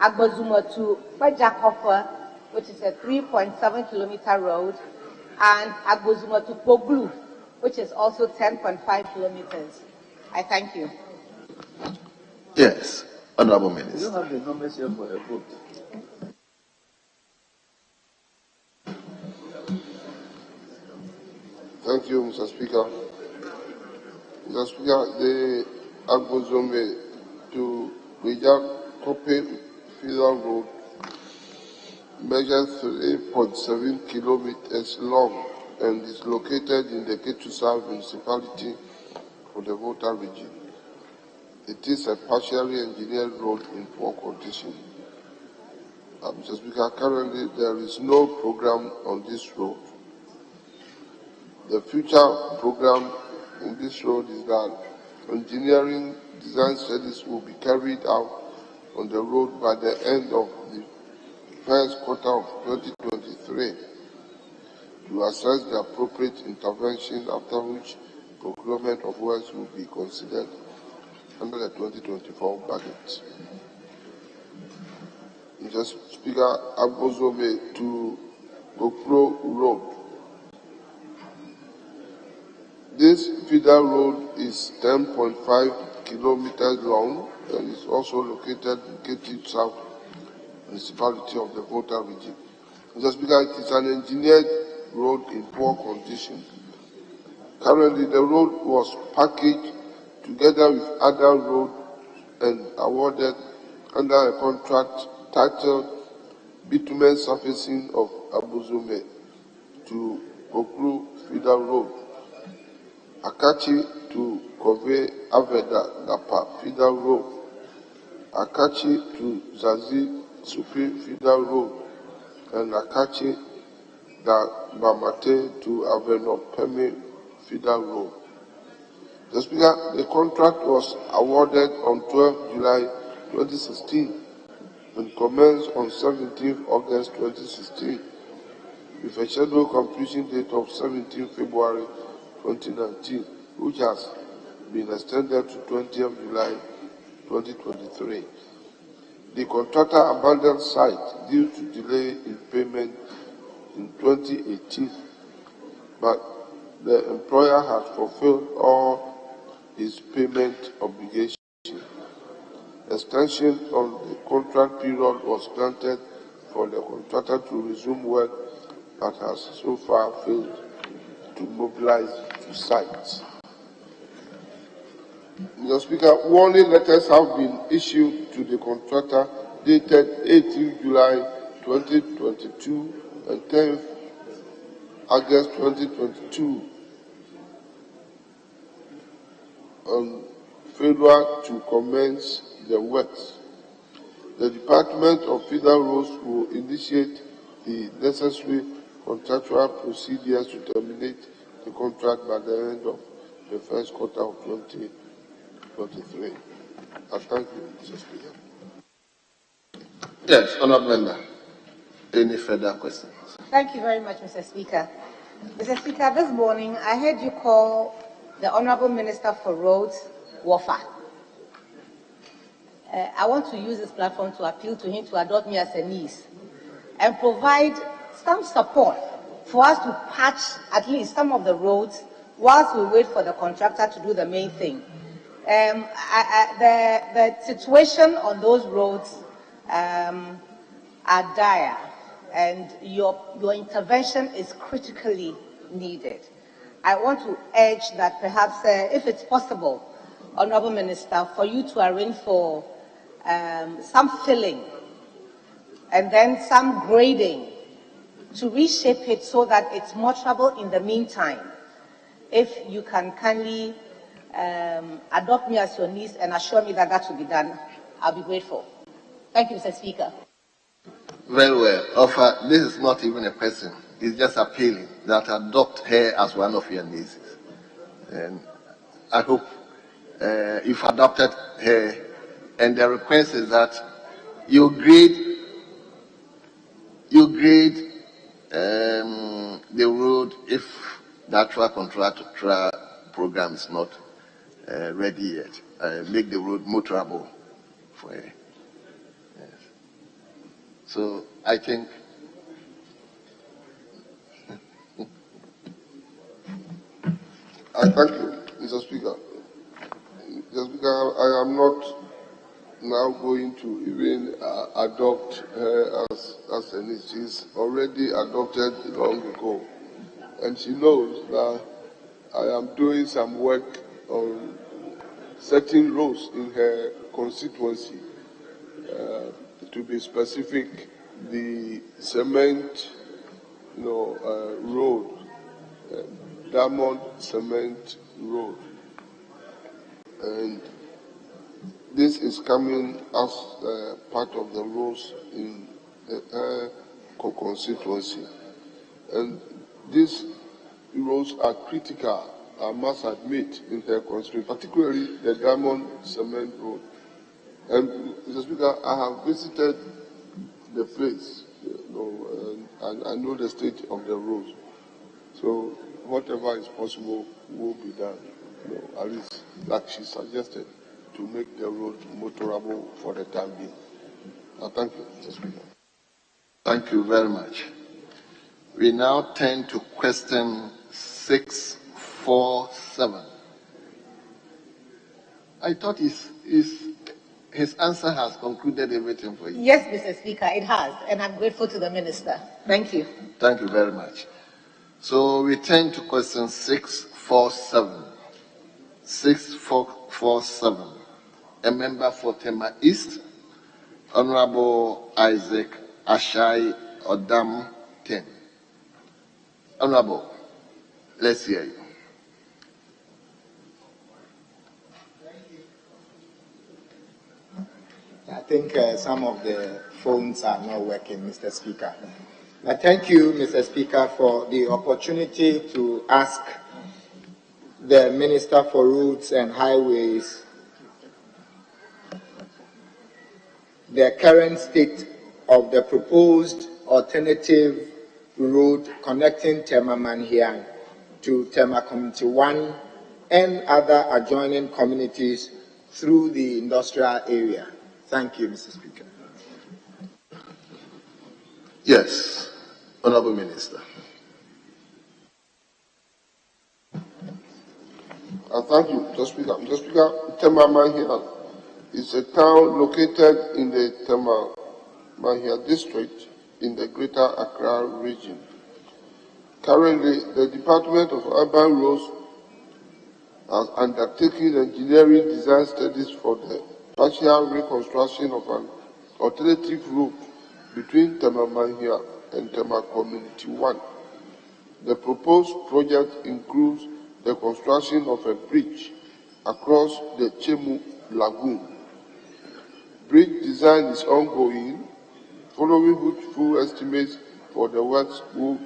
Agbozuma to Fajakofa, which is a 3.7 kilometer road, and Agbozuma to Poglu, which is also 10.5 kilometers. I thank you. Yes, honorable minister. You have the numbers here for a vote. Thank you, Mr. Speaker. Mr. Speaker, the Agbozome to Fajakofa Federal Road measures 3.7 kilometers long and is located in the K2 South municipality for the Volta region. It is a partially engineered road in poor condition. Mr. Speaker, currently there is no program on this road. The future program in this road is that engineering design studies will be carried out on the road by the end of the first quarter of 2023 to assess the appropriate intervention, after which procurement of works will be considered under the 2024 budget. Mr. Speaker, Agbozome to Gokro Road. This feeder road is 10.5 kilometers long and is also located in K2 South municipality of the Volta region. Mr. Speaker, it is an engineered road in poor condition. Currently, the road was packaged together with other roads and awarded under a contract titled Bitumen Surfacing of Agbozome to Okru Feeder Road, Akachi to Kove Aveda Lapa Feeder Road, Akachi to Zazi Supi Feeder Road, and Akachi da Bamate to Aveno Pemi Feeder Road. The Speaker, the contract was awarded on 12 July 2016 and commenced on 17 August 2016 with a scheduled completion date of 17 February 2019, which has been extended to 20th July 2023. The contractor abandoned site due to delay in payment in 2018, but the employer has fulfilled all his payment obligations. Extension on the contract period was granted for the contractor to resume work but has so far failed to mobilize to site. Mr. Speaker, warning letters have been issued to the contractor dated 18 July 2022 and 10th August 2022 on failure to commence the works. The Department of Federal Roads will initiate the necessary contractual procedures to terminate the contract by the end of the first quarter of 2023. I thank you, Mr. Speaker. Yes, Honourable Member. Any further questions? Thank you very much, Mr. Speaker. Mr. Speaker, this morning I heard you call the Honourable Minister for Roads Wafa. I want to use this platform to appeal to him to adopt me as a niece and provide some support for us to patch at least some of the roads whilst we wait for the contractor to do the main thing. The situation on those roads are dire, and your intervention is critically needed. I want to urge that perhaps, if it's possible, Honourable Minister, for you to arrange for some filling and then some grading to reshape it so that it's more trouble in the meantime. If you can kindly adopt me as your niece and assure me that that will be done, I'll be grateful. Thank you, Mr. Speaker. Very well. Offer, this is not even a person. It's just appealing that adopt her as one of your nieces. And I hope you've adopted her. And the request is that you grade the road if the actual contractual program is not ready yet. Make the road motorable for her. Yes. So I think I thank you, Mr. Speaker. Mr. Speaker, I am not now going to even adopt her as a niece. She's already adopted long ago. And she knows that I am doing some work on certain roads in her constituency. To be specific, the cement road, Diamond Cement Road. And this is coming as part of the roads in her constituency. And these roads are critical, I must admit, in her constituency, particularly the Diamond Cement Road. And, Mr. Speaker, I have visited the place, and I know the state of the roads. So whatever is possible will be done, at least like she suggested, to make the road motorable for the time being. Thank you, Mr. Speaker. Thank you very much. We now turn to question 647. I thought his answer has concluded everything for you. Yes, Mr. Speaker, it has, and I'm grateful to the Minister. Thank you. Thank you very much. So we turn to question 647. 647. A member for Tema East, Honorable Isaac Ashai Odam 10. Honorable, let's hear you. I think some of the phones are not working, Mr. Speaker. Thank you, Mr. Speaker, for the opportunity to ask the Minister for Roads and Highways the current state of the proposed alternative road connecting Temamanhiang to Tema Community 1 and other adjoining communities through the industrial area. Thank you, Mr. Speaker. Yes, Honorable Minister. Thank you, Mr. Speaker. Mr. Speaker, Temamanhiang is a town located in the Temamanhiang district in the Greater Accra region. Currently, the Department of Urban Roads has undertaken engineering design studies for the partial reconstruction of an alternative route between Temamanhiang and Tema Community 1. The proposed project includes the construction of a bridge across the Chemu Lagoon. Bridge design is ongoing, following which full estimates for the works will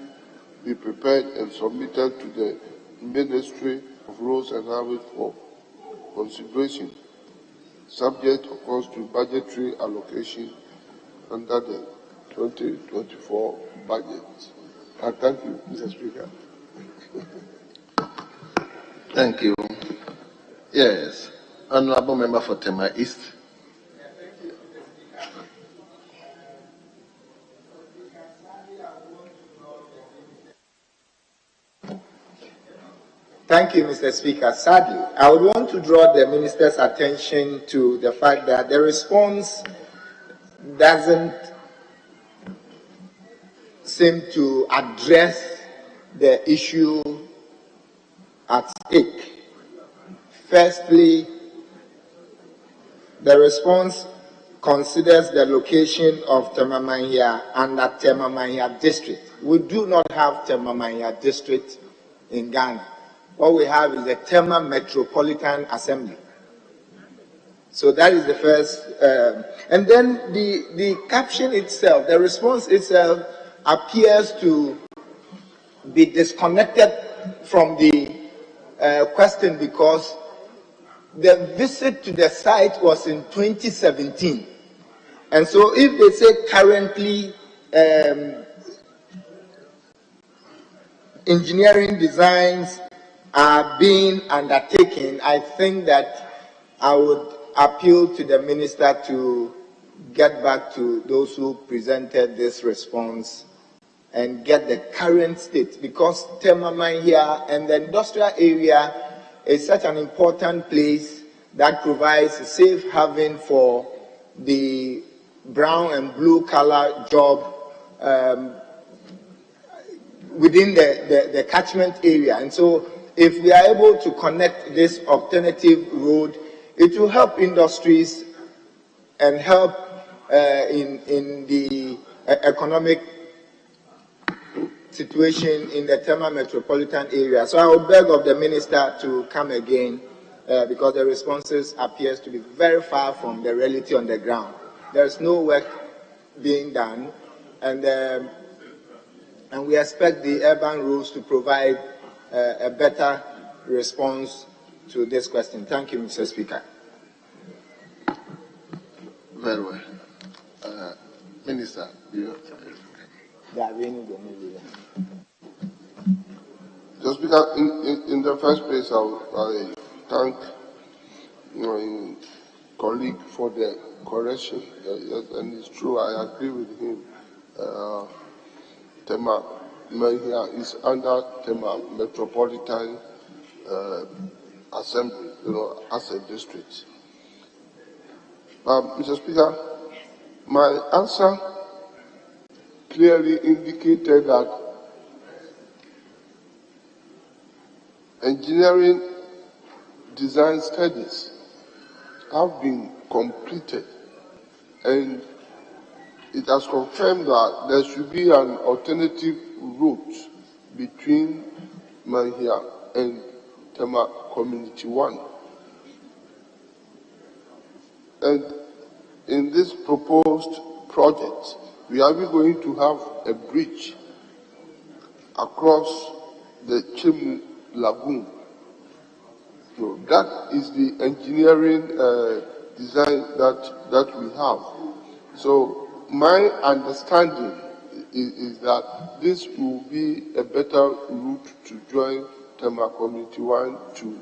be prepared and submitted to the Ministry of Roads and Highways for consideration, subject, of course, to budgetary allocation under the 2024 budget. Thank you, Mr. Speaker. Thank you. Yes, Honorable Member for Tema East. Thank you, Mr. Speaker. Sadly, I would want to draw the Minister's attention to the fact that the response doesn't seem to address the issue at stake. Firstly, the response considers the location of Temamanhiang under Temamanhiang district. We do not have Temamanhiang district in Ghana. What we have is the Tema Metropolitan Assembly. So that is the first. And then the caption itself, the response itself appears to be disconnected from the question because the visit to the site was in 2017. And so if they say currently engineering designs are being undertaken, I think that I would appeal to the minister to get back to those who presented this response and get the current state, because Temamanhiang and the industrial area is such an important place that provides safe haven for the brown and blue collar job within the catchment area. And so if we are able to connect this alternative road, it will help industries and help in the economic situation in the Tema metropolitan area. So I would beg of the minister to come again because the responses appears to be very far from the reality on the ground. There is no work being done, and we expect the urban rules to provide a better response to this question. Thank you, Mr. Speaker. Very well. Minister, you Mr. Speaker, in the first place, I thank my colleague for the correction. Yes, and it's true, I agree with him. Temamanhiang is under Tema Metropolitan Assembly, as a district. Mr. Speaker, my answer clearly indicated that engineering design studies have been completed, and it has confirmed that there should be an alternative route between Manhiang and Tema Community 1. And in this proposed project, we are going to have a bridge across the Chemu Lagoon. So that is the engineering design that we have. So my understanding is that this will be a better route to join Tema Community 1 to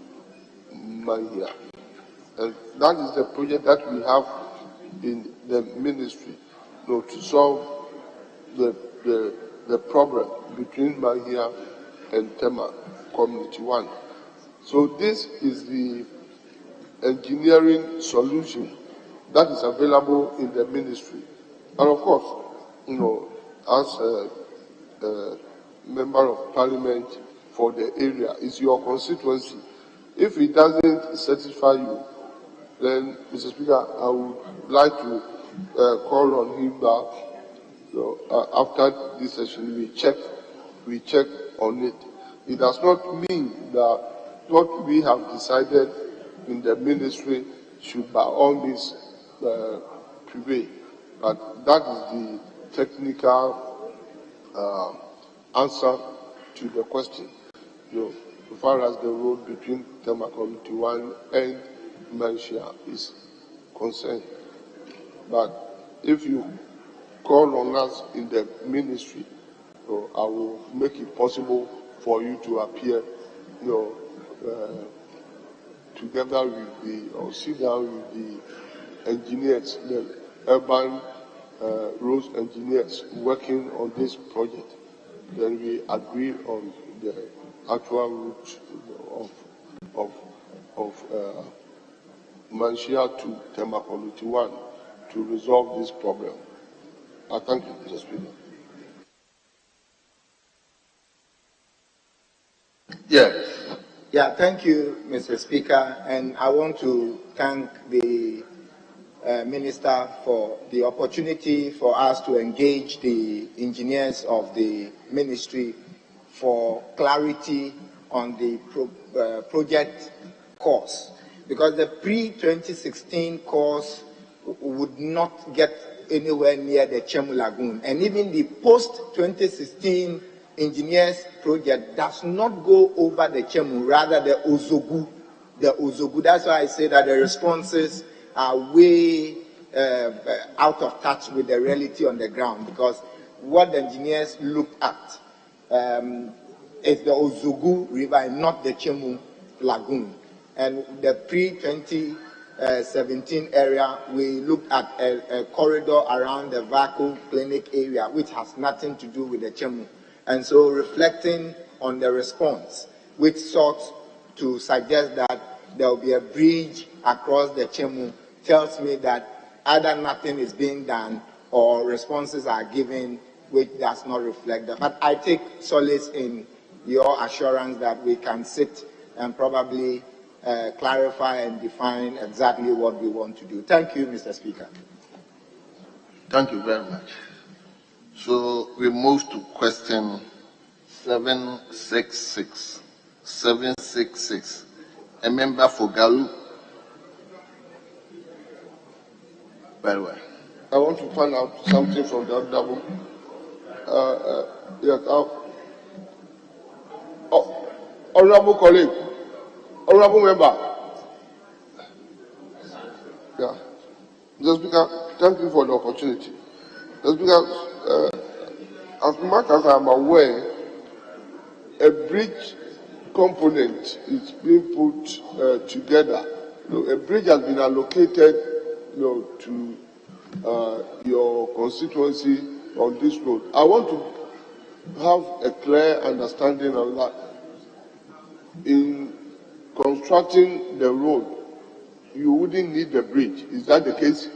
Manhia. And that is the project that we have in the ministry, to solve the problem between Manhia and Tema Community 1. So this is the engineering solution that is available in the ministry. And of course, as a member of parliament for the area, it's your constituency. If it doesn't satisfy you, then, Mr. Speaker, I would like to call on him that after this session we check on it. It does not mean that what we have decided in the ministry should by all means prevail, but that is the technical answer to the question. As far as the road between Tema Community 1 and Manhia is concerned. But if you call on us in the ministry, I will make it possible for you to appear, together with or sit down with the engineers, the urban roads engineers working on this project. Then we agree on the actual route of Manhia to Tema Community 1 to resolve this problem. I thank you, Mr. Speaker. Yes. Yeah, thank you, Mr. Speaker, and I want to thank the Minister for the opportunity for us to engage the engineers of the ministry for clarity on the project course, because the pre-2016 course would not get anywhere near the Chemu Lagoon, and even the post-2016 engineers project does not go over the Chemu, rather the Ozogu. That's why I say that the responses are way out of touch with the reality on the ground, because what the engineers looked at is the Ozogu River and not the Chemu Lagoon. And the pre-2017 area, we looked at a corridor around the Vaco Clinic area, which has nothing to do with the Chemu. And so reflecting on the response, which sought to suggest that there will be a bridge across the Chemu, tells me that either nothing is being done or responses are given which does not reflect that. But I take solace in your assurance that we can sit and probably clarify and define exactly what we want to do. Thank you, Mr. Speaker. Thank you very much. So we move to question 766. 766. A member for Galu. Very well. I want to find out something from the double. Yes, honorable colleague, honorable member. Yeah. Mr. Speaker, thank you for the opportunity. Mr. Speaker, as much as I'm aware, a bridge component is being put together. A bridge has been allocated to your constituency on this road. I want to have a clear understanding of that. In constructing the road, you wouldn't need the bridge. Is that the case?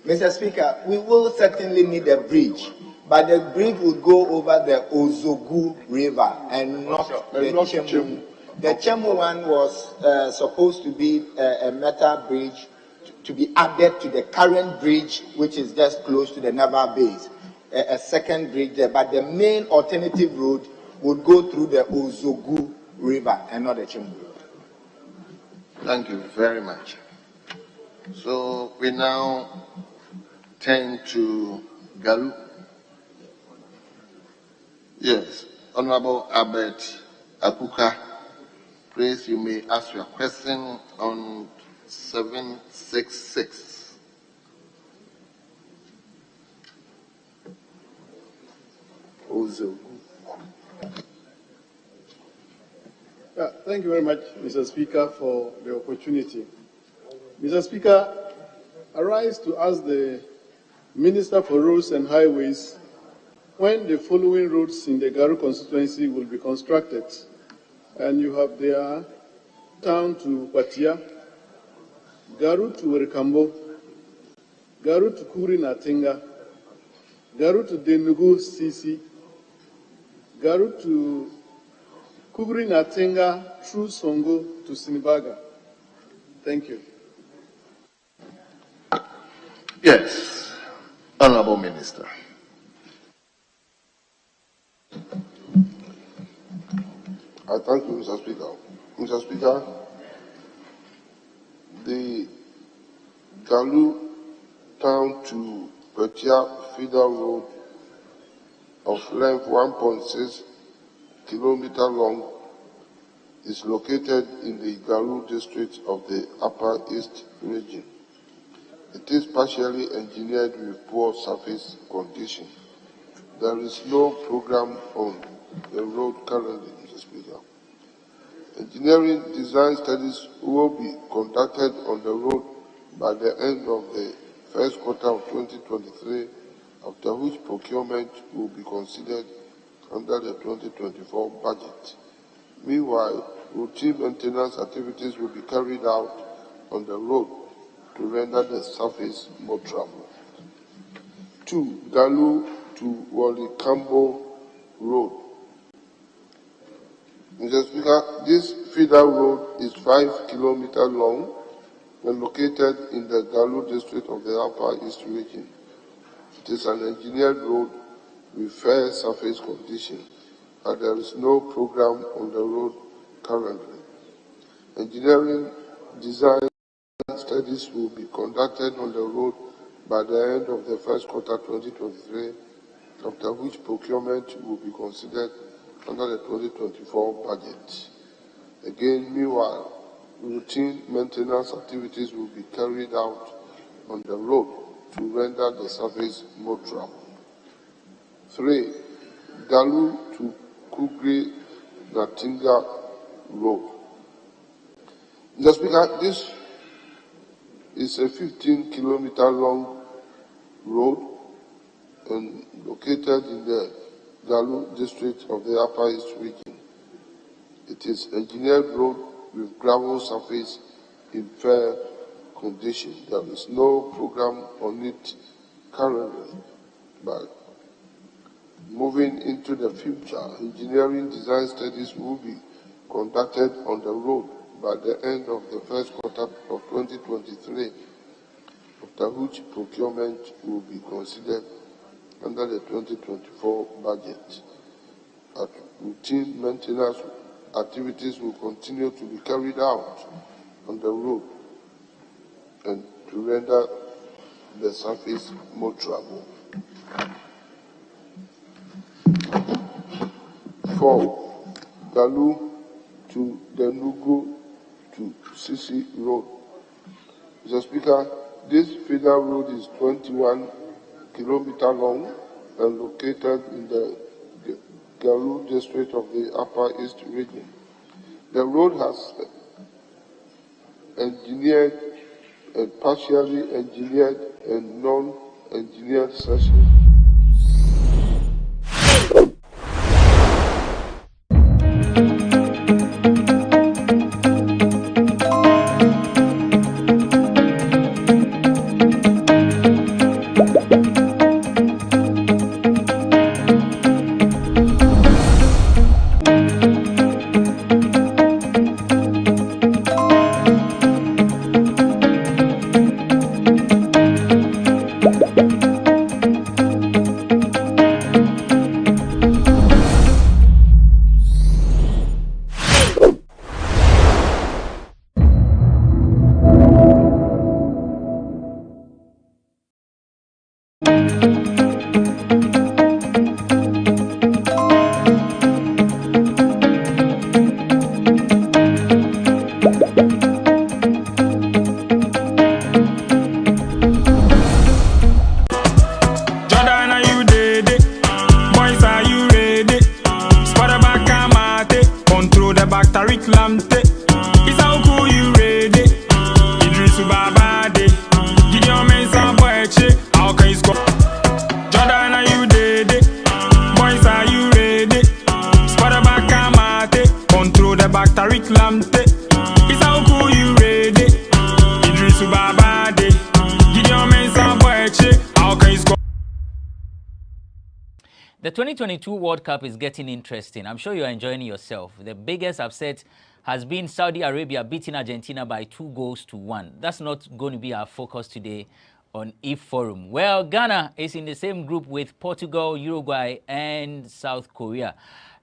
Mr. Speaker, we will certainly need a bridge, but the bridge would go over the Ozogu River and not the Chemu. The Chemu one was supposed to be a metal bridge to be added to the current bridge, which is just close to the naval base, a second bridge there. But the main alternative road would go through the Ozogu River and not the Chemu. Thank you very much. So we now turn to Galu. Yes, Honorable Albert Akuka, please, you may ask your question on 766. Uzo. Thank you very much, Mr. Speaker, for the opportunity. Mr. Speaker, I rise to ask the Minister for Roads and Highways when the following roads in the Garu constituency will be constructed. And you have there town to Patia, Garu to Rikambo, Garu to Kuri Natinga, Garu to Denugu Sisi, Garu to Kuri Natinga through Songo to Sinibaga. Thank you. Yes, Honorable Minister. I thank you, Mr. Speaker. Mr. Speaker, the Galu town to Petia feeder road of length 1.6 kilometer long is located in the Galu district of the Upper East region. It is partially engineered with poor surface condition. There is no program on the road currently, Mr. Speaker. Engineering design studies will be conducted on the road by the end of the first quarter of 2023, after which procurement will be considered under the 2024 budget. Meanwhile, routine maintenance activities will be carried out on the road to render the surface more travel. 2. Galu to Walikambo Road. Mr. Speaker, this feeder road is 5 kilometers long and located in the Galu district of the Upper East region. It is an engineered road with fair surface condition, but there is no program on the road currently. Engineering design studies will be conducted on the road by the end of the first quarter 2023, after which procurement will be considered under the 2024 budget. Again, meanwhile, routine maintenance activities will be carried out on the road to render the surface more travel. 3. Galu to Kugri Natinga Road. Mr. Speaker, this is a 15-kilometer long road and located in the Galu district of the Upper East region. It is engineered road with gravel surface in fair condition. There is no program on it currently, but moving into the future, engineering design studies will be conducted on the road by the end of the first quarter of 2023, after which procurement will be considered under the 2024 budget. Routine maintenance activities will continue to be carried out on the road and to render the surface more travel. 4. Galu to Denugu to Sisi Road. Mr. Speaker, this feeder road is 21 kilometers long and located in the Galu district of the Upper East region. The road has engineered and partially engineered and non-engineered sections. lamte. It's how cool you ready. Idrisu babade. Gideon Mensah boy, how can you score? Jordan, are you ready? Boys, are you ready? Spot back kamate. Control the back Tariq lamte. It's how cool you ready. Idrisu babade. Gideon Mensah boy, how can you score? The 2022 World Cup is getting interesting. I'm sure you're enjoying yourself. The biggest upset has been Saudi Arabia beating Argentina by 2-1. That's not going to be our focus today on eForum. Well, Ghana is in the same group with Portugal, Uruguay, and South Korea.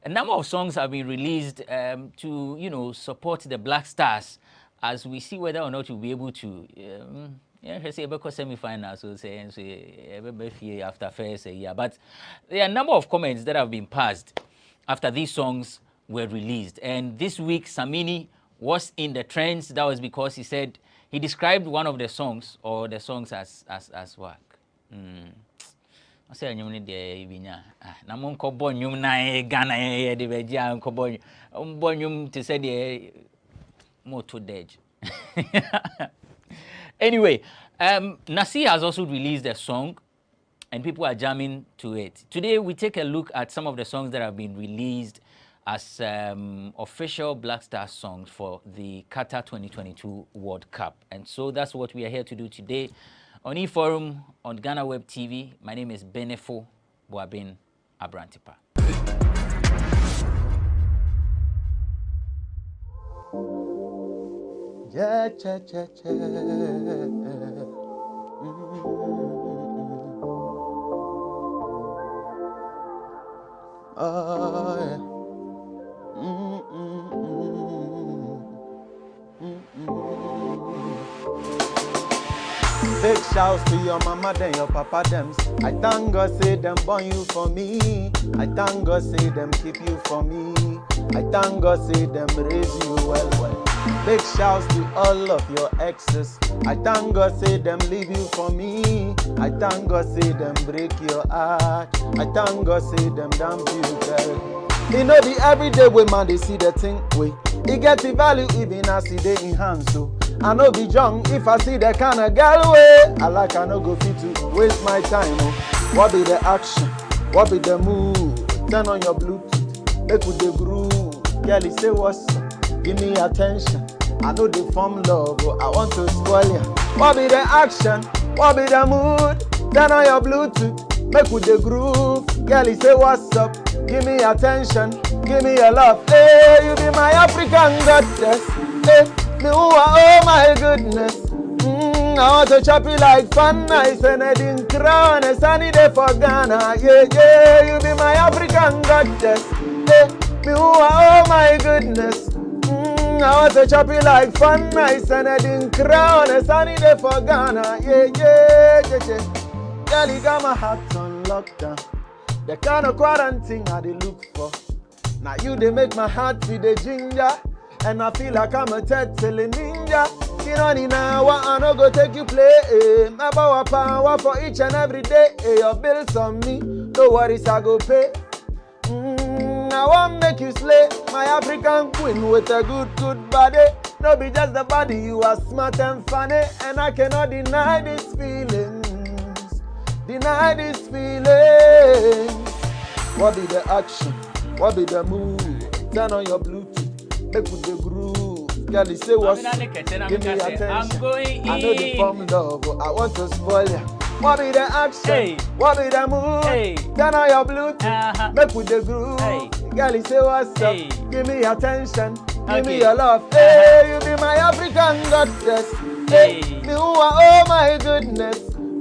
A number of songs have been released to, support the Black Stars as we see whether or not we'll be able to semi-finals, so say after first year. But there are a number of comments that have been passed after these songs were released. And this week, Samini was in the trends. That was because he said he described one of the songs or the songs as what? I say nyum de binya. Na mon ko bo nyum na Ghana de beja ko bo nyum to say the moto dej. Anyway, Nasi has also released a song and people are jamming to it. Today we take a look at some of the songs that have been released as official Black Star songs for the Qatar 2022 World Cup. And so that's what we are here to do today on eForum on GhanaWeb TV. My name is Benefo Boabin Abrantipa. Yeah. Big shouts to your mama, then your papa, them. I thank God say them born you for me. I thank God say them keep you for me. I thank God say them raise you well. Big shouts to all of your exes. I thank God say them leave you for me. I thank God say them break your heart. I thank God say them damn you girl. It no be every day when man they see the thing way. It get the value even as it they in hand so. I no be young if I see the kind of girl way. I like I no go fit to waste my time. Oh. What be the action? What be the move? Turn on your Bluetooth, make with the groove. Girl, say what's up? Give me attention. I know the form love, but I want to spoil ya. What be the action? What be the mood? Turn on your Bluetooth, make with the groove. Girl, say what's up? Give me attention, give me your love. Hey, you be my African goddess. Hey. Me oh my goodness. I want to chop you like fun nice and I didn't crown a sunny day for Ghana. Yeah, you be my African goddess. Hey, me oh my goodness. I want to chop you like fun nice and I didn't crown a sunny day for Ghana. Yeah. Girl, you got my heart on lockdown. The kind of quarantine I they look for. Now you they make my heart feel the ginger. And I feel like I'm a telling ninja. Kinoni now, I no go take you play. My power for each and every day. Your bills on me, no worries I go pay. I want make you slay, my African queen with a good body. No be just the body, you are smart and funny. And I cannot deny these feelings. Deny these feelings. What be the action? What be the move? Turn on your Bluetooth. Make with the groove. Girl, say what's up? Give me attention. I'm going in. I know the form love, but I want to spoil ya. What be the action? Hey. What be the mood? Hey. Turn on your Bluetooth. Make with the groove. Hey. Girl, say what's up? Give me attention. Give me your love. Hey, you be my African goddess. Hey, me oh my goodness.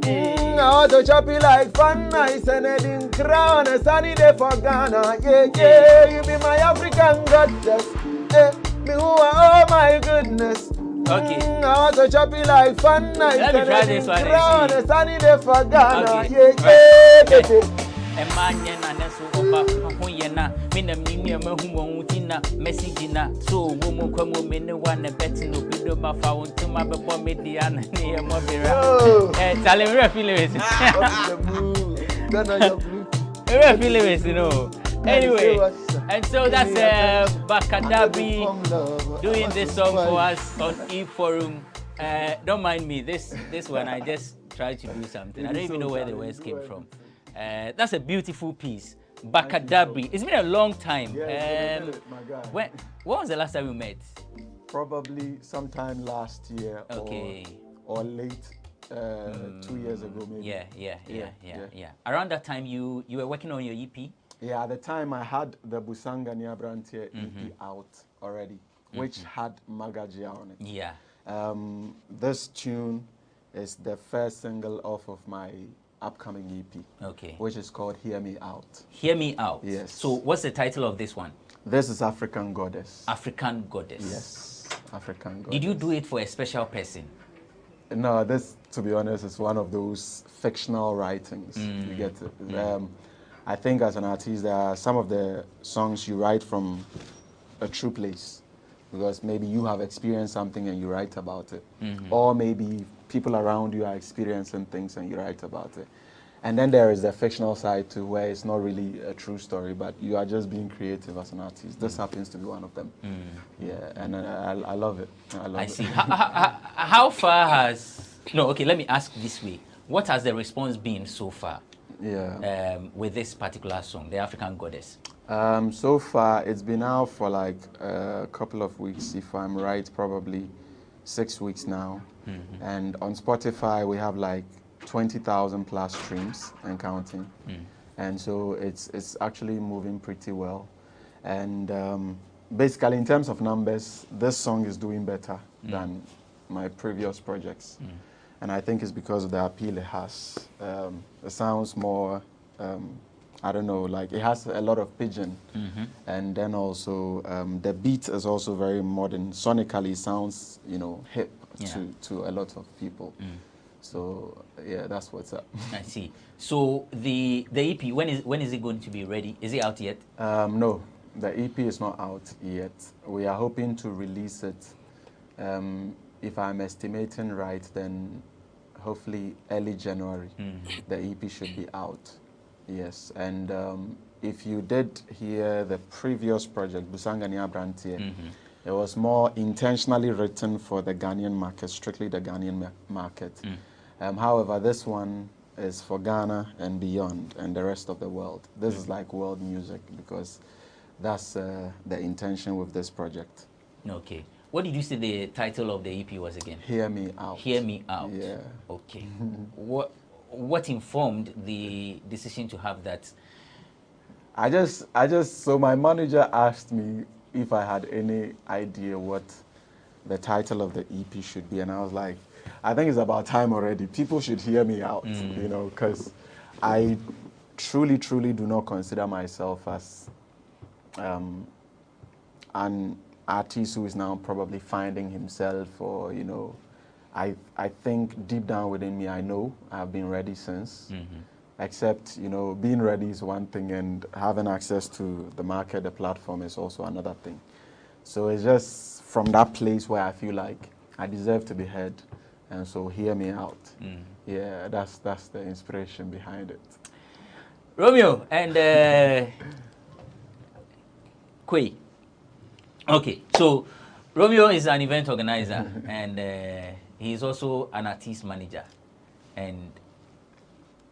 I want to chop you like fun nice and I didn't crown a sunny day for Ghana. Yeah, you be my African goddess. Hey, me oh my goodness. Okay. I want to chop you like fun nice Let me and try I this didn't one. crown a sunny day for Ghana. Okay. Yeah. Emanya na neso oba ho ye na me na mini ma hu won tina message na so wo mo kwa mo me ne wa na bet no bido ma fa won tuma be bo media na ne ye mo bera tell me feel it Ghana your blue feel it no Anyway, and so that's Bakadabi doing this song for us on eForum. Don't mind me, this one I just tried to do something. I don't even know where the words came from. That's a beautiful piece. Bakadabi. It's been a long time. When was the last time we met? Probably sometime last year, or late 2 years ago, maybe. Yeah. Around that time, you were working on your EP? Yeah, at the time I had the Busanga Niabrantia EP out already, which had Magajia on it. Yeah. This tune is the first single off of my upcoming EP, which is called Hear Me Out. Hear Me Out? Yes. So what's the title of this one? This is African Goddess. African Goddess. Yes, African Goddess. Did you do it for a special person? No, this, to be honest, is one of those fictional writings. You get it. I think as an artist, there are some of the songs you write from a true place, because maybe you have experienced something and you write about it. Or maybe people around you are experiencing things and you write about it. And then there is the fictional side too, where it's not really a true story, but you are just being creative as an artist. This happens to be one of them. Yeah, and I love it. I see. How far has... No, okay, let me ask this way. What has the response been so far with this particular song, The African Goddess? So far, it's been out for like a couple of weeks, if I'm right, probably 6 weeks now. And on Spotify, we have like 20,000 plus streams and counting. And so it's actually moving pretty well. And basically, in terms of numbers, this song is doing better than my previous projects. And I think it's because of the appeal it has. It sounds more, I don't know, like it has a lot of pidgin. And then also, the beat is also very modern. Sonically, it sounds, you know, hip to a lot of people. So, yeah, that's what's up. I see. So, the EP, when is it going to be ready? Is it out yet? No, the EP is not out yet. We are hoping to release it. If I'm estimating right, then hopefully early January, the EP should be out. Yes, and if you did hear the previous project, Busanga Niabrantie, it was more intentionally written for the Ghanaian market, strictly the Ghanaian market. However, this one is for Ghana and beyond, and the rest of the world. This is like world music, because that's the intention with this project. Okay. What did you say the title of the EP was again? Hear Me Out. Hear Me Out. Yeah. Okay. What informed the decision to have that? So my manager asked me if I had any idea what the title of the EP should be, and I was like, I think it's about time already. People should hear me out, you know, because I truly do not consider myself as an artist who is now probably finding himself, or, you know, I think deep down within me, I know I've been ready since. Except, you know, being ready is one thing, and having access to the market, the platform, is also another thing. So it's just from that place where I feel like I deserve to be heard, and so hear me out. Yeah, that's the inspiration behind it. Romeo and Kwei. Okay, so Romeo is an event organizer, and he is also an artist manager and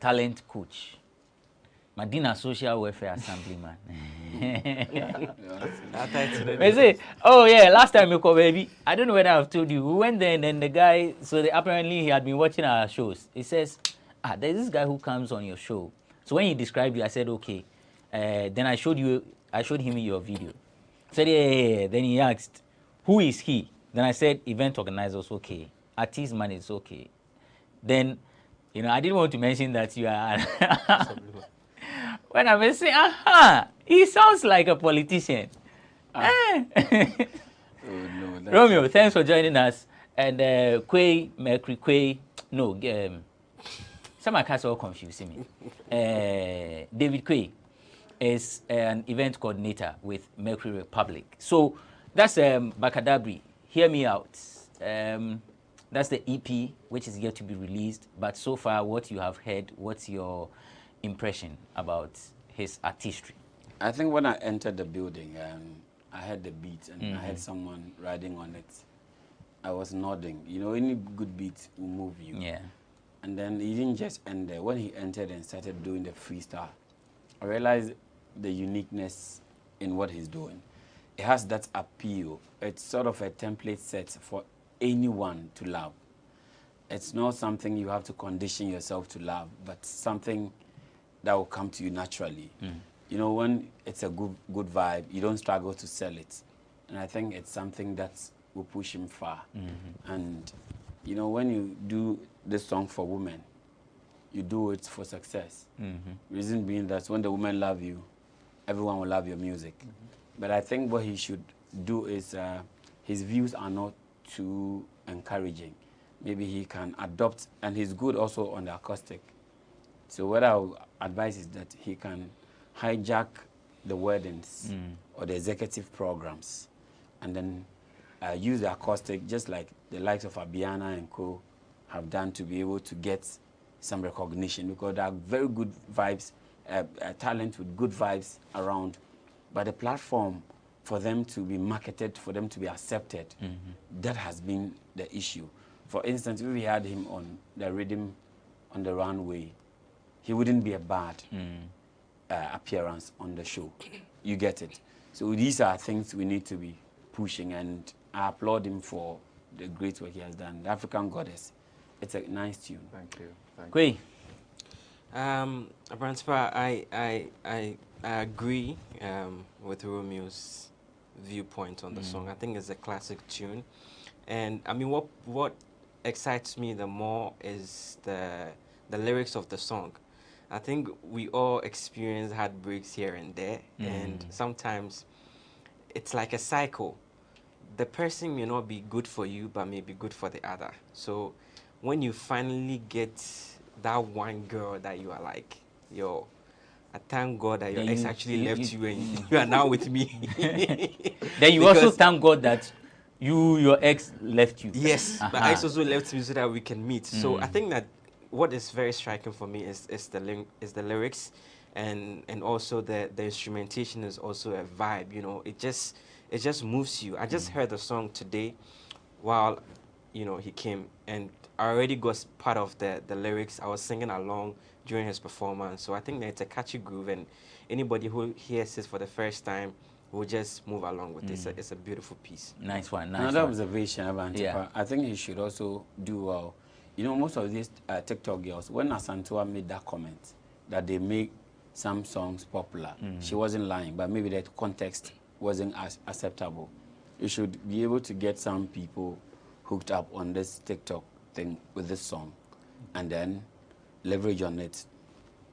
talent coach. Madina Social Welfare Assemblyman. Oh yeah, last time you called, baby. I don't know whether I've told you. We went there, and then the guy, apparently he had been watching our shows. He says, there's this guy who comes on your show. So when he described you, I said, okay. Then I showed him your video. He said, yeah. Then he asked, who is he? Then I said, event organizers, okay. Artist managers, okay. Then, you know, I didn't want to mention that you are. When I say, he sounds like a politician. Romeo, thanks for joining us. And Kwei, Mercury Kwei, no, some are all confusing me. David Kwei is an event coordinator with Mercury Republic. So that's Bakadabri. Hear Me Out. That's the EP, which is yet to be released. But so far, what you have heard, what's your impression about his artistry? I think when I entered the building, I heard the beat and I heard someone riding on it. I was nodding. You know, any good beat will move you. Yeah. And then he didn't just end there. When he entered and started doing the freestyle, I realized the uniqueness in what he's doing. It has that appeal. It's sort of a template set for anyone to love. It's not something you have to condition yourself to love, but something that will come to you naturally. You know, when it's a good vibe, you don't struggle to sell it. And I think it's something that will push him far. And, you know, when you do this song for women, you do it for success. Reason being that when the women love you, everyone will love your music. But I think what he should do is, his views are not too encouraging. Maybe he can adopt, and he's good also on the acoustic. So what I would advise is that he can hijack the weddings or the executive programs and then use the acoustic just like the likes of Abiana and co have done to be able to get some recognition, because there are very good vibes, talent with good vibes around, but the platform for them to be marketed, for them to be accepted, that has been the issue. For instance, if we had him on the rhythm on the runway, he wouldn't be a bad appearance on the show. You get it? So these are things we need to be pushing, and I applaud him for the great work he has done. The African Goddess, it's a nice tune. Thank you. Quay. Principal, I agree with Romeo's viewpoint on the song. I think it's a classic tune. And I mean, what excites me the more is the lyrics of the song. I think we all experience heartbreaks here and there, and sometimes it's like a cycle. The person may not be good for you, but may be good for the other. So when you finally get that one girl that you are like, yo, I thank God that your ex actually left you and you are now with me. Then you also thank God that your ex left you. Yes, my ex also left me so that we can meet. So I think that what is very striking for me is the lyrics, and also the instrumentation is also a vibe. You know, it just moves you. I just heard the song today while, you know, he came, and I already got part of the lyrics. I was singing along during his performance. So I think that it's a catchy groove, and anybody who hears it for the first time will just move along with it. It's a beautiful piece. Nice one. Another observation about I think he should also do well. You know, most of these TikTok girls, when Asantua made that comment that they make some songs popular, she wasn't lying, but maybe that context wasn't as acceptable. You should be able to get some people hooked up on this TikTok thing with this song, and then leverage on it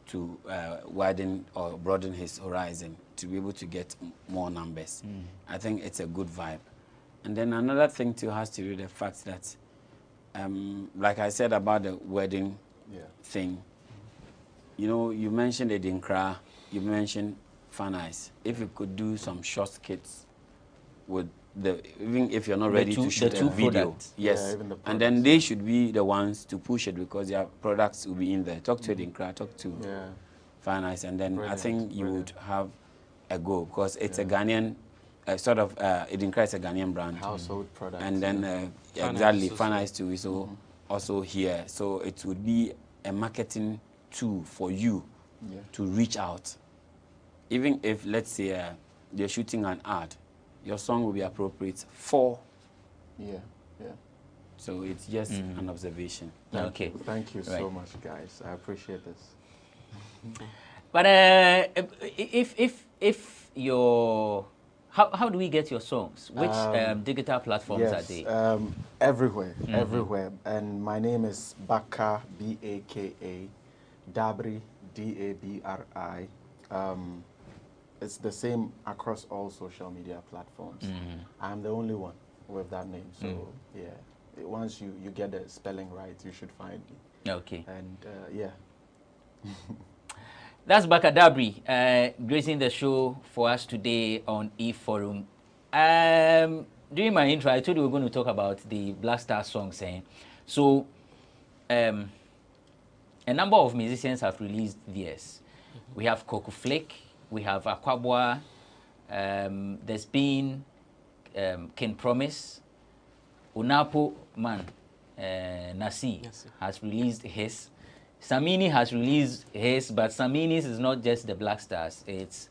to widen or broaden his horizon to be able to get more numbers. I think it's a good vibe. And then another thing too has to do with the fact that, like I said about the wedding thing, you know, you mentioned Edinkra, you mentioned Fan Eyes. If you could do some short skits with even if you're not ready to shoot a video, and then they should be the ones to push it because their products will be in there. Talk to Edinkra, talk to Fan Eyes, and then I think you would have a go, because it's a Ghanaian sort of Edinkra is a Ghanaian brand, household product, and then exactly Fan Eyes too is also here. So it would be a marketing tool for you to reach out. Even if, let's say, they're shooting an ad, your song will be appropriate for. So it's just an observation. Thank you so much, guys. I appreciate this. But if your how do we get your songs? Which digital platforms are they? Everywhere, everywhere. And my name is Baka, B-A-K-A, Dabri, D-A-B-R-I. It's the same across all social media platforms. I'm the only one with that name. So once you get the spelling right, you should find me. Okay. And That's Baka Dabri gracing the show for us today on eForum. During my intro, I told you we were going to talk about the Black Star songs. So, a number of musicians have released theirs. We have Coco Flake, we have Akwabwa, there's been Ken Promise, Unapo Man, Nasi has released his. Samini has released his, but Samini's is not just the Black Stars, it's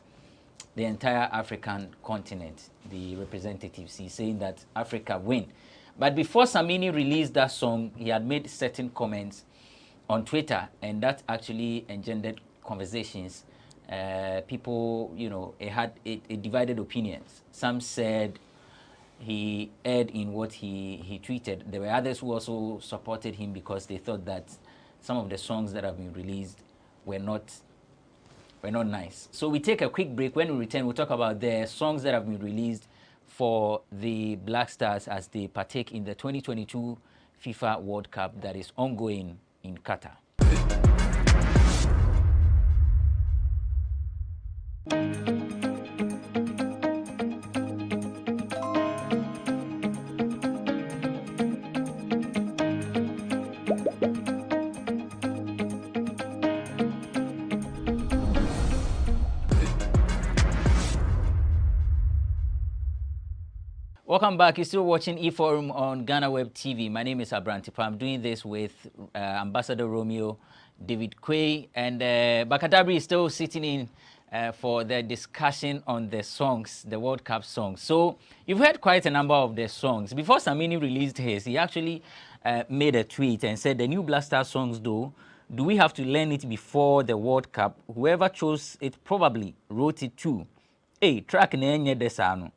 the entire African continent, the representatives. He's saying that Africa win. But before Samini released that song, he had made certain comments on Twitter, and that actually engendered conversations. People, you know, it divided opinions. Some said he erred in what he tweeted. There were others who also supported him because they thought that some of the songs that have been released were not nice. So we take a quick break. When we return, we'll talk about the songs that have been released for the Black Stars as they partake in the 2022 FIFA World Cup that is ongoing in Qatar. Welcome back. You're still watching eForum on GhanaWeb TV. My name is Abrantipa. I'm doing this with Ambassador Romeo, David Quay, and Bakadabri is still sitting in for the discussion on the songs, the World Cup songs. So you've heard quite a number of the songs. Before Samini released his, he actually made a tweet and said, the new Black Star songs, though, do we have to learn it before the World Cup? Whoever chose it probably wrote it too. Hey, track nenye desano.